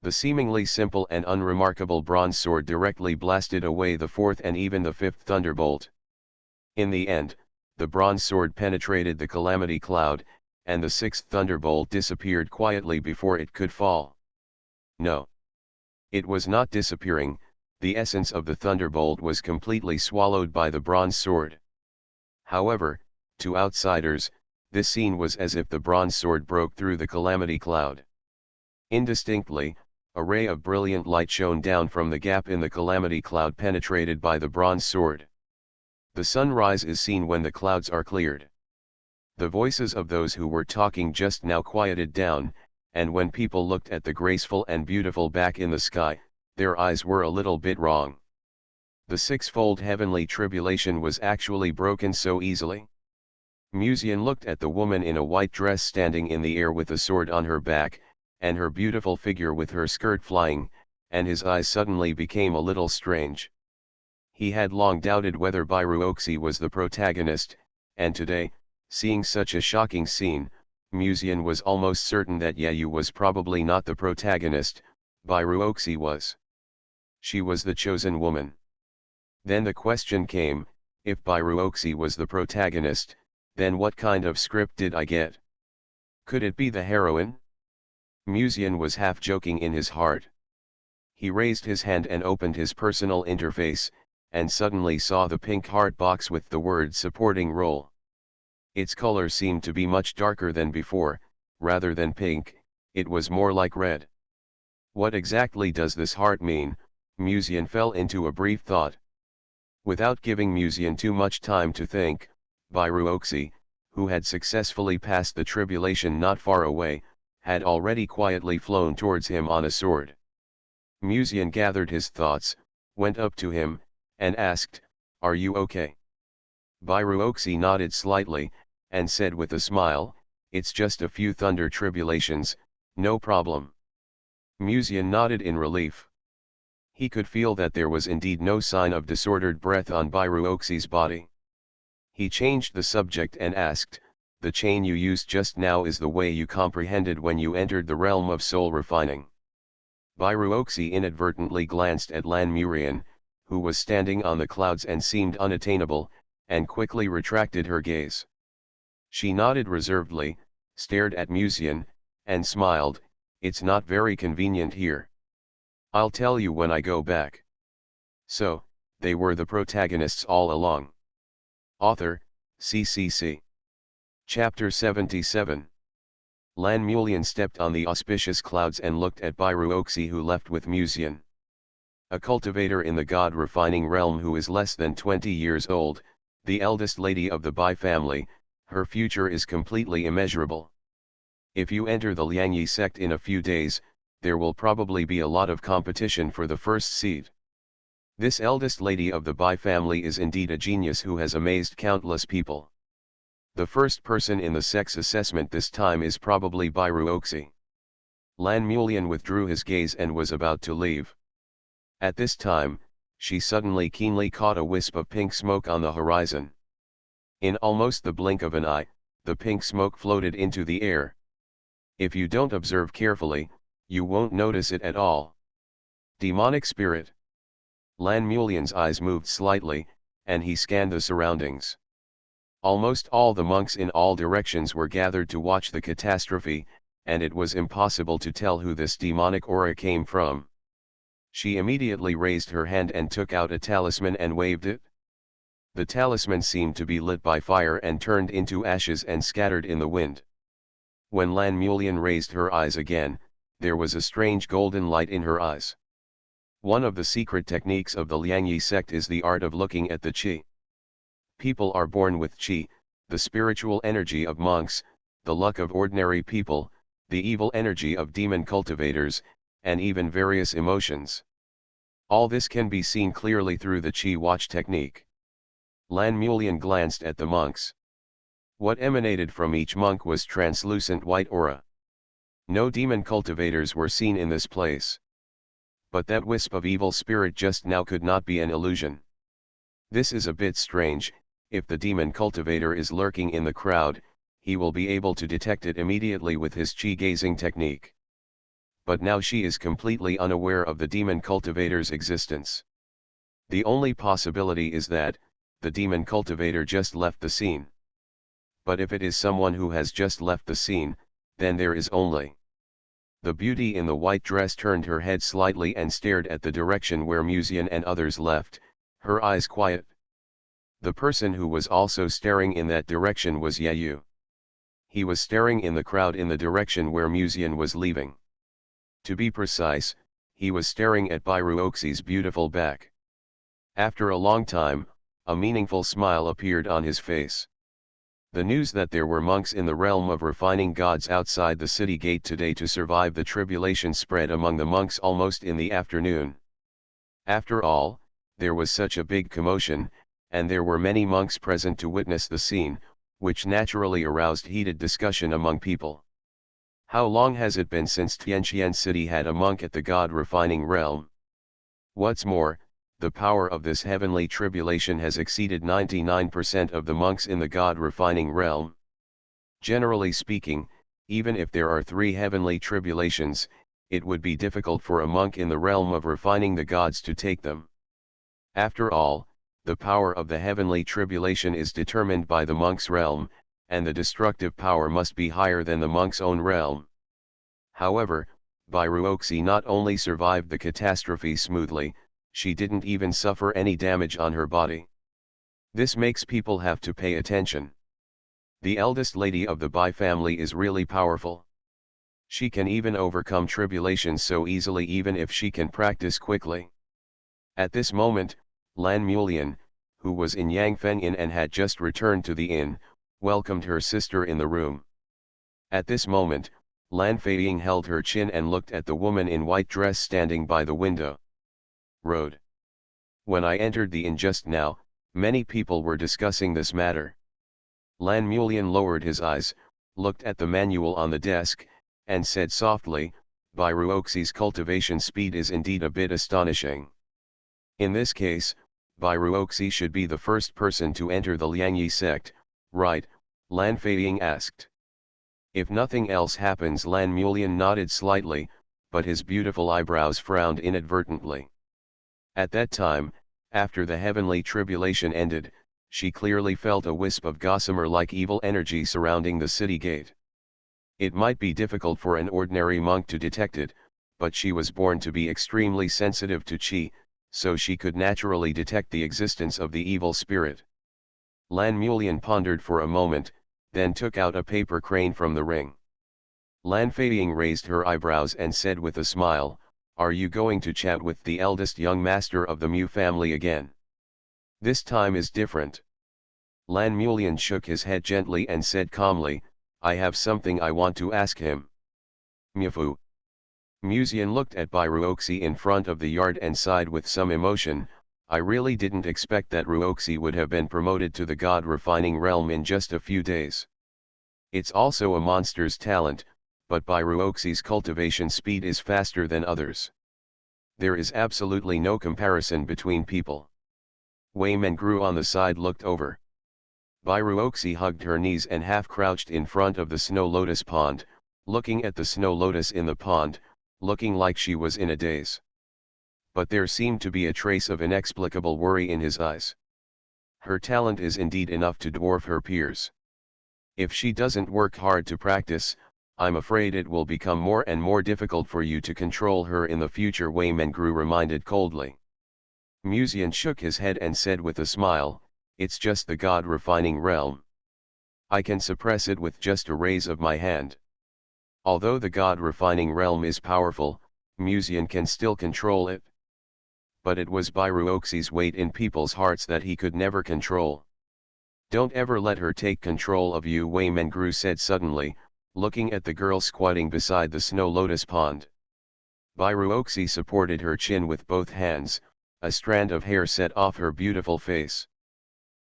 The seemingly simple and unremarkable bronze sword directly blasted away the fourth and even the fifth thunderbolt. In the end, the bronze sword penetrated the calamity cloud, and the sixth thunderbolt disappeared quietly before it could fall. No. It was not disappearing, the essence of the thunderbolt was completely swallowed by the bronze sword. However, to outsiders, this scene was as if the bronze sword broke through the calamity cloud. Indistinctly, a ray of brilliant light shone down from the gap in the calamity cloud penetrated by the bronze sword. The sunrise is seen when the clouds are cleared. The voices of those who were talking just now quieted down, and when people looked at the graceful and beautiful back in the sky, their eyes were a little bit wrong. The sixfold heavenly tribulation was actually broken so easily. Musian looked at the woman in a white dress standing in the air with a sword on her back, and her beautiful figure with her skirt flying, and his eyes suddenly became a little strange. He had long doubted whether Bairuoxi was the protagonist, and today, seeing such a shocking scene, Musian was almost certain that Yayu was probably not the protagonist, Bairuoxi was. She was the chosen woman. Then the question came, if Bairuoxi was the protagonist, then what kind of script did I get? Could it be the heroine? Musian was half joking in his heart. He raised his hand and opened his personal interface, and suddenly saw the pink heart box with the word supporting role. Its color seemed to be much darker than before, rather than pink, it was more like red. What exactly does this heart mean? Musian fell into a brief thought. Without giving Musian too much time to think, Bairuoxi, who had successfully passed the tribulation not far away, had already quietly flown towards him on a sword. Musian gathered his thoughts, went up to him, and asked, "Are you okay?" Bairuoxi nodded slightly, and said with a smile, "It's just a few thunder tribulations, no problem." Musian nodded in relief. He could feel that there was indeed no sign of disordered breath on Bairuoxi's body. He changed the subject and asked, "The chain you used just now is the way you comprehended when you entered the realm of soul refining?" Bairuoxi inadvertently glanced at Lan Murian, who was standing on the clouds and seemed unattainable, and quickly retracted her gaze. She nodded reservedly, stared at Musian, and smiled. "It's not very convenient here. I'll tell you when I go back." So, they were the protagonists all along. Author, CCC. Chapter 77. Lan Mulian stepped on the auspicious clouds and looked at Biruoxi, who left with Musian. A cultivator in the god-refining realm who is less than 20 years old, the eldest lady of the Bai family, her future is completely immeasurable. If you enter the Liangyi sect in a few days, there will probably be a lot of competition for the first seat. This eldest lady of the Bai family is indeed a genius who has amazed countless people. The first person in the sex assessment this time is probably Biruoxi. Lan Mulian withdrew his gaze and was about to leave. At this time, she suddenly keenly caught a wisp of pink smoke on the horizon. In almost the blink of an eye, the pink smoke floated into the air. If you don't observe carefully, you won't notice it at all. Demonic spirit. Lan Mulian's eyes moved slightly, and he scanned the surroundings. Almost all the monks in all directions were gathered to watch the catastrophe, and it was impossible to tell who this demonic aura came from. She immediately raised her hand and took out a talisman and waved it. The talisman seemed to be lit by fire and turned into ashes and scattered in the wind. When Lan Mulian raised her eyes again, there was a strange golden light in her eyes. One of the secret techniques of the Liangyi sect is the art of looking at the qi. People are born with qi, the spiritual energy of monks, the luck of ordinary people, the evil energy of demon cultivators, and even various emotions. All this can be seen clearly through the qi watch technique. Lan Mulian glanced at the monks. What emanated from each monk was translucent white aura. No demon cultivators were seen in this place. But that wisp of evil spirit just now could not be an illusion. This is a bit strange. If the demon cultivator is lurking in the crowd, he will be able to detect it immediately with his qi gazing technique. But now she is completely unaware of the demon cultivator's existence. The only possibility is that the demon cultivator just left the scene. But if it is someone who has just left the scene, then there is only. The beauty in the white dress turned her head slightly and stared at the direction where Musian and others left, her eyes quiet. The person who was also staring in that direction was Yayu. He was staring in the crowd in the direction where Musian was leaving. To be precise, he was staring at Biruoxi's beautiful back. After a long time, a meaningful smile appeared on his face. The news that there were monks in the realm of refining gods outside the city gate today to survive the tribulation spread among the monks almost in the afternoon. After all, there was such a big commotion, and there were many monks present to witness the scene, which naturally aroused heated discussion among people. How long has it been since Tianqian City had a monk at the god-refining realm? What's more, the power of this heavenly tribulation has exceeded 99% of the monks in the god-refining realm. Generally speaking, even if there are 3 heavenly tribulations, it would be difficult for a monk in the realm of refining the gods to take them. After all, the power of the heavenly tribulation is determined by the monk's realm, and the destructive power must be higher than the monk's own realm. However, Biruoxi not only survived the catastrophe smoothly, she didn't even suffer any damage on her body. This makes people have to pay attention. The eldest lady of the Bai family is really powerful. She can even overcome tribulations so easily even if she can practice quickly. At this moment, Lan Mulian, who was in Yangfeng Inn and had just returned to the inn, welcomed her sister in the room. At this moment, Lan Feiying held her chin and looked at the woman in white dress standing by the window. Road. When I entered the inn just now, many people were discussing this matter. Lan Mulian lowered his eyes, looked at the manual on the desk, and said softly, Biruoxi's cultivation speed is indeed a bit astonishing. In this case, Biruoxi should be the first person to enter the Liangyi sect, right? Lan Feiying asked. If nothing else happens, Lan Mulian nodded slightly, but his beautiful eyebrows frowned inadvertently. At that time, After the heavenly tribulation ended, she clearly felt a wisp of gossamer-like evil energy surrounding the city gate. It might be difficult for an ordinary monk to detect it, but she was born to be extremely sensitive to qi, so she could naturally detect the existence of the evil spirit. Lan Mulian pondered for a moment, then took out a paper crane from the ring. Lan Feiying raised her eyebrows and said with a smile, "Are you going to chat with the eldest young master of the Mu family again? This time is different." Lan Mulian shook his head gently and said calmly, "I have something I want to ask him." Mufu. Muzian looked at Bai Ruoxi in front of the yard and sighed with some emotion. "I really didn't expect that Ruoxi would have been promoted to the god refining realm in just a few days. It's also a monster's talent, but Bai Ruoxi's cultivation speed is faster than others. There is absolutely no comparison between people." Wei Mengru on the side looked over. Bai Ruoxi hugged her knees and half crouched in front of the snow lotus pond, looking at the snow lotus in the pond, looking like she was in a daze. But there seemed to be a trace of inexplicable worry in his eyes. Her talent is indeed enough to dwarf her peers. If she doesn't work hard to practice, I'm afraid it will become more and more difficult for you to control her in the future, Wei Mengru reminded coldly. Muzian shook his head and said with a smile, "It's just the god refining realm. I can suppress it with just a raise of my hand." Although the god refining realm is powerful, Muzian can still control it. But it was Bai Ruoxi's weight in people's hearts that he could never control. "Don't ever let her take control of you," Wei Mengru said suddenly, looking at the girl squatting beside the snow lotus pond. Bai Ruoxi supported her chin with both hands, a strand of hair set off her beautiful face.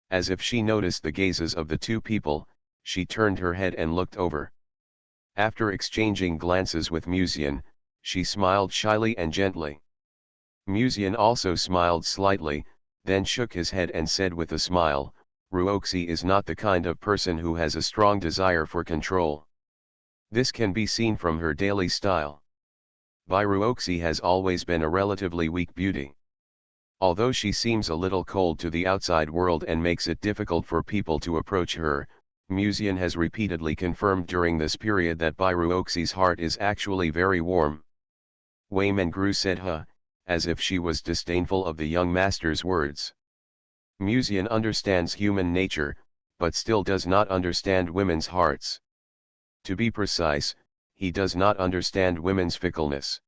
As if she noticed the gazes of the two people, she turned her head and looked over. After exchanging glances with Muzian, she smiled shyly and gently. Muzian also smiled slightly, then shook his head and said with a smile, "Ruoxi is not the kind of person who has a strong desire for control. This can be seen from her daily style. Bai Ruoxi has always been a relatively weak beauty. Although she seems a little cold to the outside world and makes it difficult for people to approach her, Muzian has repeatedly confirmed during this period that Bai Ruoxi's heart is actually very warm." Wei Mengru said as if she was disdainful of the young master's words. Muzian understands human nature, but still does not understand women's hearts. To be precise, he does not understand women's fickleness.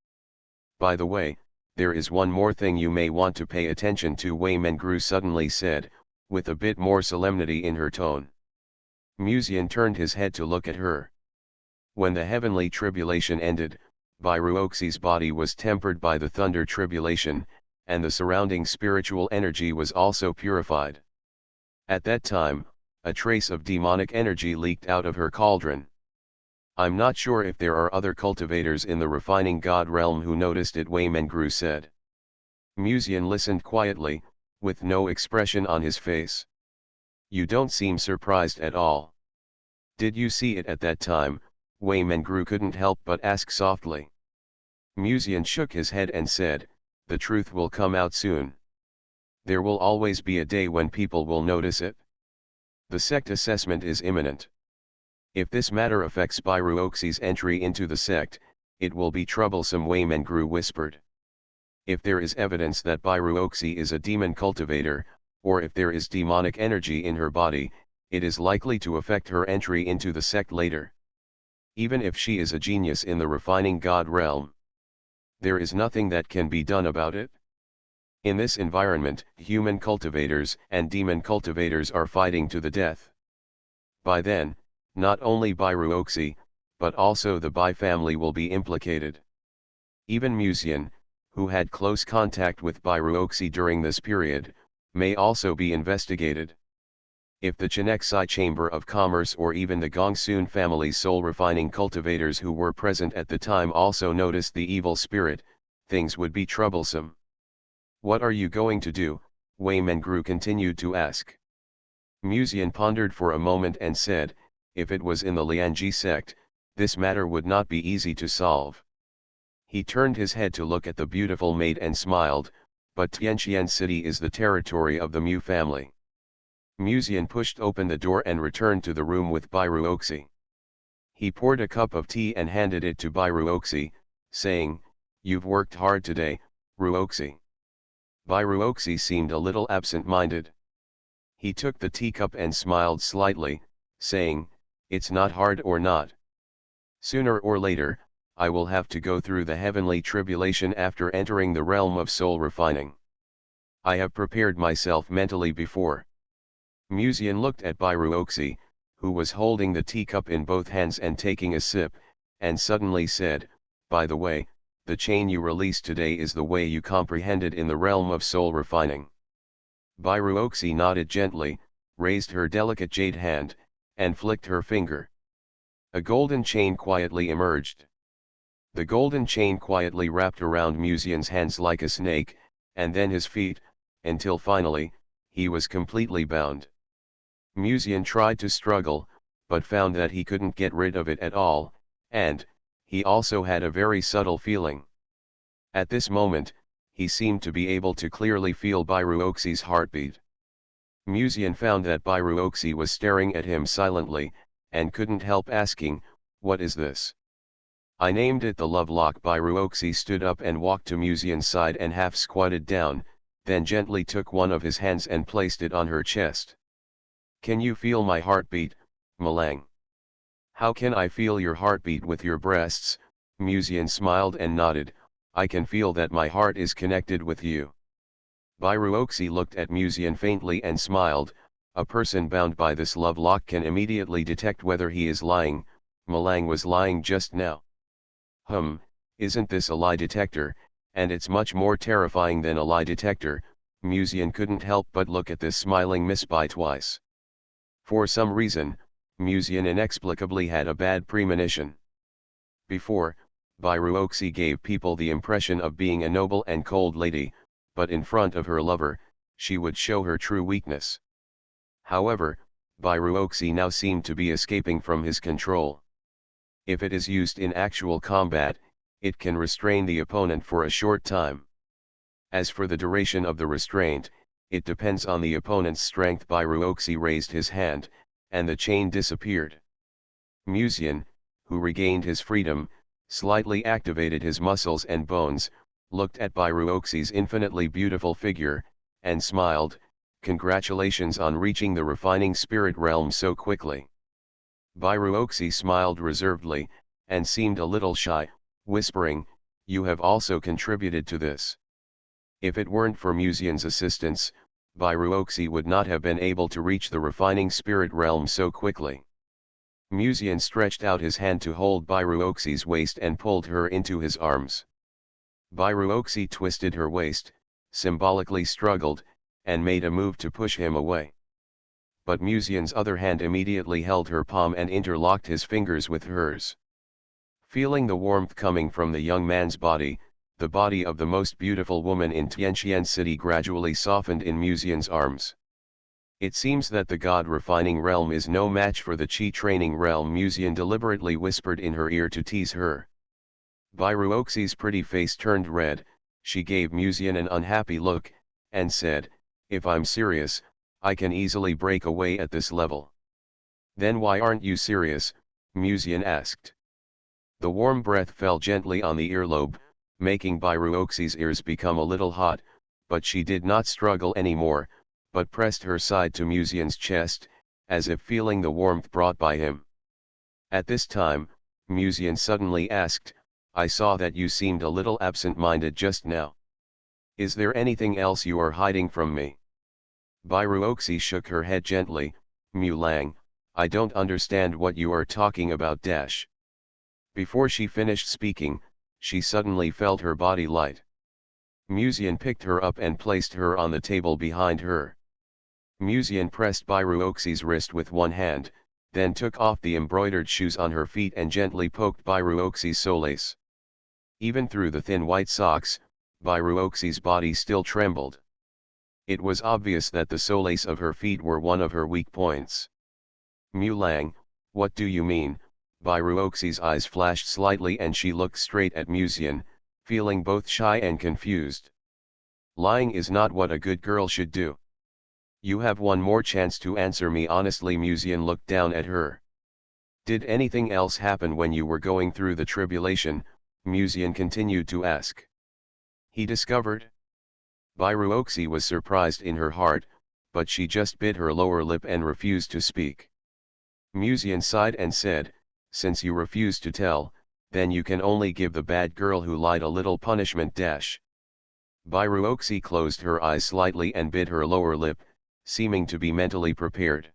"By the way, there is one more thing you may want to pay attention to," Wei Mengru suddenly said, with a bit more solemnity in her tone. Muzian turned his head to look at her. When the heavenly tribulation ended, Bai Ruoxi's body was tempered by the thunder tribulation, and the surrounding spiritual energy was also purified. At that time, a trace of demonic energy leaked out of her cauldron. "I'm not sure if there are other cultivators in the refining god realm who noticed it," Wei Mengru said. Muzian listened quietly, with no expression on his face. "You don't seem surprised at all. Did you see it at that time?" Wei Mengru couldn't help but ask softly. Muzian shook his head and said, "The truth will come out soon. There will always be a day when people will notice it. The sect assessment is imminent. If this matter affects Bai Ruoxi's entry into the sect, it will be troublesome," Wei Mengru whispered. "If there is evidence that Bai Ruoxi is a demon cultivator, or if there is demonic energy in her body, it is likely to affect her entry into the sect later. Even if she is a genius in the refining god realm, there is nothing that can be done about it. In this environment, human cultivators and demon cultivators are fighting to the death. By then, not only Bai Ruoxi, but also the Bai family will be implicated. Even Muzian, who had close contact with Bai Ruoxi during this period, may also be investigated. If the Chenexai Chamber of Commerce or even the Gongsun family's soul refining cultivators who were present at the time also noticed the evil spirit, things would be troublesome." "What are you going to do?" Wei Mengru continued to ask. Muzian pondered for a moment and said, "If it was in the Lianji sect, this matter would not be easy to solve." He turned his head to look at the beautiful maid and smiled, but Tianqian City is the territory of the Mu family. Muzian pushed open the door and returned to the room with Bairuoxi. He poured a cup of tea and handed it to Bairuoxi, saying, "You've worked hard today, Ruoxi." Bairuoxi seemed a little absent-minded. He took the teacup and smiled slightly, saying, "It's not hard or not. Sooner or later, I will have to go through the heavenly tribulation after entering the realm of soul refining. I have prepared myself mentally before." Muzian looked at Bairuoxi, who was holding the teacup in both hands and taking a sip, and suddenly said, "By the way, the chain you released today is the way you comprehended in the realm of soul refining." Bairuoxi nodded gently, raised her delicate jade hand, and flicked her finger. A golden chain quietly emerged. The golden chain quietly wrapped around Muzian's hands like a snake, and then his feet, until finally, he was completely bound. Muzian tried to struggle, but found that he couldn't get rid of it at all, and, he also had a very subtle feeling. At this moment, he seemed to be able to clearly feel Bairuoxi's heartbeat. Muzian found that Bairuoxi was staring at him silently, and couldn't help asking, "What is this?" "I named it the love lock." Bairuoxi stood up and walked to Muzian's side and half squatted down, then gently took one of his hands and placed it on her chest. "Can you feel my heartbeat, Malang?" "How can I feel your heartbeat with your breasts?" Muzian smiled and nodded. "I can feel that my heart is connected with you." Bairuoxi looked at Muzian faintly and smiled. "A person bound by this love lock can immediately detect whether he is lying." Malang was lying just now. Isn't this a lie detector, and it's much more terrifying than a lie detector." Muzian couldn't help but look at this smiling Miss Bai twice. For some reason, Muzian inexplicably had a bad premonition. Before, Bairuoxi gave people the impression of being a noble and cold lady, but in front of her lover, she would show her true weakness. However, Bairuoxi now seemed to be escaping from his control. If it is used in actual combat, it can restrain the opponent for a short time. As for the duration of the restraint, it depends on the opponent's strength. Bairuoxi raised his hand, and the chain disappeared. Muzian, who regained his freedom, slightly activated his muscles and bones, looked at Bairuoxi's infinitely beautiful figure, and smiled. "Congratulations on reaching the refining spirit realm so quickly." Bairuoxi smiled reservedly, and seemed a little shy, whispering, "You have also contributed to this." If it weren't for Muzian's assistance, Bairuoxi would not have been able to reach the refining spirit realm so quickly. Muzian stretched out his hand to hold Bairuoxi's waist and pulled her into his arms. Bairuoxi twisted her waist, symbolically struggled, and made a move to push him away. But Muzian's other hand immediately held her palm and interlocked his fingers with hers. Feeling the warmth coming from the young man's body, the body of the most beautiful woman in Tianqian City gradually softened in Muzian's arms. "It seems that the God refining realm is no match for the Qi training realm," Muzian deliberately whispered in her ear to tease her. Bairuoxi's pretty face turned red. She gave Muzian an unhappy look, and said, "If I'm serious, I can easily break away at this level." "Then why aren't you serious?" Muzian asked. The warm breath fell gently on the earlobe, making Bairuoxi's ears become a little hot, but she did not struggle anymore, but pressed her side to Muzian's chest, as if feeling the warmth brought by him. At this time, Muzian suddenly asked, "I saw that you seemed a little absent-minded just now. Is there anything else you are hiding from me?" Bairuoxi shook her head gently. "Mulang, I don't understand what you are talking about." Before she finished speaking, she suddenly felt her body light. Muzian picked her up and placed her on the table behind her. Muzian pressed Bairuoxi's wrist with one hand, then took off the embroidered shoes on her feet and gently poked Bairuoxi's solace. Even through the thin white socks, Bairuoxi's body still trembled. It was obvious that the solace of her feet were one of her weak points. "Mulang, what do you mean?" Bairuoxi's eyes flashed slightly and she looked straight at Muzian, feeling both shy and confused. Lying is not what a good girl should do. You have one more chance to answer me honestly. Musian looked down at her. Did anything else happen when you were going through the tribulation? Musian continued to ask. He discovered. Bairuoxi was surprised in her heart, but she just bit her lower lip and refused to speak. Musian sighed and said, since you refuse to tell, then you can only give the bad girl who lied a little punishment. Bairuoxi closed her eyes slightly and bit her lower lip, seeming to be mentally prepared.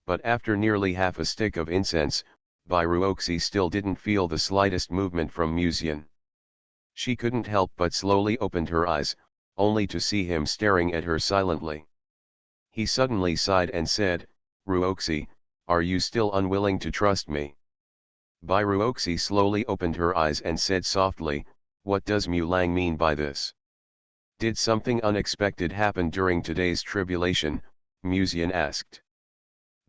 But after nearly half a stick of incense, Bairuoxi still didn't feel the slightest movement from Musian. She couldn't help but slowly opened her eyes, only to see him staring at her silently. He suddenly sighed and said, Ruoxi, are you still unwilling to trust me? Bairuoxi slowly opened her eyes and said softly, what does Mu Lang mean by this? Did something unexpected happen during today's tribulation? Musian asked.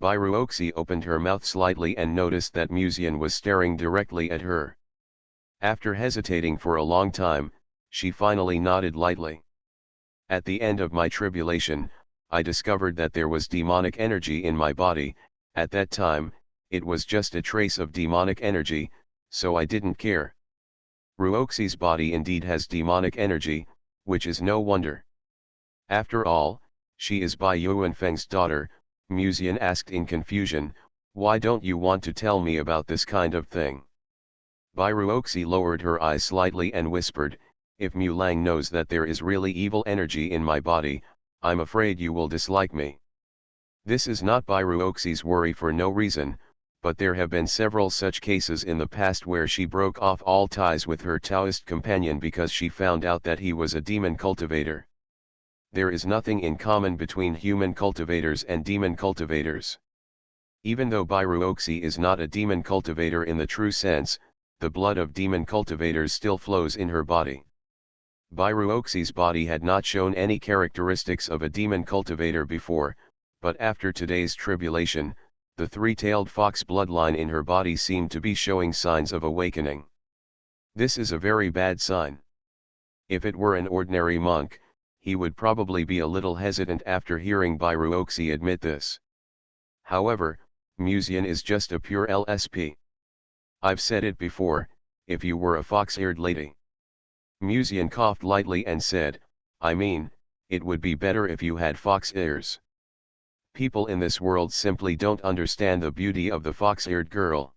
Bairuoxi opened her mouth slightly and noticed that Musian was staring directly at her. After hesitating for a long time, she finally nodded lightly. At the end of my tribulation, I discovered that there was demonic energy in my body. At that time, it was just a trace of demonic energy, so I didn't care. Ruoxi's body indeed has demonic energy, which is no wonder. After all, she is Bai Yuanfeng's daughter. Musian asked in confusion, why don't you want to tell me about this kind of thing? Bairuoxi lowered her eyes slightly and whispered, if Mu Lang knows that there is really evil energy in my body, I'm afraid you will dislike me. This is not Bairuoxi's worry for no reason, but there have been several such cases in the past where she broke off all ties with her Taoist companion because she found out that he was a demon cultivator. There is nothing in common between human cultivators and demon cultivators. Even though Bairuoxi is not a demon cultivator in the true sense, the blood of demon cultivators still flows in her body. Bairuoxi's body had not shown any characteristics of a demon cultivator before, but after today's tribulation, the three-tailed fox bloodline in her body seemed to be showing signs of awakening. This is a very bad sign. If it were an ordinary monk, he would probably be a little hesitant after hearing Bairuoxi admit this. However, Musian is just a pure LSP. I've said it before, if you were a fox-eared lady. Musian coughed lightly and said, I mean, it would be better if you had fox ears. People in this world simply don't understand the beauty of the fox-eared girl.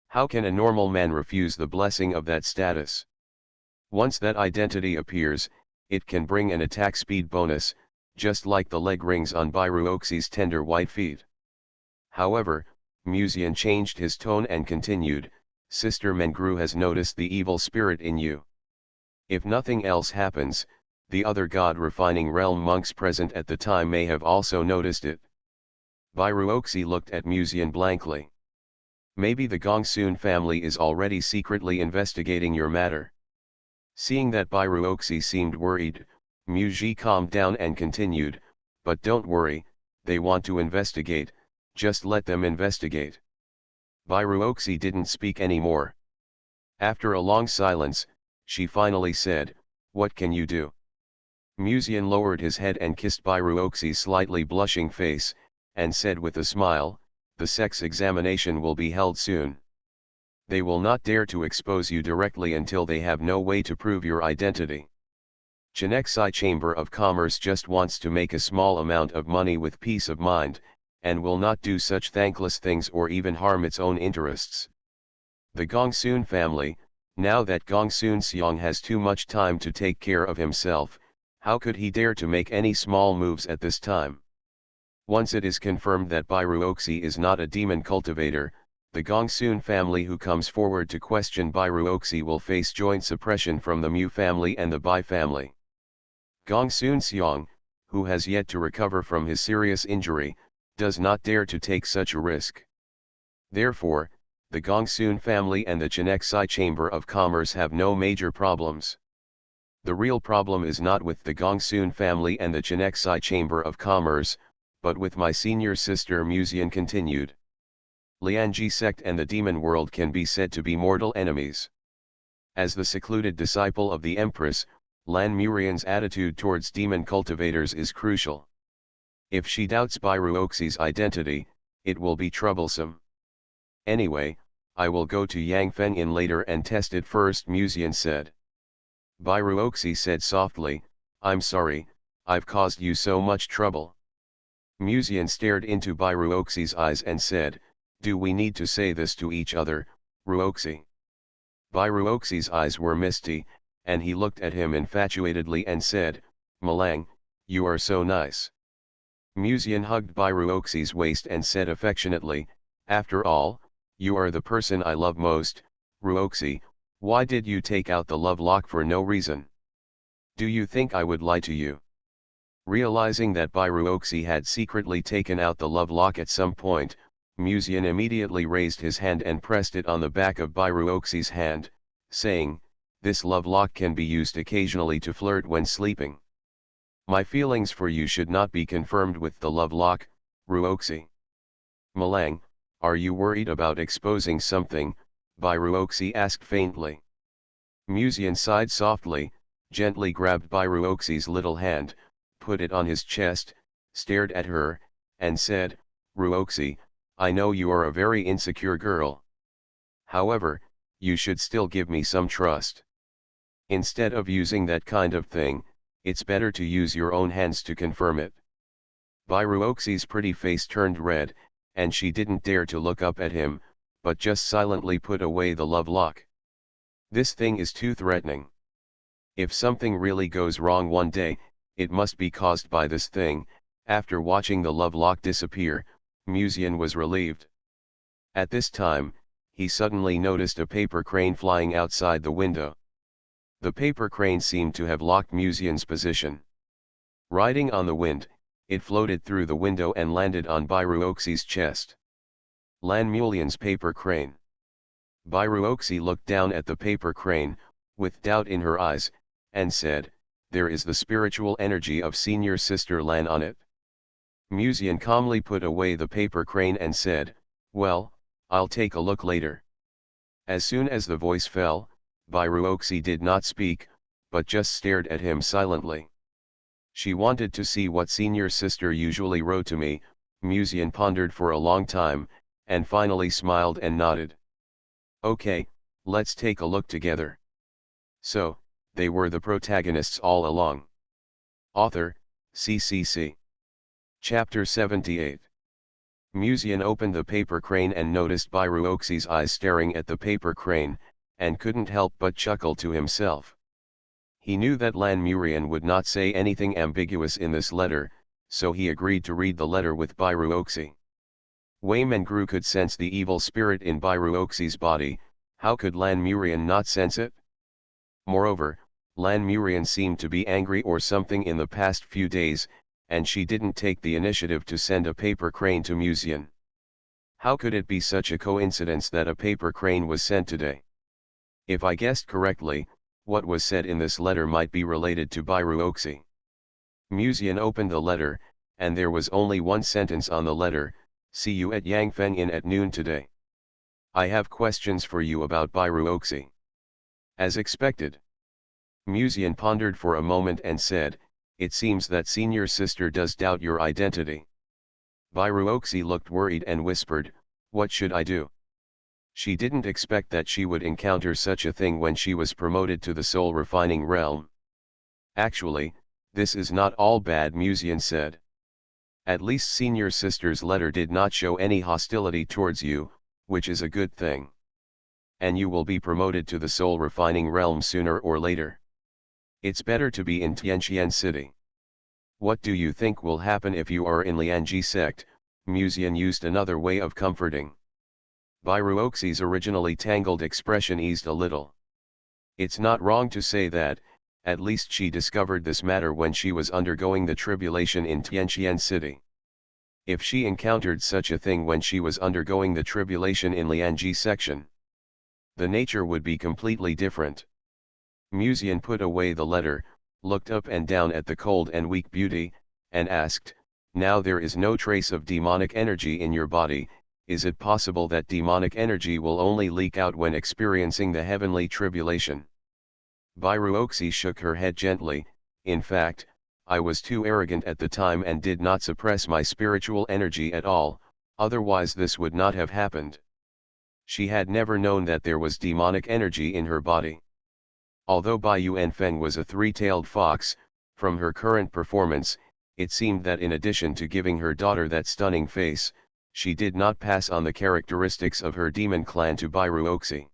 How can a normal man refuse the blessing of that status? Once that identity appears, it can bring an attack speed bonus, just like the leg rings on Bairuoxi's tender white feet. However, Musian changed his tone and continued, Sister Mengru has noticed the evil spirit in you. If nothing else happens, the other god-refining realm monks present at the time may have also noticed it. Bairuoxi looked at Musian blankly. Maybe the Gongsun family is already secretly investigating your matter. Seeing that Bairuoxi seemed worried, Muji calmed down and continued, but don't worry, they want to investigate, just let them investigate. Bairuoxi didn't speak anymore. After a long silence, she finally said, what can you do? Musian lowered his head and kissed Bairuoxi's slightly blushing face, and said with a smile, the sex examination will be held soon. They will not dare to expose you directly until they have no way to prove your identity. Chinexai Chamber of Commerce just wants to make a small amount of money with peace of mind, and will not do such thankless things or even harm its own interests. The Gongsun family, now that Gongsun Xiong has too much time to take care of himself, how could he dare to make any small moves at this time? Once it is confirmed that Bairuoxi is not a demon cultivator, the Gongsun family who comes forward to question Bairuoxi will face joint suppression from the Mu family and the Bai family. Gongsun Xiong, who has yet to recover from his serious injury, does not dare to take such a risk. Therefore, the Gongsun family and the Chinexai Chamber of Commerce have no major problems. The real problem is not with the Gongsun family and the Chinexai Chamber of Commerce, but with my senior sister Musian continued. Lianji sect and the demon world can be said to be mortal enemies. As the secluded disciple of the Empress, Lan Murian's attitude towards demon cultivators is crucial. If she doubts Bairuoxi's identity, it will be troublesome. Anyway, I will go to Yangfeng Inn later and test it first, Musian said. Bairuoxi said softly, I'm sorry, I've caused you so much trouble. Musian stared into Bairuoxi's eyes and said, do we need to say this to each other, Ruoxi? Bairuoxi's eyes were misty, and he looked at him infatuatedly and said, Malang, you are so nice. Musian hugged Bairuoxi's waist and said affectionately, after all, you are the person I love most, Ruoxi, why did you take out the love lock for no reason? Do you think I would lie to you? Realizing that Bairuoxi had secretly taken out the love lock at some point, Musian immediately raised his hand and pressed it on the back of Bairuoxi's hand, saying, this love lock can be used occasionally to flirt when sleeping. My feelings for you should not be confirmed with the love lock, Ruoxi. Malang, are you worried about exposing something? Bairuoxi asked faintly. Musian sighed softly, gently grabbed Bairuoxi's little hand, put it on his chest, stared at her, and said, Ruoxi, I know you are a very insecure girl. However, you should still give me some trust. Instead of using that kind of thing, it's better to use your own hands to confirm it. Bairuoxi's pretty face turned red, and she didn't dare to look up at him, but just silently put away the love lock. This thing is too threatening. If something really goes wrong one day, it must be caused by this thing. After watching the love lock disappear, Musian was relieved. At this time, he suddenly noticed a paper crane flying outside the window. The paper crane seemed to have locked Musian's position. Riding on the wind, it floated through the window and landed on Bairuoxi's chest. Lan Mulian's paper crane. Bairuoxi looked down at the paper crane, with doubt in her eyes, and said, there is the spiritual energy of senior sister Lan on it. Musian calmly put away the paper crane and said, well, I'll take a look later. As soon as the voice fell, Bairuoxi did not speak, but just stared at him silently. She wanted to see what senior sister usually wrote to me. Musian pondered for a long time, and finally smiled and nodded. Okay, let's take a look together. So, they were the protagonists all along. Author, CCC. Chapter 78. Musian opened the paper crane and noticed Bairuoxi's eyes staring at the paper crane, and couldn't help but chuckle to himself. He knew that Lan Murian would not say anything ambiguous in this letter, so he agreed to read the letter with Bairuoxi. Waymengru could sense the evil spirit in Bairuoxi's body. How could Lan Murian not sense it? Moreover, Lan Murian seemed to be angry or something in the past few days, and she didn't take the initiative to send a paper crane to Musian. How could it be such a coincidence that a paper crane was sent today? If I guessed correctly, what was said in this letter might be related to Bairuoxi. Musian opened the letter, and there was only one sentence on the letter, see you at Yangfeng Inn at noon today. I have questions for you about Bairuoxi. As expected. Musian pondered for a moment and said, it seems that senior sister does doubt your identity. Bairuoxi looked worried and whispered, what should I do? She didn't expect that she would encounter such a thing when she was promoted to the soul refining realm. Actually, this is not all bad, Musian said. At least senior sister's letter did not show any hostility towards you, which is a good thing. And you will be promoted to the soul refining realm sooner or later. It's better to be in Tianqian City. What do you think will happen if you are in Lianji sect? Musian used another way of comforting. Bairuoxi's originally tangled expression eased a little. It's not wrong to say that, at least she discovered this matter when she was undergoing the tribulation in Tianqian City. If she encountered such a thing when she was undergoing the tribulation in Lianji section, the nature would be completely different. Musian put away the letter, looked up and down at the cold and weak beauty, and asked, now there is no trace of demonic energy in your body, is it possible that demonic energy will only leak out when experiencing the heavenly tribulation? Biruoxi shook her head gently. In fact, I was too arrogant at the time and did not suppress my spiritual energy at all, otherwise this would not have happened. She had never known that there was demonic energy in her body. Although Bai Yuanfeng was a three-tailed fox, from her current performance, it seemed that in addition to giving her daughter that stunning face, she did not pass on the characteristics of her demon clan to Biruoxi.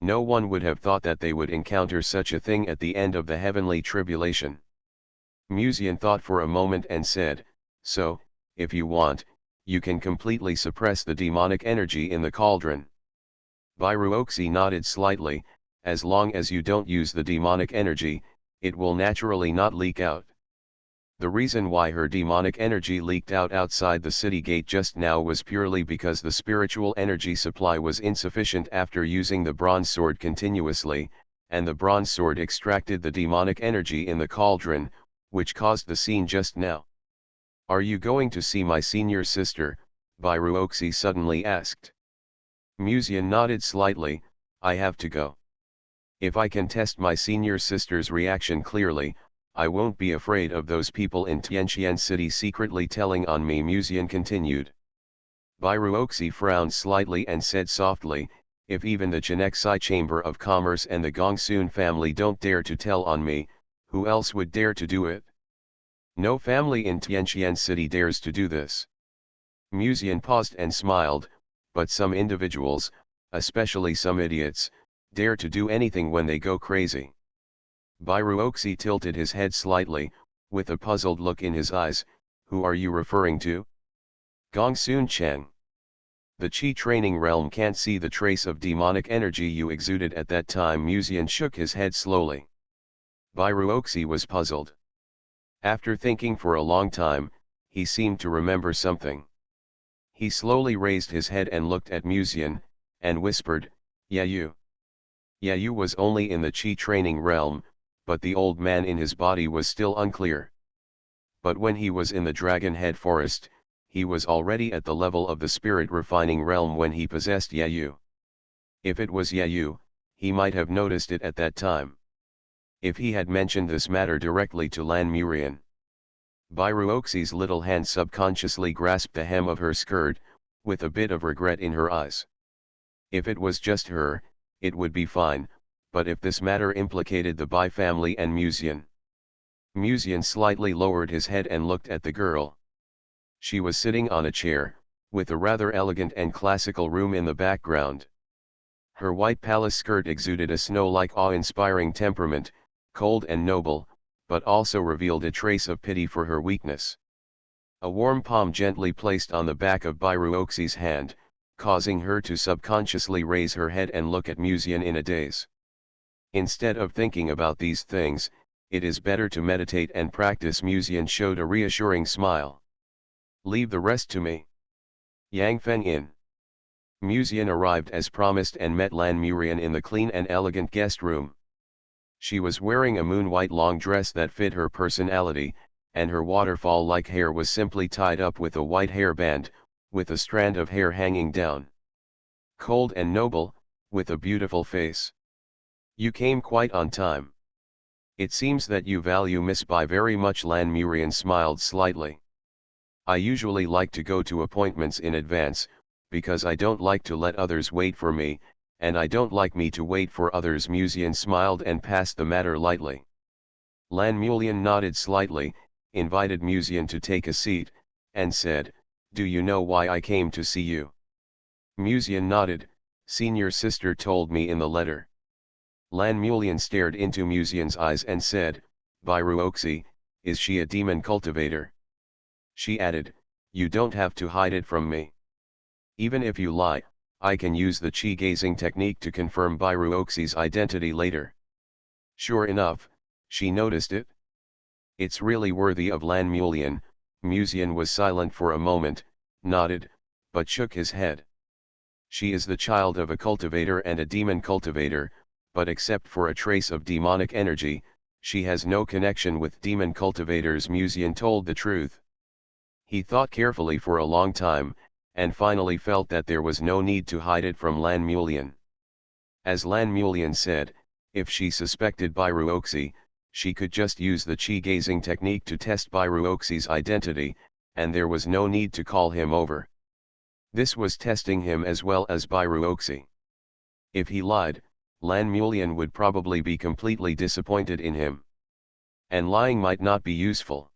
No one would have thought that they would encounter such a thing at the end of the heavenly tribulation. Musian thought for a moment and said, "So, if you want, you can completely suppress the demonic energy in the cauldron." Biruoxi nodded slightly. As long as you don't use the demonic energy, it will naturally not leak out. The reason why her demonic energy leaked out outside the city gate just now was purely because the spiritual energy supply was insufficient after using the bronze sword continuously, and the bronze sword extracted the demonic energy in the cauldron, which caused the scene just now. "Are you going to see my senior sister?" Biruoxi suddenly asked. Musian nodded slightly. "I have to go. If I can test my senior sister's reaction clearly, I won't be afraid of those people in Tianqian City secretly telling on me," Musian continued. Biruoxi frowned slightly and said softly, "If even the Chenexai Chamber of Commerce and the Gongsun family don't dare to tell on me, who else would dare to do it? No family in Tianqian City dares to do this." Musian paused and smiled, "But some individuals, especially some idiots, dare to do anything when they go crazy." Biruoxi tilted his head slightly, with a puzzled look in his eyes. "Who are you referring to?" "Gongsun Cheng. The Qi training realm can't see the trace of demonic energy you exuded at that time." Musian shook his head slowly. Biruoxi was puzzled. After thinking for a long time, he seemed to remember something. He slowly raised his head and looked at Musian, and whispered, "Yayu." Yayu was only in the Qi training realm, but the old man in his body was still unclear. But when he was in the Dragon Head Forest, he was already at the level of the spirit refining realm when he possessed Yayu. If it was Yayu, he might have noticed it at that time. If he had mentioned this matter directly to Lan Murian. Biruoxi's little hand subconsciously grasped the hem of her skirt, with a bit of regret in her eyes. If it was just her, it would be fine, but if this matter implicated the Bai family and Musian. Musian slightly lowered his head and looked at the girl. She was sitting on a chair, with a rather elegant and classical room in the background. Her white palace skirt exuded a snow-like awe-inspiring temperament, cold and noble, but also revealed a trace of pity for her weakness. A warm palm gently placed on the back of Biruoxi's hand, causing her to subconsciously raise her head and look at Musian in a daze. Instead of thinking about these things, it is better to meditate and practice. Musian showed a reassuring smile. "Leave the rest to me." Yangfeng Inn. Musian arrived as promised and met Lan Murian in the clean and elegant guest room. She was wearing a moon-white long dress that fit her personality, and her waterfall-like hair was simply tied up with a white hairband, with a strand of hair hanging down. Cold and noble, with a beautiful face. "You came quite on time. It seems that you value Miss Bai very much." Lan Murian smiled slightly. "I usually like to go to appointments in advance, because I don't like to let others wait for me, and I don't like me to wait for others." Musian smiled and passed the matter lightly. Lan Murian nodded slightly, invited Musian to take a seat, and said, "Do you know why I came to see you?" Musian nodded. "Senior sister told me in the letter." Lan Murian stared into Musian's eyes and said, "Biruoxi, is she a demon cultivator?" She added, "You don't have to hide it from me. Even if you lie, I can use the Qi gazing technique to confirm Biruoxi's identity later." Sure enough, she noticed it. "It's really worthy of Lan Murian." Musian was silent for a moment, nodded, but shook his head. "She is the child of a cultivator and a demon cultivator, but except for a trace of demonic energy, she has no connection with demon cultivators." Musian told the truth. He thought carefully for a long time, and finally felt that there was no need to hide it from Lan Murian. As Lan Murian said, If she suspected Bairuoxi, she could just use the chi-gazing technique to test Bairuoxi's identity, and there was no need to call him over. This was testing him as well as Bairuoxi. If he lied, Lan Mulian would probably be completely disappointed in him. And lying might not be useful.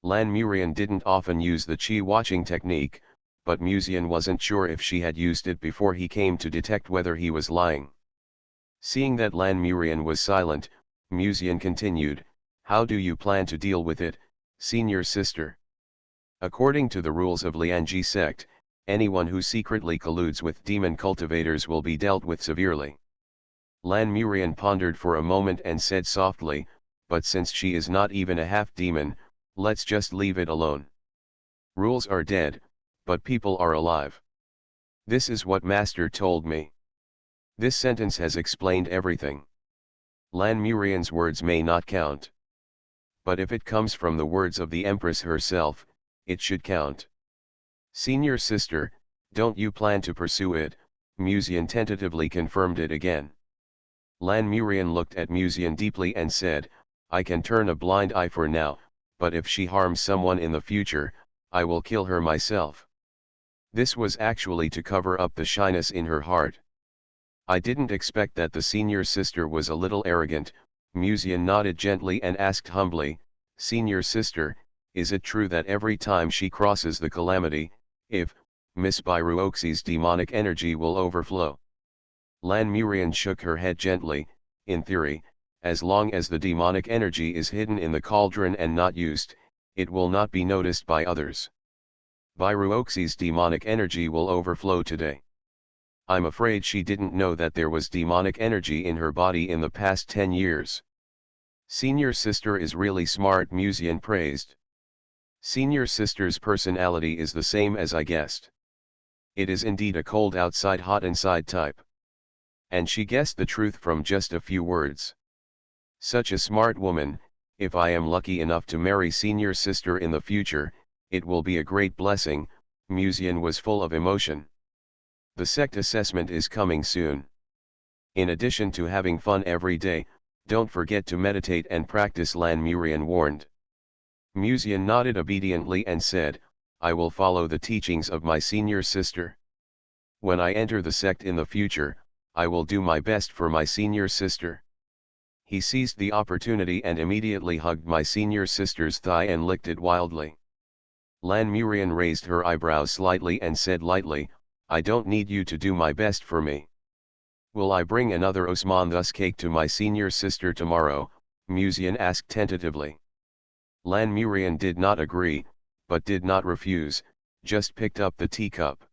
Lan Murian didn't often use the chi-watching technique, but Musian wasn't sure if she had used it before he came to detect whether he was lying. Seeing that Lan Murian was silent, Musian continued, "How do you plan to deal with it, senior sister?" According to the rules of Lianji sect, anyone who secretly colludes with demon cultivators will be dealt with severely. Lan Murian pondered for a moment and said softly, "But since she is not even a half-demon, let's just leave it alone. Rules are dead, but people are alive. This is what Master told me." This sentence has explained everything. Lan Murian's words may not count. But if it comes from the words of the Empress herself, it should count. "Senior sister, don't you plan to pursue it?" Musian tentatively confirmed it again. Lan Murian looked at Musian deeply and said, "I can turn a blind eye for now, but if she harms someone in the future, I will kill her myself." This was actually to cover up the shyness in her heart. "I didn't expect that." The senior sister was a little arrogant. Musian nodded gently and asked humbly, "Senior sister, is it true that every time she crosses the calamity, if Miss Bairuoxi's demonic energy will overflow?" Lan Murian shook her head gently. "In theory, as long as the demonic energy is hidden in the cauldron and not used, it will not be noticed by others. Bairuoxi's demonic energy will overflow today. I'm afraid she didn't know that there was demonic energy in her body in the past 10 years. Senior sister is really smart," Musian praised. "Senior sister's personality is the same as I guessed. It is indeed a cold outside hot inside type. And she guessed the truth from just a few words. Such a smart woman. If I am lucky enough to marry senior sister in the future, it will be a great blessing." Musian was full of emotion. "The sect assessment is coming soon. In addition to having fun every day, don't forget to meditate and practice," Lan Murian warned. Musian nodded obediently and said, "I will follow the teachings of my senior sister. When I enter the sect in the future, I will do my best for my senior sister." He seized the opportunity and immediately hugged my senior sister's thigh and licked it wildly. Lan Murian raised her eyebrows slightly and said lightly, "I don't need you to do my best for me." "Will I bring another Osman Thus cake to my senior sister tomorrow?" Musian asked tentatively. Lan Murian did not agree, but did not refuse, just picked up the teacup.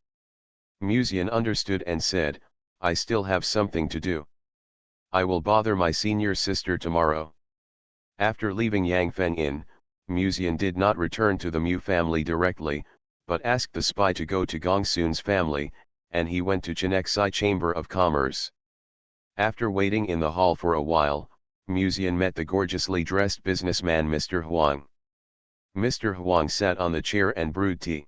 Musian understood and said, "I still have something to do. I will bother my senior sister tomorrow." After leaving Yangfeng Inn, Musian did not return to the Mu family directly, but asked the spy to go to Gongsun's family, and he went to Chenexai Chamber of Commerce. After waiting in the hall for a while, Musian met the gorgeously dressed businessman Mr. Huang. Mr. Huang sat on the chair and brewed tea.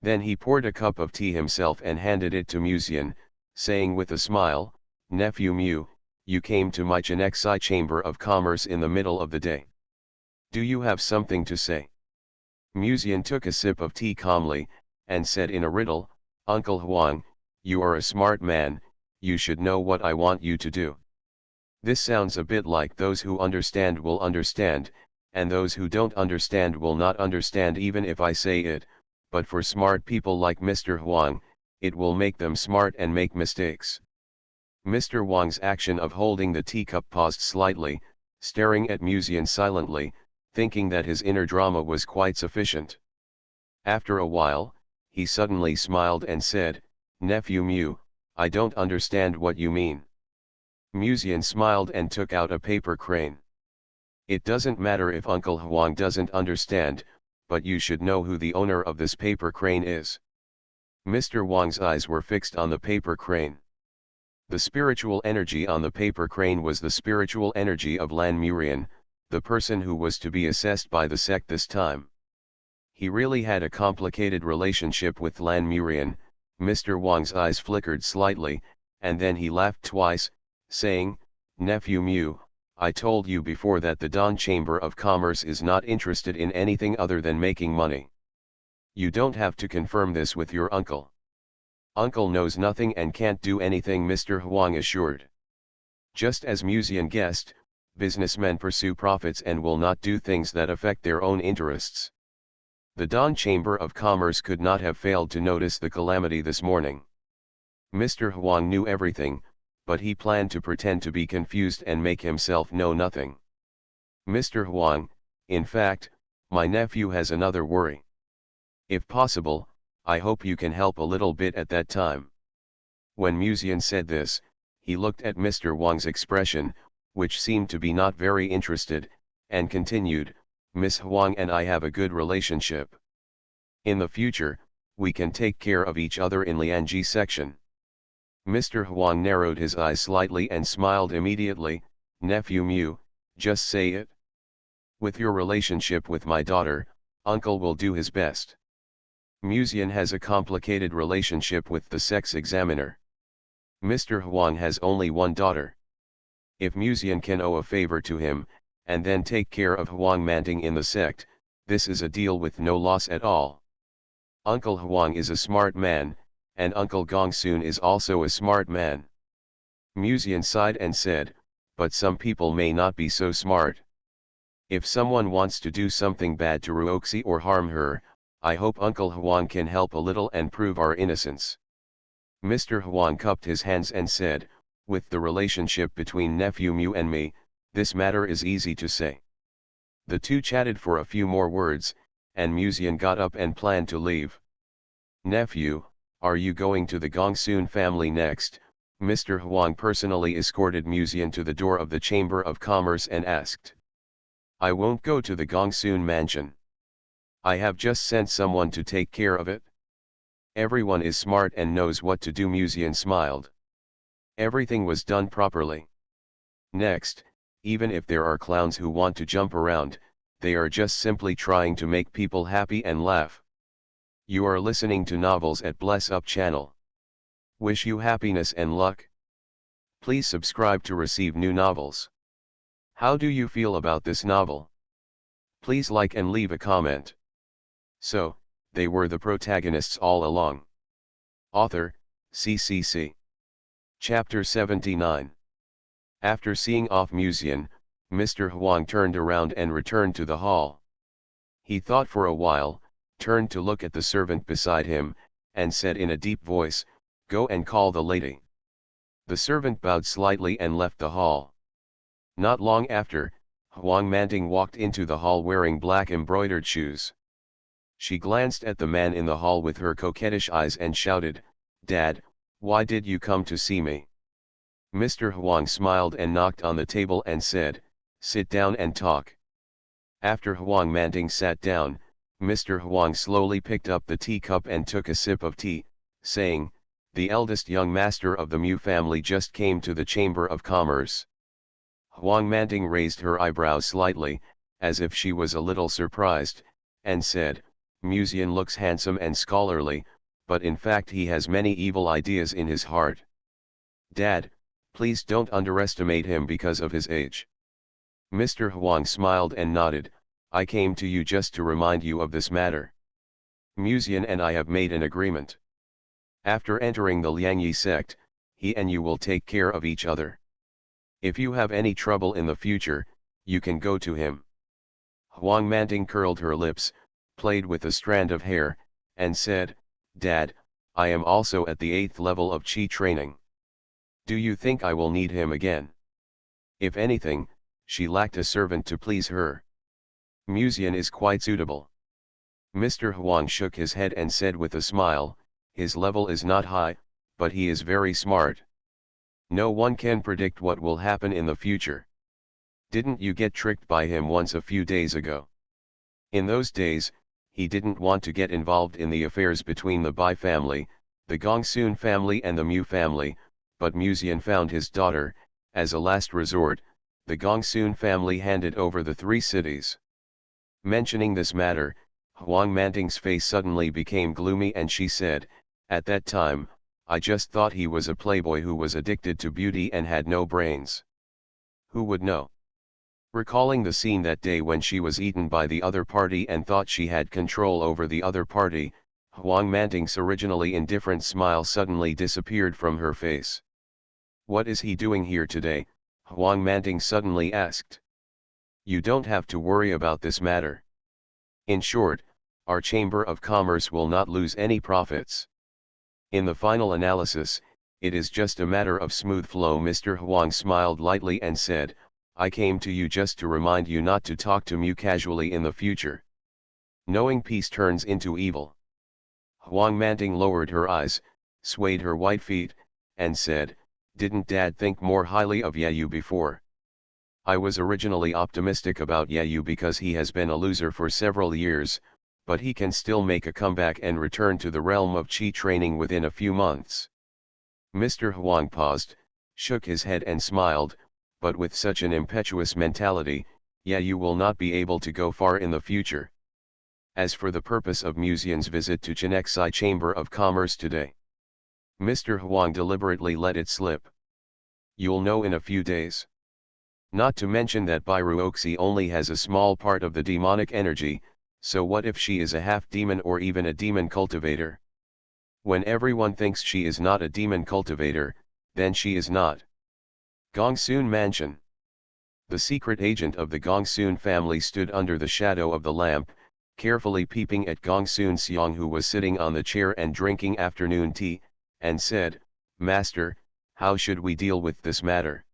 Then he poured a cup of tea himself and handed it to Musian, saying with a smile, "Nephew Mu, you came to my Chenexai Chamber of Commerce in the middle of the day. Do you have something to say?" Musian took a sip of tea calmly, and said in a riddle, "Uncle Huang, you are a smart man, you should know what I want you to do." This sounds a bit like those who understand will understand, and those who don't understand will not understand even if I say it, but for smart people like Mr. Huang, it will make them smart and make mistakes. Mr. Huang's action of holding the teacup paused slightly, staring at Musian silently, thinking that his inner drama was quite sufficient. After a while, he suddenly smiled and said, "Nephew Mu, I don't understand what you mean." Musian smiled and took out a paper crane. "It doesn't matter if Uncle Huang doesn't understand, but you should know who the owner of this paper crane is." Mr. Huang's eyes were fixed on the paper crane. The spiritual energy on the paper crane was the spiritual energy of Lan Murian, the person who was to be assessed by the sect this time. He really had a complicated relationship with Lan Murian. Mr. Huang's eyes flickered slightly, and then he laughed twice, saying, Nephew Mew, I told you before that the Don Chamber of Commerce is not interested in anything other than making money. You don't have to confirm this with your uncle. Uncle knows nothing and can't do anything, Mr. Huang assured. Just as Muzian guessed, businessmen pursue profits and will not do things that affect their own interests. The Don Chamber of Commerce could not have failed to notice the calamity this morning. Mr. Huang knew everything, but he planned to pretend to be confused and make himself know nothing. Mr. Huang, in fact, my nephew has another worry. If possible, I hope you can help a little bit at that time. When Muzian said this, he looked at Mr. Huang's expression, which seemed to be not very interested, and continued, Miss Huang and I have a good relationship. In the future, we can take care of each other in Liangji section. Mr. Huang narrowed his eyes slightly and smiled immediately, Nephew Mew, just say it. With your relationship with my daughter, uncle will do his best. Muzian has a complicated relationship with the sex examiner. Mr. Huang has only one daughter. If Muzian can owe a favor to him, and then take care of Huang Manting in the sect, this is a deal with no loss at all. Uncle Huang is a smart man, and Uncle Gongsun is also a smart man. Muzian sighed and said, but some people may not be so smart. If someone wants to do something bad to Ruoxi or harm her, I hope Uncle Huang can help a little and prove our innocence. Mr. Huang cupped his hands and said, with the relationship between Nephew Mew and me, this matter is easy to say. The two chatted for a few more words, and Muzian got up and planned to leave. Nephew, are you going to the Gongsun family next? Mr. Huang personally escorted Muzian to the door of the Chamber of Commerce and asked. I won't go to the Gongsun mansion. I have just sent someone to take care of it. Everyone is smart and knows what to do, Muzian smiled. Everything was done properly. Next, even if there are clowns who want to jump around, they are just simply trying to make people happy and laugh. You are listening to Novels at Bless Up channel. Wish you happiness and luck. Please subscribe to receive new novels. How do you feel about this novel? Please like and leave a comment. So, they were the protagonists all along. Author, CCC. Chapter 79. After seeing off Muzian, Mr. Huang turned around and returned to the hall. He thought for a while, turned to look at the servant beside him, and said in a deep voice, Go and call the lady. The servant bowed slightly and left the hall. Not long after, Huang Manting walked into the hall wearing black embroidered shoes. She glanced at the man in the hall with her coquettish eyes and shouted, Dad, why did you come to see me? Mr. Huang smiled and knocked on the table and said, Sit down and talk. After Huang Manting sat down, Mr. Huang slowly picked up the teacup and took a sip of tea, saying, The eldest young master of the Mew family just came to the Chamber of Commerce. Huang Manting raised her eyebrows slightly, as if she was a little surprised, and said, Muzian looks handsome and scholarly, but in fact he has many evil ideas in his heart. Dad, please don't underestimate him because of his age. Mr. Huang smiled and nodded, I came to you just to remind you of this matter. Muzian and I have made an agreement. After entering the Liangyi sect, he and you will take care of each other. If you have any trouble in the future, you can go to him. Huang Manting curled her lips, played with a strand of hair, and said, Dad, I am also at the 8th level of Qi training. Do you think I will need him again? If anything, she lacked a servant to please her. Muzian is quite suitable. Mr. Huang shook his head and said with a smile, his level is not high, but he is very smart. No one can predict what will happen in the future. Didn't you get tricked by him once a few days ago? In those days, he didn't want to get involved in the affairs between the Bai family, the Gongsun family and the Mew family, but Muzian found his daughter. As a last resort, the Gongsun family handed over the 3 cities. Mentioning this matter, Huang Manting's face suddenly became gloomy and she said, At that time, I just thought he was a playboy who was addicted to beauty and had no brains. Who would know? Recalling the scene that day when she was eaten by the other party and thought she had control over the other party, Huang Manting's originally indifferent smile suddenly disappeared from her face. "What is he doing here today?" Huang Manting suddenly asked. "You don't have to worry about this matter. In short, our Chamber of Commerce will not lose any profits. In the final analysis, it is just a matter of smooth flow." Mr. Huang smiled lightly and said, "I came to you just to remind you not to talk to me casually in the future. Knowing peace turns into evil." Huang Manting lowered her eyes, swayed her white feet, and said, "Didn't Dad think more highly of Yayu before? I was originally optimistic about Yayu because he has been a loser for several years, but he can still make a comeback and return to the realm of Qi training within a few months." Mr. Huang paused, shook his head and smiled, "But with such an impetuous mentality, Yayu will not be able to go far in the future. As for the purpose of Musian's visit to Chenexai Chamber of Commerce today," Mr. Huang deliberately let it slip. "You'll know in a few days. Not to mention that Bairuoxi only has a small part of the demonic energy, so what if she is a half-demon or even a demon cultivator? When everyone thinks she is not a demon cultivator, then she is not." Gongsun Mansion. The secret agent of the Gongsun family stood under the shadow of the lamp, carefully peeping at Gongsun Xiang, who was sitting on the chair and drinking afternoon tea, and said, "Master, how should we deal with this matter?"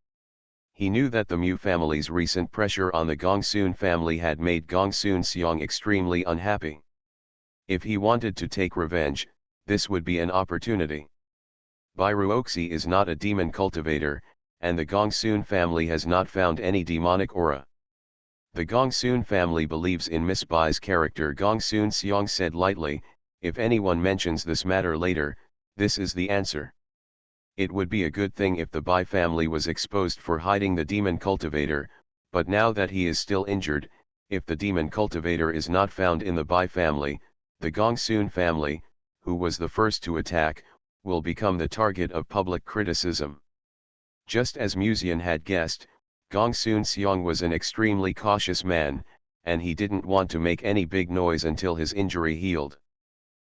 He knew that the Mu family's recent pressure on the Gongsun family had made Gongsun Xiang extremely unhappy. If he wanted to take revenge, this would be an opportunity. Bairuoxi is not a demon cultivator, and the Gongsun family has not found any demonic aura. The Gongsun family believes in Miss Bai's character. Gongsun Xiang said lightly, "If anyone mentions this matter later, this is the answer. It would be a good thing if the Bai family was exposed for hiding the demon cultivator, but now that he is still injured, if the demon cultivator is not found in the Bai family, the Gongsun family, who was the first to attack, will become the target of public criticism." Just as Musian had guessed, Gongsun Xiang was an extremely cautious man, and he didn't want to make any big noise until his injury healed.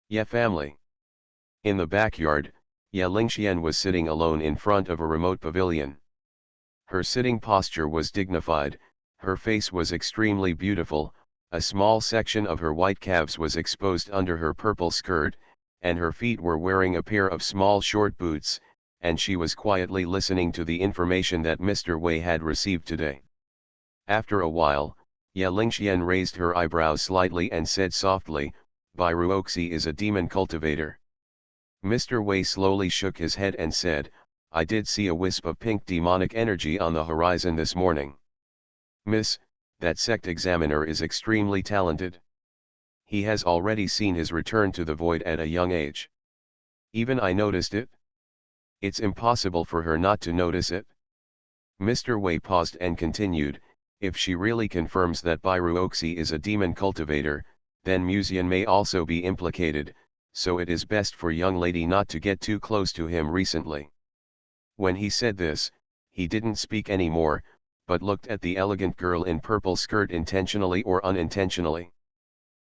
Ye family. In the backyard, Ye Lingxian was sitting alone in front of a remote pavilion. Her sitting posture was dignified, her face was extremely beautiful, a small section of her white calves was exposed under her purple skirt, and her feet were wearing a pair of small short boots, and she was quietly listening to the information that Mr. Wei had received today. After a while, Ye Lingxian raised her eyebrows slightly and said softly, "Bairuoxi is a demon cultivator." Mr. Wei slowly shook his head and said, "I did see a wisp of pink demonic energy on the horizon this morning. Miss, that sect examiner is extremely talented. He has already seen his return to the void at a young age. Even I noticed it. It's impossible for her not to notice it." Mr. Wei paused and continued, "If she really confirms that Bairuoxi is a demon cultivator, then Musian may also be implicated, so it is best for young lady not to get too close to him recently." When he said this, he didn't speak anymore, but looked at the elegant girl in purple skirt intentionally or unintentionally.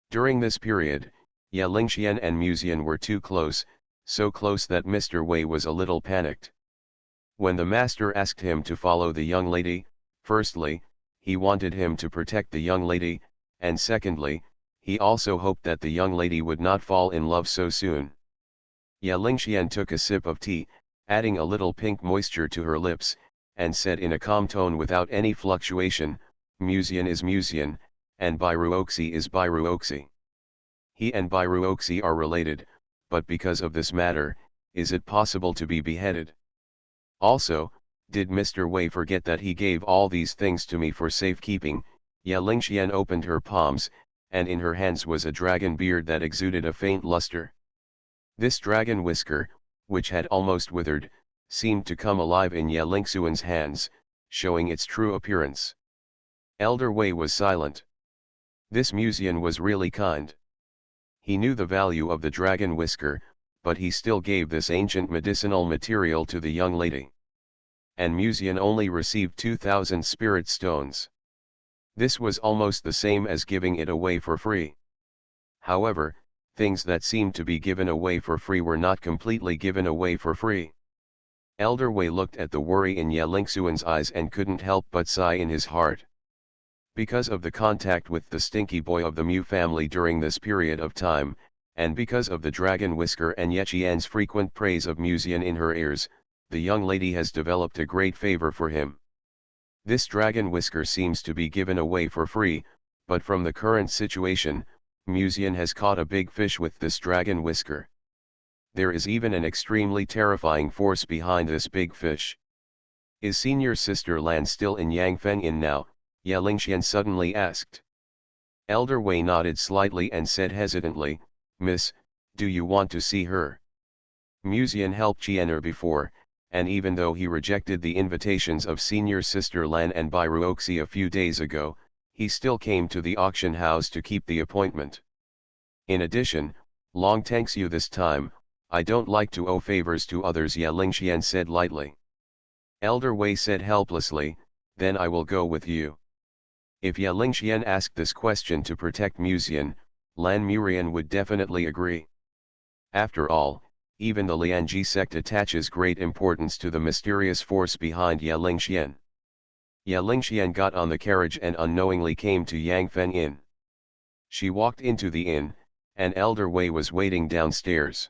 During this period, Ye Lingxian and Musian were too close, so close that Mr. Wei was a little panicked. When the master asked him to follow the young lady, firstly, he wanted him to protect the young lady, and secondly, he also hoped that the young lady would not fall in love so soon. Ye Lingxian took a sip of tea, adding a little pink moisture to her lips, and said in a calm tone without any fluctuation, "Musian is Musian, and Bairuoxi is Bairuoxi. He and Bairuoxi are related, but because of this matter, is it possible to be beheaded? Also, did Mr. Wei forget that he gave all these things to me for safekeeping?" Ye Lingxian opened her palms, and in her hands was a dragon beard that exuded a faint luster. This dragon whisker, which had almost withered, seemed to come alive in Ye Lingxian's hands, showing its true appearance. Elder Wei was silent. This Musian was really kind. He knew the value of the dragon whisker, but he still gave this ancient medicinal material to the young lady. and Musian only received 2,000 spirit stones. This was almost the same as giving it away for free. However, things that seemed to be given away for free were not completely given away for free. Elder Wei looked at the worry in Ye Lingxuan's eyes and couldn't help but sigh in his heart. Because of the contact with the stinky boy of the Mu family during this period of time, and because of the dragon whisker and Ye Qian's frequent praise of Musian in her ears, the young lady has developed a great favor for him. This dragon whisker seems to be given away for free, but from the current situation, Musian has caught a big fish with this dragon whisker. There is even an extremely terrifying force behind this big fish. Is senior sister Lan still in Yangfeng Inn now? Ye Lingxian suddenly asked. Elder Wei nodded slightly and said hesitantly, Miss, do you want to see her? Musian helped Qianer before, and even though he rejected the invitations of senior sister Lan and Bairuoxi a few days ago, he still came to the auction house to keep the appointment. In addition, long thanks you this time, I don't like to owe favors to others, Ye Lingxian said lightly. Elder Wei said helplessly, then I will go with you. If Ye Lingxian asked this question to protect Musian, Lan Murian would definitely agree. After all, even the Lianji sect attaches great importance to the mysterious force behind Ye Lingxian. Ye Lingxian got on the carriage and unknowingly came to Yangfeng Inn. She walked into the inn, and Elder Wei was waiting downstairs.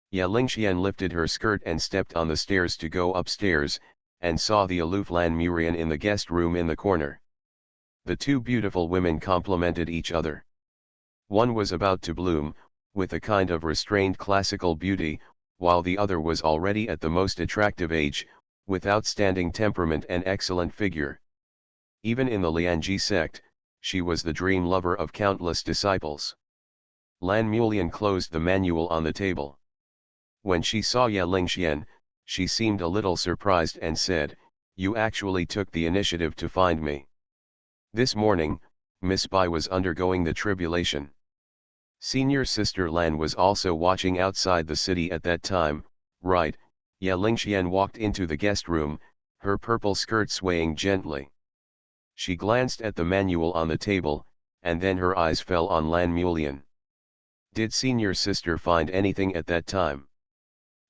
Ye Lingxian lifted her skirt and stepped on the stairs to go upstairs, and saw the aloof Lan Murian in the guest room in the corner. The two beautiful women complemented each other. One was about to bloom, with a kind of restrained classical beauty, while the other was already at the most attractive age, with outstanding temperament and excellent figure. Even in the Lianji sect, she was the dream lover of countless disciples. Lan Mulian closed the manual on the table. When she saw Ye Lingxian, she seemed a little surprised and said, You actually took the initiative to find me. This morning, Miss Bai was undergoing the tribulation. Senior sister Lan was also watching outside the city at that time, right? Ye Lingxian walked into the guest room, her purple skirt swaying gently. She glanced at the manual on the table, and then her eyes fell on Lan Mulian. Did senior sister find anything at that time?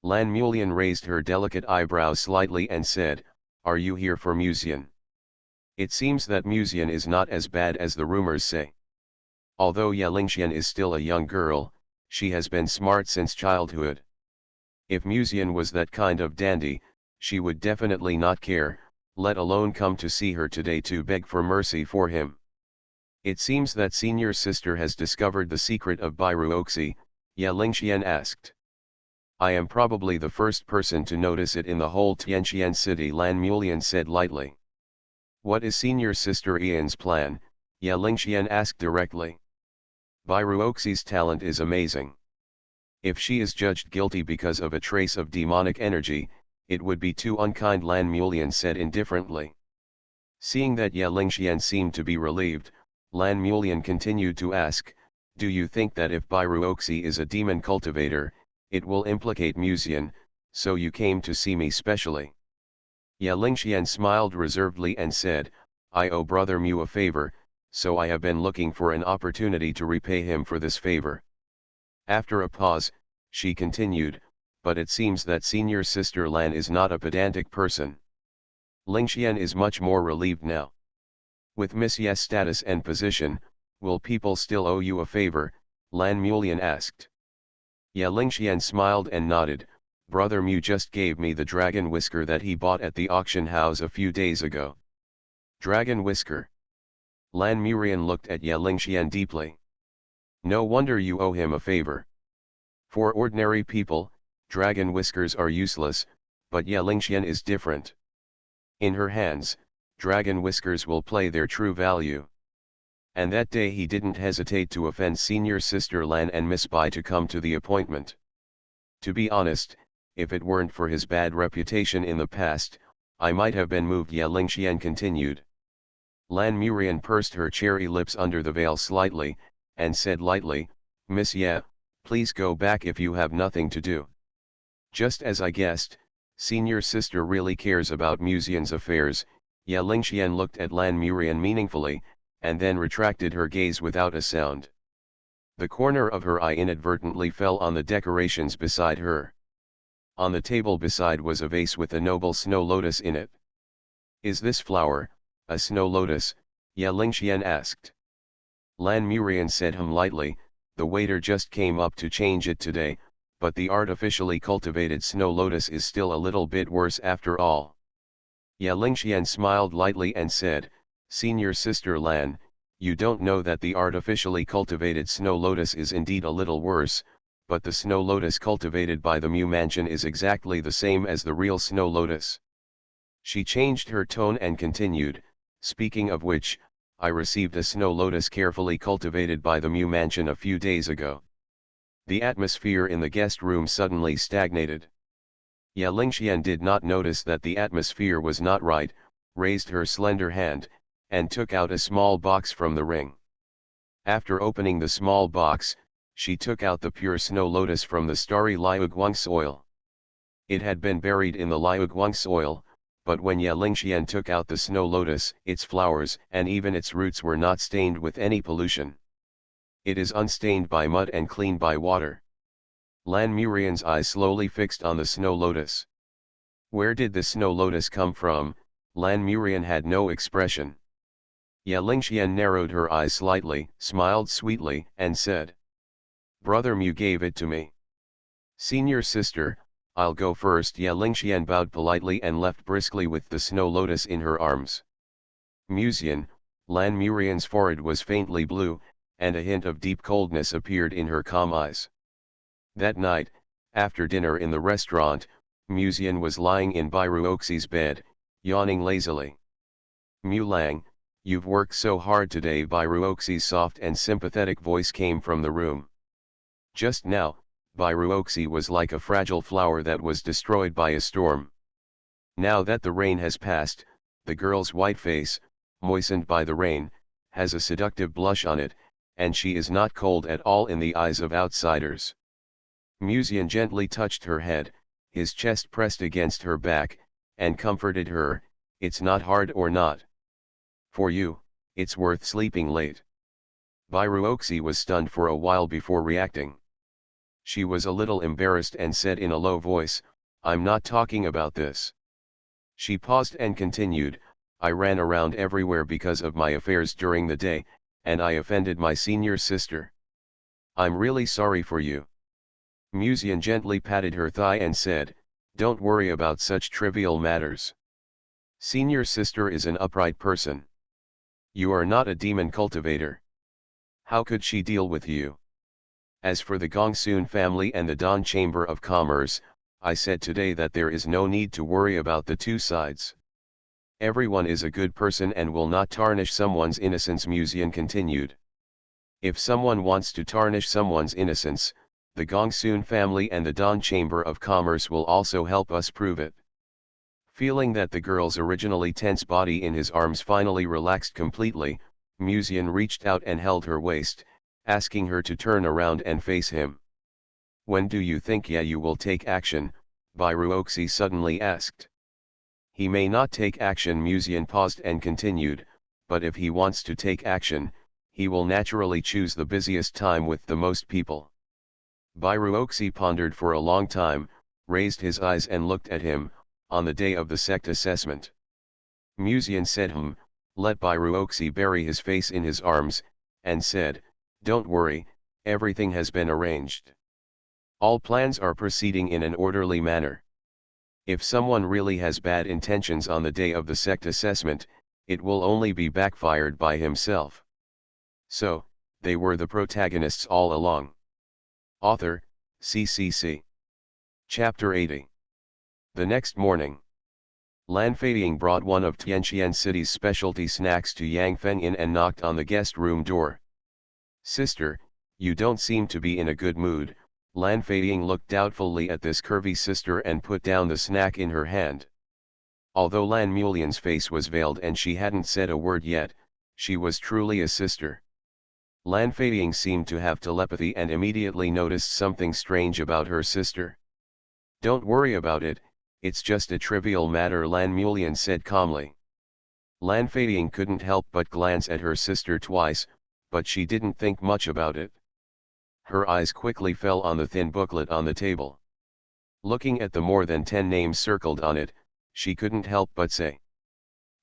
Lan Mulian raised her delicate eyebrows slightly and said, Are you here for Musian? It seems that Musian is not as bad as the rumors say. Although Ye Lingxian is still a young girl, she has been smart since childhood. If Musian was that kind of dandy, she would definitely not care, let alone come to see her today to beg for mercy for him. It seems that senior sister has discovered the secret of Bairuoxi, Ye Lingxian asked. I am probably the first person to notice it in the whole Tianqian city, Lan Mulian said lightly. What is senior sister Ian's plan? Ye Lingxian asked directly. Bairuoxi's talent is amazing. If she is judged guilty because of a trace of demonic energy, it would be too unkind, Lan Mulian said indifferently. Seeing that Ye Lingxian seemed to be relieved, Lan Mulian continued to ask, Do you think that if Bairuoxi is a demon cultivator, it will implicate Musian, so you came to see me specially? Ye Lingxian smiled reservedly and said, I owe Brother Mu a favor, so I have been looking for an opportunity to repay him for this favor. After a pause, she continued, but it seems that senior sister Lan is not a pedantic person. Lingxian is much more relieved now. With Miss Ye's status and position, will people still owe you a favor? Lan Mulian asked. Ye Lingxian smiled and nodded. Brother Mu just gave me the dragon whisker that he bought at the auction house a few days ago. Dragon whisker. Lan Murian looked at Ye Lingxian deeply. No wonder you owe him a favor. For ordinary people, dragon whiskers are useless, but Ye Lingxian is different. In her hands, dragon whiskers will play their true value. And that day he didn't hesitate to offend senior sister Lan and Miss Bai to come to the appointment. To be honest, if it weren't for his bad reputation in the past, I might have been moved, Ye Lingxian continued. Lan Murian pursed her cherry lips under the veil slightly, and said lightly, Miss Ye, please go back if you have nothing to do. Just as I guessed, Senior sister really cares about Musian's affairs. Ya Lingxian looked at Lan Murian meaningfully, and then retracted her gaze without a sound. The corner of her eye inadvertently fell on the decorations beside her. On the table beside was a vase with a noble snow lotus in it. Is this flower a snow lotus? Ya Lingxian asked. Lan Murian said lightly, the waiter just came up to change it today, but the artificially cultivated snow lotus is still a little bit worse after all. Ya Lingxian smiled lightly and said, Senior sister Lan, you don't know that the artificially cultivated snow lotus is indeed a little worse, but the snow lotus cultivated by the Mu Mansion is exactly the same as the real snow lotus. She changed her tone and continued, speaking of which, I received a snow lotus carefully cultivated by the Mu Mansion a few days ago. The atmosphere in the guest room suddenly stagnated. Ya Lingxian did not notice that the atmosphere was not right, raised her slender hand, and took out a small box from the ring. After opening the small box, she took out the pure snow lotus from the starry Liuguang soil. It had been buried in the Liuguang soil, but when Ya Lingxian took out the snow lotus, its flowers and even its roots were not stained with any pollution. It is unstained by mud and clean by water. Lan Murian's eyes slowly fixed on the snow lotus. Where did the snow lotus come from? Lan Murian had no expression. Ya Lingxian narrowed her eyes slightly, smiled sweetly, and said, Brother Mu gave it to me. Senior sister, I'll go first. Ya Lingxian bowed politely and left briskly with the snow lotus in her arms. Musian, Lan Murian's forehead was faintly blue, and a hint of deep coldness appeared in her calm eyes. That night, after dinner in the restaurant, Musian was lying in Bairuoxi's bed, yawning lazily. Mu Lang, you've worked so hard today. Bairuoxi's soft and sympathetic voice came from the room. Just now, Bairuoxi was like a fragile flower that was destroyed by a storm. Now that the rain has passed, the girl's white face, moistened by the rain, has a seductive blush on it, and she is not cold at all in the eyes of outsiders. Musian gently touched her head, his chest pressed against her back, and comforted her, it's not hard or not. For you, it's worth sleeping late. Bairuoxi was stunned for a while before reacting. She was a little embarrassed and said in a low voice, I'm not talking about this. She paused and continued, I ran around everywhere because of my affairs during the day, and I offended my senior sister. I'm really sorry for you. Musian gently patted her thigh and said, don't worry about such trivial matters. Senior sister is an upright person. You are not a demon cultivator. How could she deal with you? As for the Gongsun family and the Dan Chamber of Commerce, I said today that there is no need to worry about the two sides. Everyone is a good person and will not tarnish someone's innocence. Musian continued. If someone wants to tarnish someone's innocence, the Gongsun family and the Dan Chamber of Commerce will also help us prove it. Feeling that the girl's originally tense body in his arms finally relaxed completely, Musian reached out and held her waist, asking her to turn around and face him. When do you think you will take action? Bairuoxi suddenly asked. He may not take action. Musian paused and continued, but if he wants to take action, he will naturally choose the busiest time with the most people. Bairuoxi pondered for a long time, raised his eyes and looked at him, on the day of the sect assessment. Musian said let Bairuoxi bury his face in his arms, and said, don't worry, everything has been arranged. All plans are proceeding in an orderly manner. If someone really has bad intentions on the day of the sect assessment, it will only be backfired by himself. So, they were the protagonists all along. Author, CCC. Chapter 80. The next morning, Lan Feiying brought one of Tianqian City's specialty snacks to Yang Feng Inn and knocked on the guest room door. Sister, you don't seem to be in a good mood. Lan Feiying looked doubtfully at this curvy sister and put down the snack in her hand. Although Lan Mulian's face was veiled and she hadn't said a word yet, she was truly a sister. Lan Feiying seemed to have telepathy and immediately noticed something strange about her sister. Don't worry about it, It's just a trivial matter, Lan Mulian said calmly. Lan Feiying couldn't help but glance at her sister twice, but she didn't think much about it. Her eyes quickly fell on the thin booklet on the table. Looking at the more than 10 names circled on it, she couldn't help but say,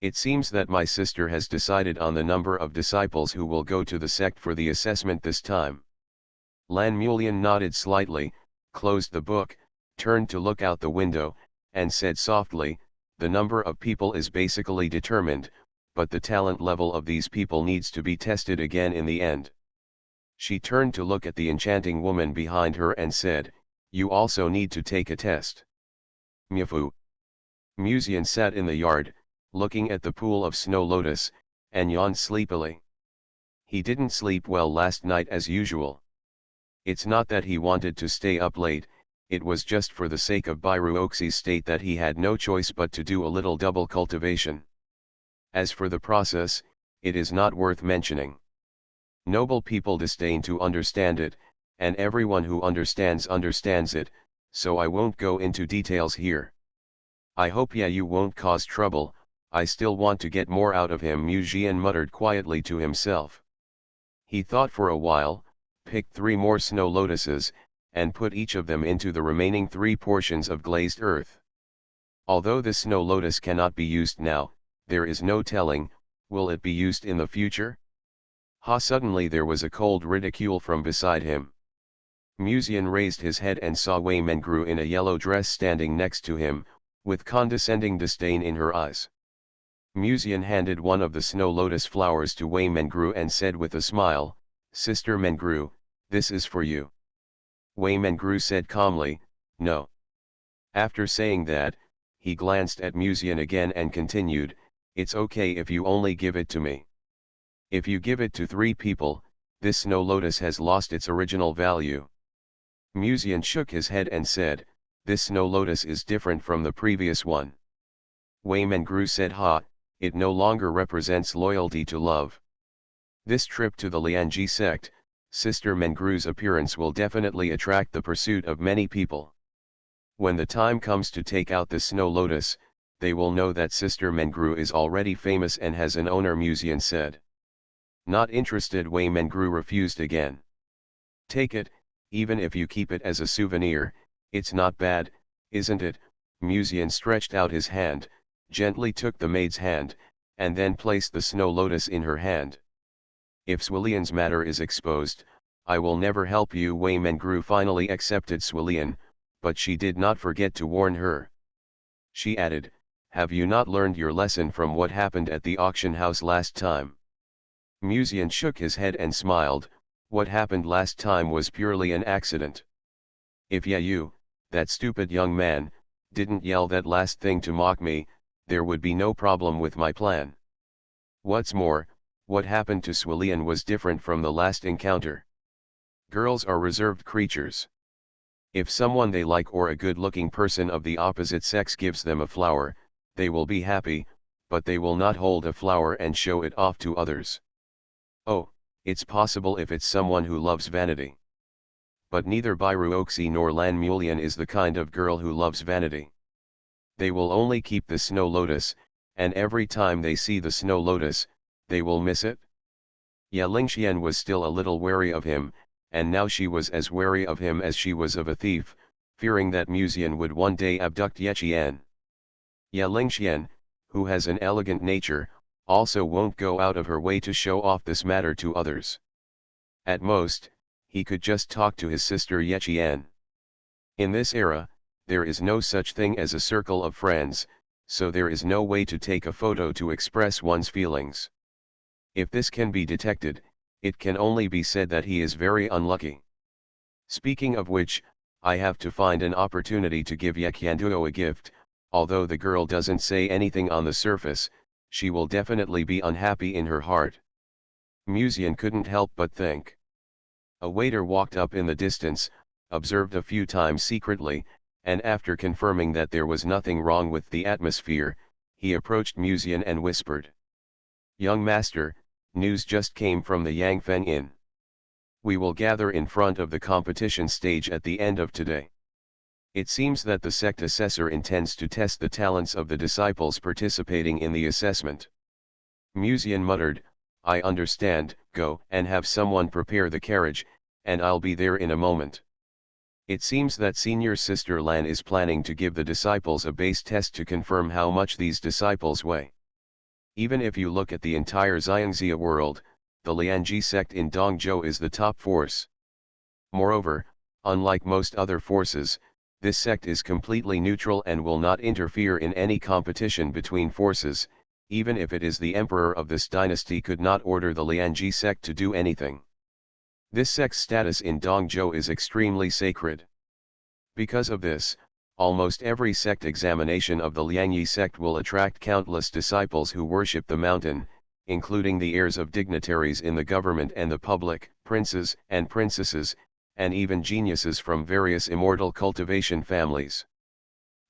"It seems that my sister has decided on the number of disciples who will go to the sect for the assessment this time." Lan Mulian nodded slightly, closed the book, turned to look out the window, and said softly, "The number of people is basically determined, but the talent level of these people needs to be tested again in the end." She turned to look at the enchanting woman behind her and said, "You also need to take a test." Myafu. Musian sat in the yard, looking at the pool of snow lotus, and yawned sleepily. He didn't sleep well last night as usual. It's not that he wanted to stay up late, it was just for the sake of Bairuoxi's state that he had no choice but to do a little double cultivation. As for the process, it is not worth mentioning. Noble people disdain to understand it, and everyone who understands it, so I won't go into details here. I hope you won't cause trouble, I still want to get more out of him, Mu Jian muttered quietly to himself. He thought for a while, picked 3 more snow lotuses, and put each of them into the remaining 3 portions of glazed earth. Although the snow lotus cannot be used now, there is no telling, will it be used in the future? Suddenly there was a cold ridicule from beside him. Musian raised his head and saw Wei Mengru in a yellow dress standing next to him, with condescending disdain in her eyes. Musian handed one of the snow lotus flowers to Wei Mengru and said with a smile, "Sister Mengru, this is for you." Wei Mengru said calmly, "No." After saying that, he glanced at Musian again and continued, "It's okay if you only give it to me. If you give it to 3 people, this snow lotus has lost its original value." Musian shook his head and said, "This snow lotus is different from the previous one." Wei Mengru said, "It no longer represents loyalty to love. This trip to the Lianji sect, Sister Mengru's appearance will definitely attract the pursuit of many people. When the time comes to take out the snow lotus, they will know that Sister Mengru is already famous and has an owner," Musian said. Not interested, Wei Mengru refused again. "Take it, even if you keep it as a souvenir, it's not bad, isn't it?" Musian stretched out his hand, gently took the maid's hand, and then placed the snow lotus in her hand. "If Swilian's matter is exposed, I will never help you." Wei Mengru finally accepted Swilian, but she did not forget to warn her. She added, "Have you not learned your lesson from what happened at the auction house last time?" Musian shook his head and smiled, "What happened last time was purely an accident. If you, that stupid young man, didn't yell that last thing to mock me, there would be no problem with my plan. What's more, what happened to Swilian was different from the last encounter. Girls are reserved creatures. If someone they like or a good-looking person of the opposite sex gives them a flower, they will be happy, but they will not hold a flower and show it off to others. Oh, it's possible if it's someone who loves vanity. But neither Bairuoxi nor Lan Mulian is the kind of girl who loves vanity. They will only keep the snow lotus, and every time they see the snow lotus, they will miss it." Ya Lingxian was still a little wary of him, and now she was as wary of him as she was of a thief, fearing that Musian would one day abduct Ye Qian. Ya Lingxian, who has an elegant nature, also won't go out of her way to show off this matter to others. At most, he could just talk to his sister Ye Qian. In this era, there is no such thing as a circle of friends, so there is no way to take a photo to express one's feelings. If this can be detected, it can only be said that he is very unlucky. Speaking of which, I have to find an opportunity to give Ye Qianduo a gift. Although the girl doesn't say anything on the surface, she will definitely be unhappy in her heart. Musian couldn't help but think. A waiter walked up in the distance, observed a few times secretly, and after confirming that there was nothing wrong with the atmosphere, he approached Musian and whispered, "Young master, news just came from the Yangfeng Inn. We will gather in front of the competition stage at the end of today. It seems that the sect assessor intends to test the talents of the disciples participating in the assessment. Musian muttered, I understand, go and have someone prepare the carriage, and I'll be there in a moment. It seems that Senior Sister Lan is planning to give the disciples a base test to confirm how much these disciples weigh. Even if you look at the entire Xiangxia world, the Lianji sect in Dongzhou is the top force. Moreover, unlike most other forces, this sect is completely neutral and will not interfere in any competition between forces, even if it is the emperor of this dynasty could not order the Lianji sect to do anything. This sect's status in Dongzhou is extremely sacred. Because of this, almost every sect examination of the Liangyi sect will attract countless disciples who worship the mountain, including the heirs of dignitaries in the government and the public, princes and princesses, and even geniuses from various immortal cultivation families.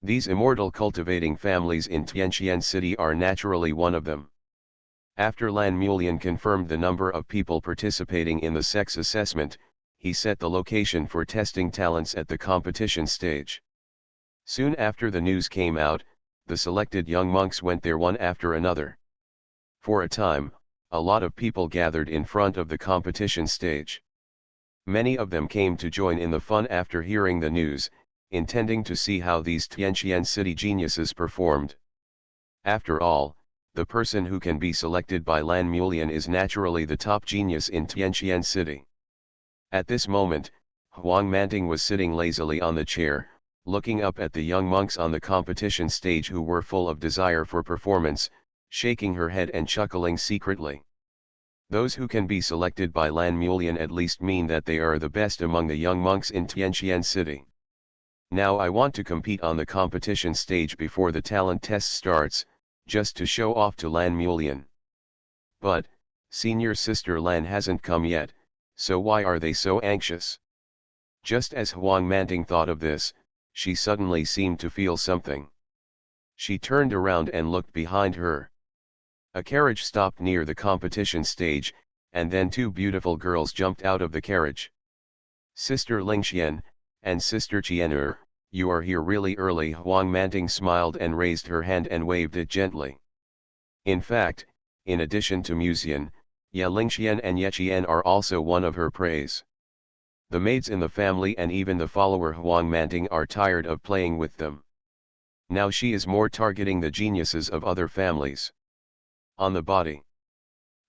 These immortal cultivating families in Tianqian City are naturally one of them. After Lan Mulian confirmed the number of people participating in the sex assessment, he set the location for testing talents at the competition stage. Soon after the news came out, the selected young monks went there one after another. For a time, a lot of people gathered in front of the competition stage. Many of them came to join in the fun after hearing the news, intending to see how these Tianqian City geniuses performed. After all, the person who can be selected by Lan Mulian is naturally the top genius in Tianqian City. At this moment, Huang Manting was sitting lazily on the chair, looking up at the young monks on the competition stage who were full of desire for performance, shaking her head and chuckling secretly. Those who can be selected by Lan Mulian at least mean that they are the best among the young monks in Tianqian City. Now I want to compete on the competition stage before the talent test starts, just to show off to Lan Mulian. But, Senior Sister Lan hasn't come yet, so why are they so anxious? Just as Huang Manting thought of this, she suddenly seemed to feel something. She turned around and looked behind her. A carriage stopped near the competition stage, and then two beautiful girls jumped out of the carriage. Sister Lingxian, and Sister Qian'er, you are here really early. Huang Manting smiled and raised her hand and waved it gently. In fact, in addition to Musian, Ye Lingxian and Ye Qian are also one of her praise. The maids in the family and even the follower Huang Manting are tired of playing with them. Now she is more targeting the geniuses of other families. On the body.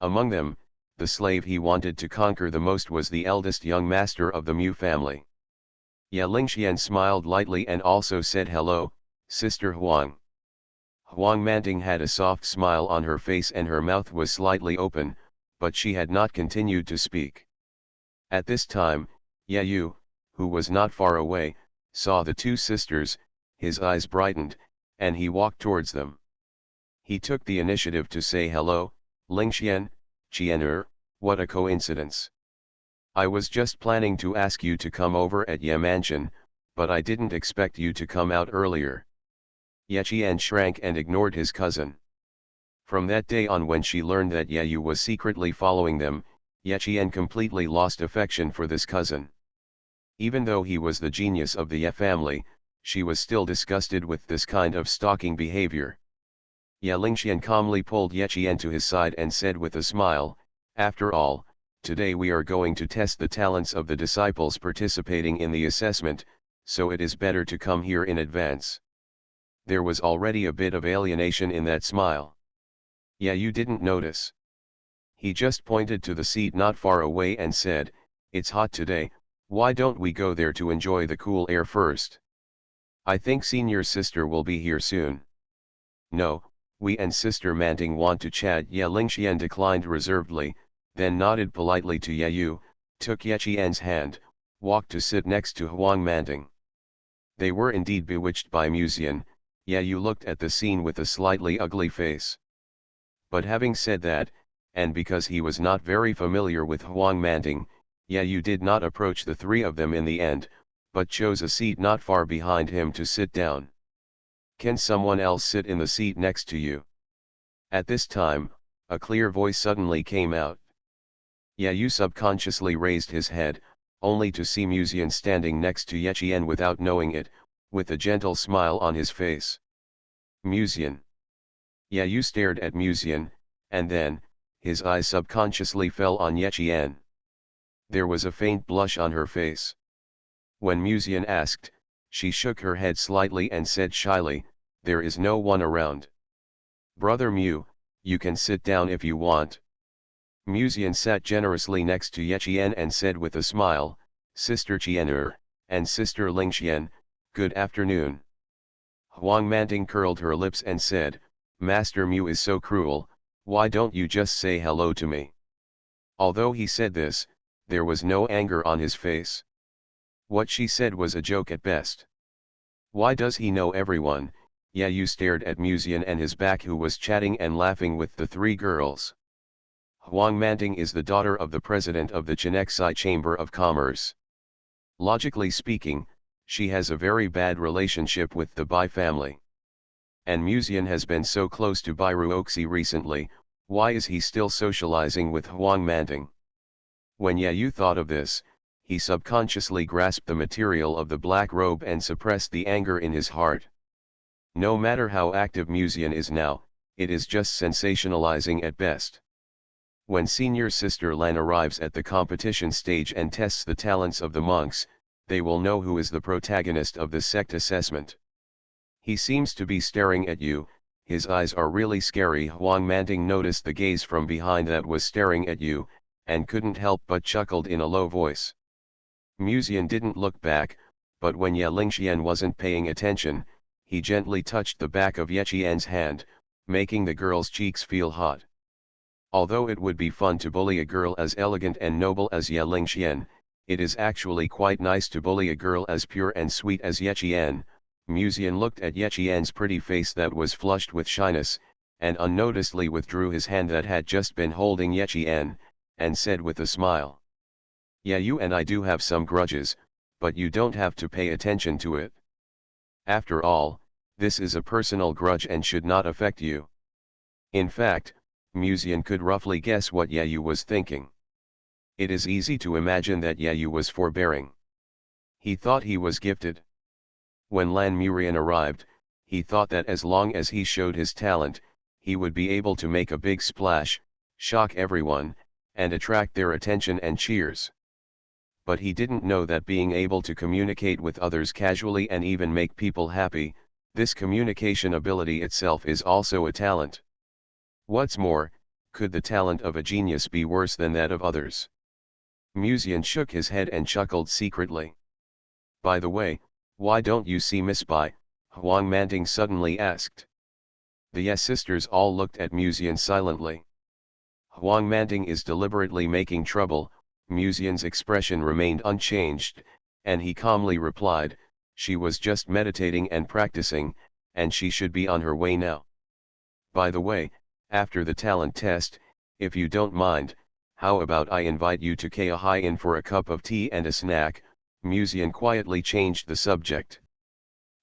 Among them, the slave he wanted to conquer the most was the eldest young master of the Mu family. Ye Lingxian smiled lightly and also said hello, Sister Huang. Huang Manting had a soft smile on her face and her mouth was slightly open, but she had not continued to speak. At this time, Ye Yu, who was not far away, saw the two sisters, his eyes brightened, and he walked towards them. He took the initiative to say hello, Lingxian, Qian'er, what a coincidence. I was just planning to ask you to come over at Ye Mansion, but I didn't expect you to come out earlier. Ye Qian shrank and ignored his cousin. From that day on when she learned that Ye Yu was secretly following them, Ye Qian completely lost affection for this cousin. Even though he was the genius of the Ye family, she was still disgusted with this kind of stalking behavior. Ye Lingxian calmly pulled Ye Qian to his side and said with a smile, after all, today we are going to test the talents of the disciples participating in the assessment, so it is better to come here in advance. There was already a bit of alienation in that smile. Yeah, you didn't notice. He just pointed to the seat not far away and said, it's hot today, why don't we go there to enjoy the cool air first? I think Senior Sister will be here soon. No, we and Sister Manting want to chat. Ye Lingxian declined reservedly, then nodded politely to Ye Yu, took Ye Qian's hand, walked to sit next to Huang Manting. They were indeed bewitched by Musian. Ye Yu looked at the scene with a slightly ugly face. But having said that, and because he was not very familiar with Huang Manting, Ye Yu did not approach the three of them in the end, but chose a seat not far behind him to sit down. Can someone else sit in the seat next to you? At this time, a clear voice suddenly came out. Ye Yu subconsciously raised his head, only to see Musian standing next to Ye Qian without knowing it, with a gentle smile on his face. Musian. Yayu stared at Musian, and then, his eyes subconsciously fell on Yechian. There was a faint blush on her face. When Musian asked, she shook her head slightly and said shyly, "There is no one around." "Brother Mu, you can sit down if you want." Musian sat generously next to Yechian and said with a smile, "Sister Qian'er, and Sister Lingxian, good afternoon." Huang Manting curled her lips and said, "Master Mu is so cruel, why don't you just say hello to me?" Although he said this, there was no anger on his face. What she said was a joke at best. Why does he know everyone? Yayu stared at Musian and his back, who was chatting and laughing with the three girls. Huang Manting is the daughter of the president of the Chenexai Chamber of Commerce. Logically speaking, she has a very bad relationship with the Bai family. And Musian has been so close to Bai Ruoxi recently, why is he still socializing with Huang Manting? When Yayu thought of this, he subconsciously grasped the material of the black robe and suppressed the anger in his heart. No matter how active Musian is now, it is just sensationalizing at best. When senior sister Lan arrives at the competition stage and tests the talents of the monks, they will know who is the protagonist of the sect assessment. He seems to be staring at you, his eyes are really scary. Huang Manting noticed the gaze from behind that was staring at you, and couldn't help but chuckled in a low voice. Musian didn't look back, but when Ye Lingxian wasn't paying attention, he gently touched the back of Yechian's hand, making the girl's cheeks feel hot. Although it would be fun to bully a girl as elegant and noble as Ye Lingxian, it is actually quite nice to bully a girl as pure and sweet as Yechian. Musian looked at Yechian's pretty face that was flushed with shyness, and unnoticedly withdrew his hand that had just been holding Yechian, and said with a smile, "Yeah, you and I do have some grudges, but you don't have to pay attention to it. After all, this is a personal grudge and should not affect you." In fact, Musian could roughly guess what Yayu was thinking. It is easy to imagine that Yayu was forbearing. He thought he was gifted. When Lan Murian arrived, he thought that as long as he showed his talent, he would be able to make a big splash, shock everyone, and attract their attention and cheers. But he didn't know that being able to communicate with others casually and even make people happy, this communication ability itself is also a talent. What's more, could the talent of a genius be worse than that of others? Musian shook his head and chuckled secretly. "By the way, why don't you see Miss Bai?" Huang Manting suddenly asked. The Yes sisters all looked at Musian silently. Huang Manting is deliberately making trouble. Musian's expression remained unchanged, and he calmly replied, "She was just meditating and practicing, and she should be on her way now. By the way, after the talent test, if you don't mind, how about I invite you to Kaohsiung for a cup of tea and a snack?" Musian quietly changed the subject.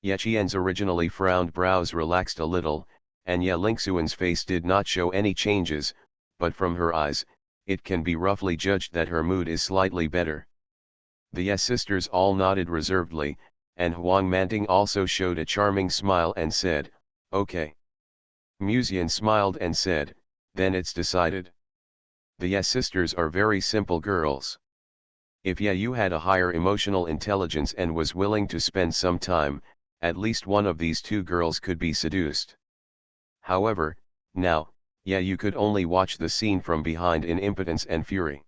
Yechian's originally frowned brows relaxed a little, and Ye Lingxuan's face did not show any changes, but from her eyes, it can be roughly judged that her mood is slightly better. The Yes sisters all nodded reservedly, and Huang Manting also showed a charming smile and said, "Okay." Musian smiled and said, "Then it's decided." The Yes sisters are very simple girls. If Yayu had a higher emotional intelligence and was willing to spend some time, at least one of these two girls could be seduced. However, now, Yayu could only watch the scene from behind in impotence and fury.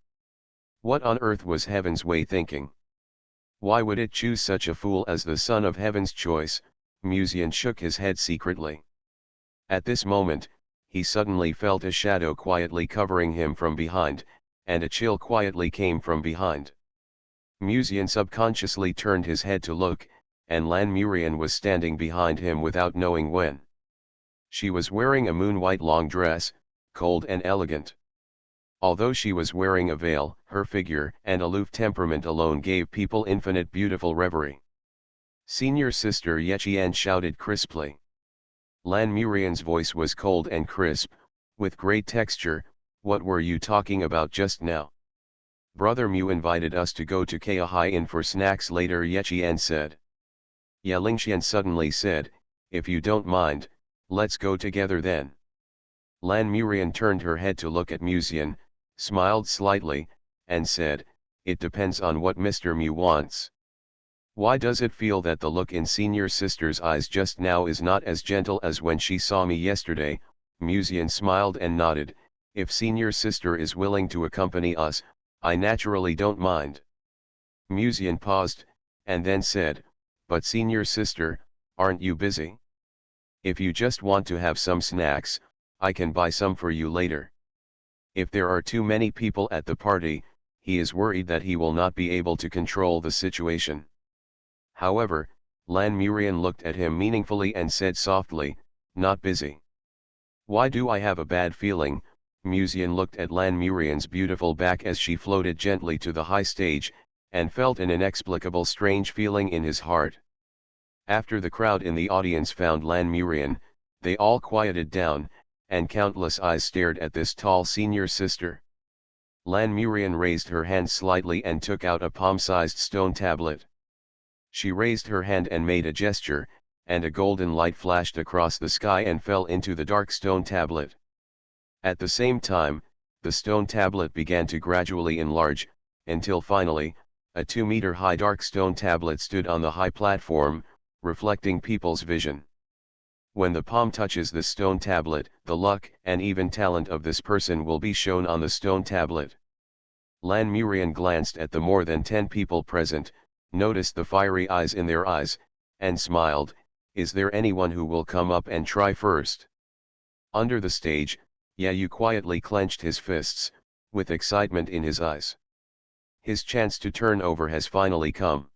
What on earth was Heaven's Way thinking? Why would it choose such a fool as the son of Heaven's choice? Musian shook his head secretly. At this moment, he suddenly felt a shadow quietly covering him from behind, and a chill quietly came from behind. Musian subconsciously turned his head to look, and Lan Murian was standing behind him without knowing when. She was wearing a moon-white long dress, cold and elegant. Although she was wearing a veil, her figure and aloof temperament alone gave people infinite beautiful reverie. Senior sister Yechian shouted crisply. Lan Murian's voice was cold and crisp, with great texture. "What were you talking about just now?" "Brother Mu invited us to go to Kaohsiung for snacks later," Yechian said. Lingxian suddenly said, "If you don't mind, let's go together then." Lan Murian turned her head to look at Musian, smiled slightly, and said, "It depends on what Mr. Mu wants. Why does it feel that the look in senior sister's eyes just now is not as gentle as when she saw me yesterday?" Musian smiled and nodded, "If senior sister is willing to accompany us, I naturally don't mind." Musian paused, and then said, "But senior sister, aren't you busy? If you just want to have some snacks, I can buy some for you later." If there are too many people at the party, he is worried that he will not be able to control the situation. However, Lan Murian looked at him meaningfully and said softly, "Not busy." "Why do I have a bad feeling?" Musian looked at Lan Murian's beautiful back as she floated gently to the high stage, and felt an inexplicable strange feeling in his heart. After the crowd in the audience found Lan Murian, they all quieted down, and countless eyes stared at this tall senior sister. Lan Murian raised her hand slightly and took out a palm-sized stone tablet. She raised her hand and made a gesture, and a golden light flashed across the sky and fell into the dark stone tablet. At the same time, the stone tablet began to gradually enlarge, until finally, a 2-meter-high dark stone tablet stood on the high platform, reflecting people's vision. When the palm touches the stone tablet, the luck and even talent of this person will be shown on the stone tablet. Lan Murian glanced at the more than 10 people present, noticed the fiery eyes in their eyes, and smiled, "Is there anyone who will come up and try first?" Under the stage, Yu quietly clenched his fists, with excitement in his eyes. His chance to turn over has finally come.